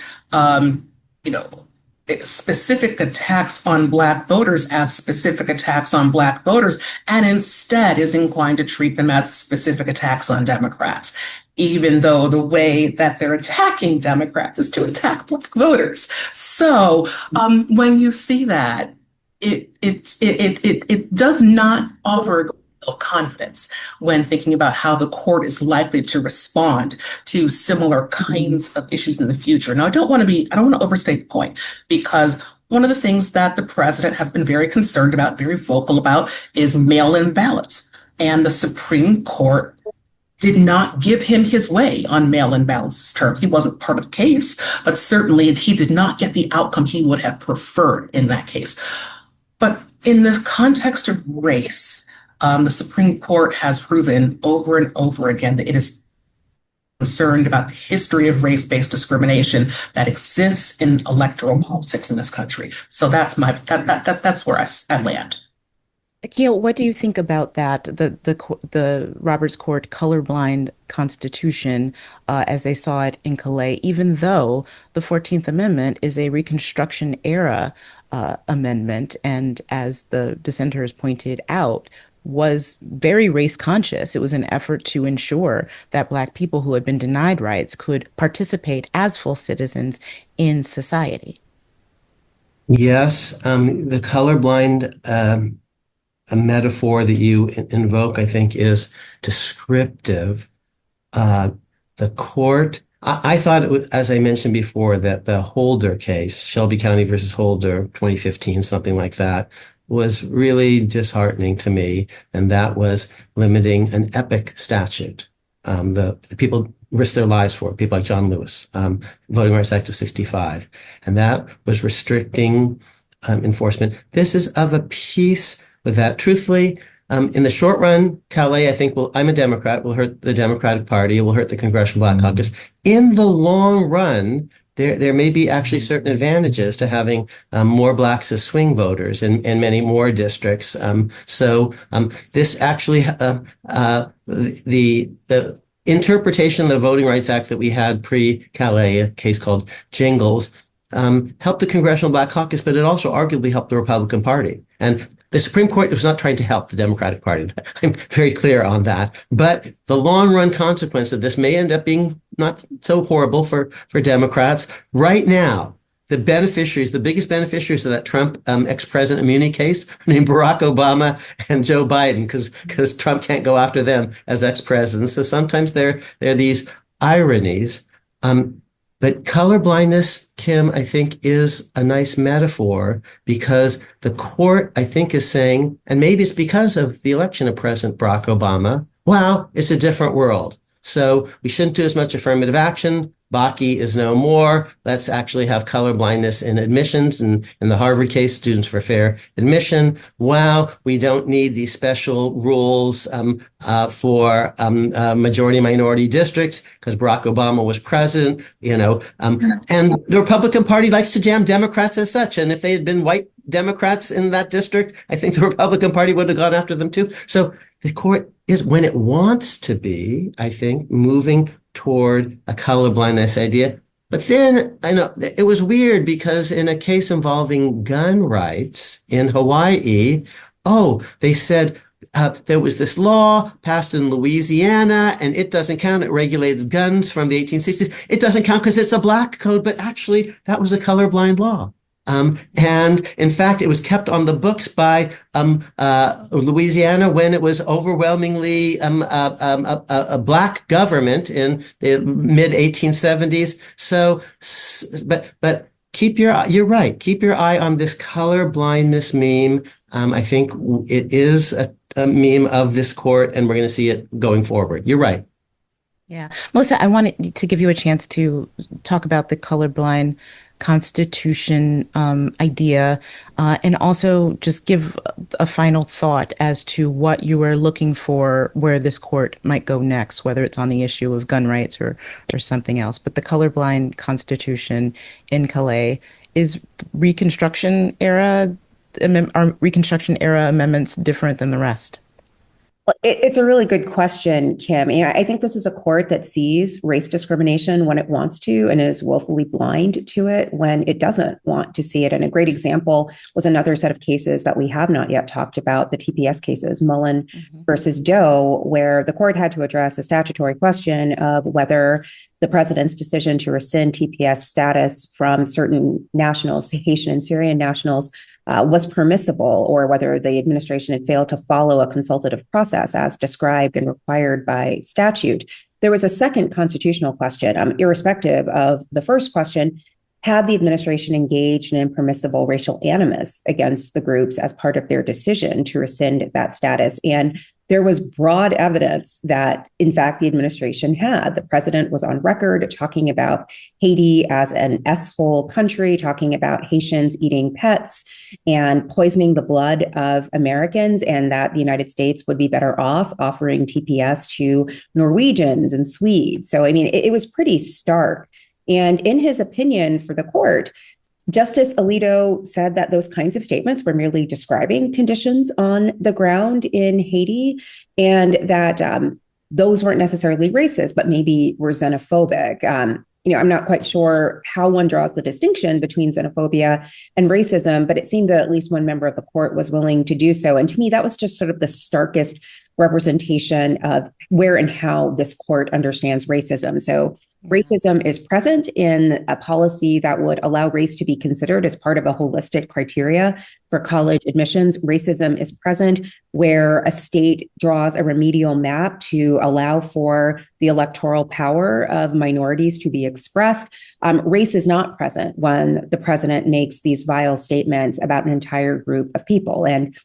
specific attacks on Black voters as specific attacks on Black voters, and instead is inclined to treat them as specific attacks on Democrats, even though the way that they're attacking Democrats is to attack Black voters. So when you see that, it does not offer confidence when thinking about how the court is likely to respond to similar kinds of issues in the future. Now, I don't want to overstate the point, because one of the things that the president has been very concerned about, very vocal about, is mail-in ballots. And the Supreme Court did not give him his way on mail-in ballots this term. He wasn't part of the case, but certainly he did not get the outcome he would have preferred in that case. But in the context of race, the Supreme Court has proven over and over again that it is concerned about the history of race-based discrimination that exists in electoral politics in this country. So that's where I land. Akil, what do you think about that? The Roberts Court colorblind constitution, as they saw it in Calais, even though the 14th Amendment is a Reconstruction era amendment, and as the dissenters pointed out, was very race conscious. It was an effort to ensure that Black people who had been denied rights could participate as full citizens in society. Yes, the colorblind a metaphor that you invoke, I think, is descriptive. The court, I thought it was, as I mentioned before, that the Holder case, Shelby County versus Holder, 2015, something like that, was really disheartening to me. And that was limiting an epic statute. The people risked their lives for it, people like John Lewis, Voting Rights Act of 65. And that was restricting enforcement. This is of a piece with that. Truthfully, in the short run, Calais, I think, I'm a Democrat, will hurt the Democratic Party, it will hurt the Congressional Black Caucus. In the long run, there may be actually certain advantages to having more Blacks as swing voters in many more districts. This actually, the interpretation of the Voting Rights Act that we had pre-Calais, a case called Jingles, helped the Congressional Black Caucus, but it also arguably helped the Republican Party. And the Supreme Court was not trying to help the Democratic Party. I'm very clear on that. But the long run consequence of this may end up being not so horrible for Democrats. Right now, the biggest beneficiaries of that Trump ex-president immunity case are named Barack Obama and Joe Biden, because Trump can't go after them as ex-presidents. So sometimes there are these ironies. But colorblindness, Kim, I think is a nice metaphor, because the court, I think, is saying, and maybe it's because of the election of President Barack Obama, wow, it's a different world. So we shouldn't do as much affirmative action. Bakke is no more. Let's actually have colorblindness in admissions. And in the Harvard case, Students for Fair Admission. Wow, we don't need these special rules for majority minority districts because Barack Obama was president, and the Republican Party likes to jam Democrats as such. And if they had been white Democrats in that district, I think the Republican Party would have gone after them too. So the court is, when it wants to be, I think, moving toward a colorblindness idea. But then I know it was weird because in a case involving gun rights in Hawaii, they said there was this law passed in Louisiana and it doesn't count. It regulated guns from the 1860s. It doesn't count because it's a black code, but actually that was a colorblind law. And in fact, it was kept on the books by Louisiana when it was overwhelmingly a black government in the mid 1870s. So, but you're right. Keep your eye on this color blindness meme. I think it is a meme of this court, and we're going to see it going forward. You're right. Yeah. Melissa, I wanted to give you a chance to talk about the colorblind Constitution idea, and also just give a final thought as to what you are looking for, where this court might go next, whether it's on the issue of gun rights or something else. But the colorblind Constitution in Calais, is Reconstruction era amendments different than the rest? It's a really good question, Kim. I think this is a court that sees race discrimination when it wants to and is willfully blind to it when it doesn't want to see it. And a great example was another set of cases that we have not yet talked about, the TPS cases, Mullen versus Doe, where the court had to address a statutory question of whether the president's decision to rescind TPS status from certain nationals, Haitian and Syrian nationals, was permissible, or whether the administration had failed to follow a consultative process as described and required by statute. There was a second constitutional question, irrespective of the first question. Had the administration engaged in impermissible racial animus against the groups as part of their decision to rescind that status? And there was broad evidence that, in fact, the administration had. The president was on record talking about Haiti as an S-hole country, talking about Haitians eating pets and poisoning the blood of Americans, and that the United States would be better off offering TPS to Norwegians and Swedes. So, I mean, it was pretty stark. And in his opinion for the court, Justice Alito said that those kinds of statements were merely describing conditions on the ground in Haiti, and that those weren't necessarily racist, but maybe were xenophobic. I'm not quite sure how one draws the distinction between xenophobia and racism, but it seemed that at least one member of the court was willing to do so. And to me, that was just sort of the starkest representation of where and how this court understands racism. So racism is present in a policy that would allow race to be considered as part of a holistic criteria for college admissions. Racism is present where a state draws a remedial map to allow for the electoral power of minorities to be expressed. Race is not present when the president makes these vile statements about an entire group of people. And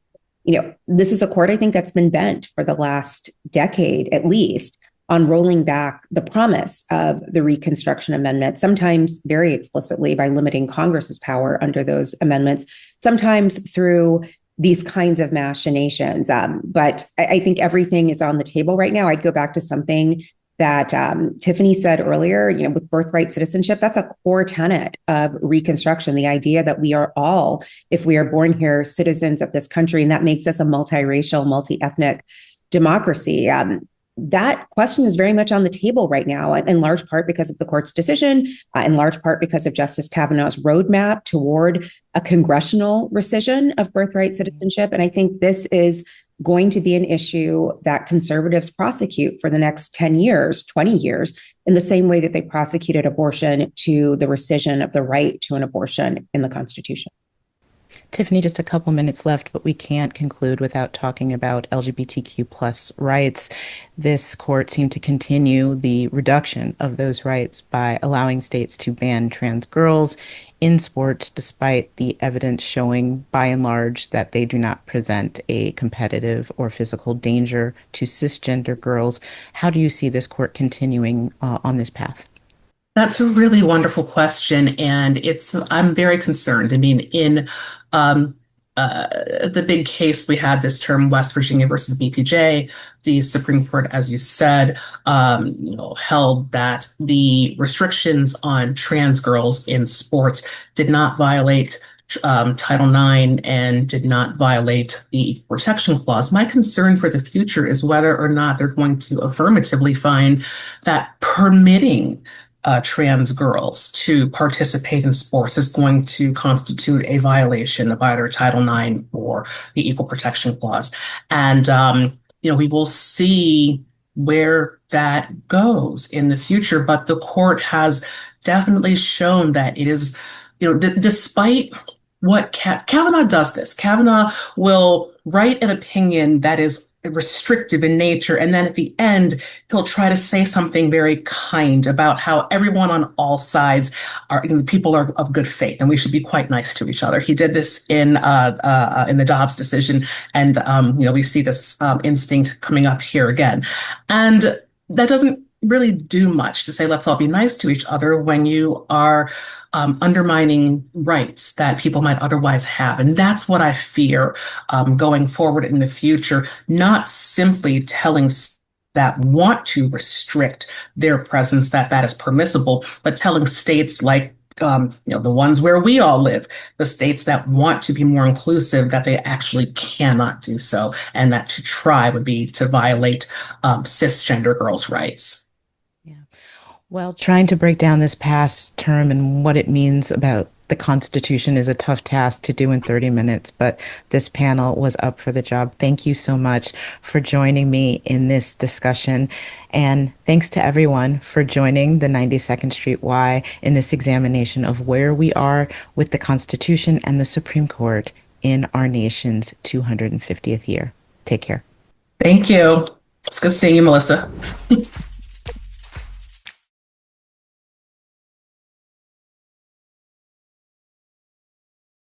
this is a court, I think, that's been bent for the last decade, at least, on rolling back the promise of the Reconstruction Amendment, sometimes very explicitly by limiting Congress's power under those amendments, sometimes through these kinds of machinations. But I think everything is on the table right now. I'd go back to something that Tiffany said earlier, with birthright citizenship. That's a core tenet of Reconstruction, the idea that we are all, if we are born here, citizens of this country, and that makes us a multiracial, multi-ethnic democracy. That question is very much on the table right now, in large part because of the court's decision, in large part because of Justice Kavanaugh's roadmap toward a congressional rescission of birthright citizenship. And I think this is going to be an issue that conservatives prosecute for the next 10 years, 20 years, in the same way that they prosecuted abortion to the rescission of the right to an abortion in the Constitution. Tiffany, just a couple minutes left, but we can't conclude without talking about LGBTQ plus rights. This court seemed to continue the reduction of those rights by allowing states to ban trans girls in sports, despite the evidence showing, by and large, that they do not present a competitive or physical danger to cisgender girls. How do you see this court continuing on this path? That's a really wonderful question, and I'm very concerned. I mean, in the big case we had this term, West Virginia versus BPJ, the Supreme Court, as you said, held that the restrictions on trans girls in sports did not violate Title IX and did not violate the Equal Protection Clause. My concern for the future is whether or not they're going to affirmatively find that permitting trans girls to participate in sports is going to constitute a violation of either Title IX or the Equal Protection Clause. And, we will see where that goes in the future. But the court has definitely shown that it is, despite what Kavanaugh does this, Kavanaugh will write an opinion that is restrictive in nature. And then at the end, he'll try to say something very kind about how everyone on all sides people are of good faith and we should be quite nice to each other. He did this in the Dobbs decision. And, we see this instinct coming up here again. And that doesn't really do much to say, let's all be nice to each other when you are undermining rights that people might otherwise have. And that's what I fear going forward in the future, not simply telling that want to restrict their presence, that is permissible, but telling states like the ones where we all live, the states that want to be more inclusive, that they actually cannot do so, and that to try would be to violate cisgender girls' rights. Well, trying to break down this past term and what it means about the Constitution is a tough task to do in 30 minutes, but this panel was up for the job. Thank you so much for joining me in this discussion. And thanks to everyone for joining the 92nd Street Y in this examination of where we are with the Constitution and the Supreme Court in our nation's 250th year. Take care. Thank you. It's good seeing you, Melissa.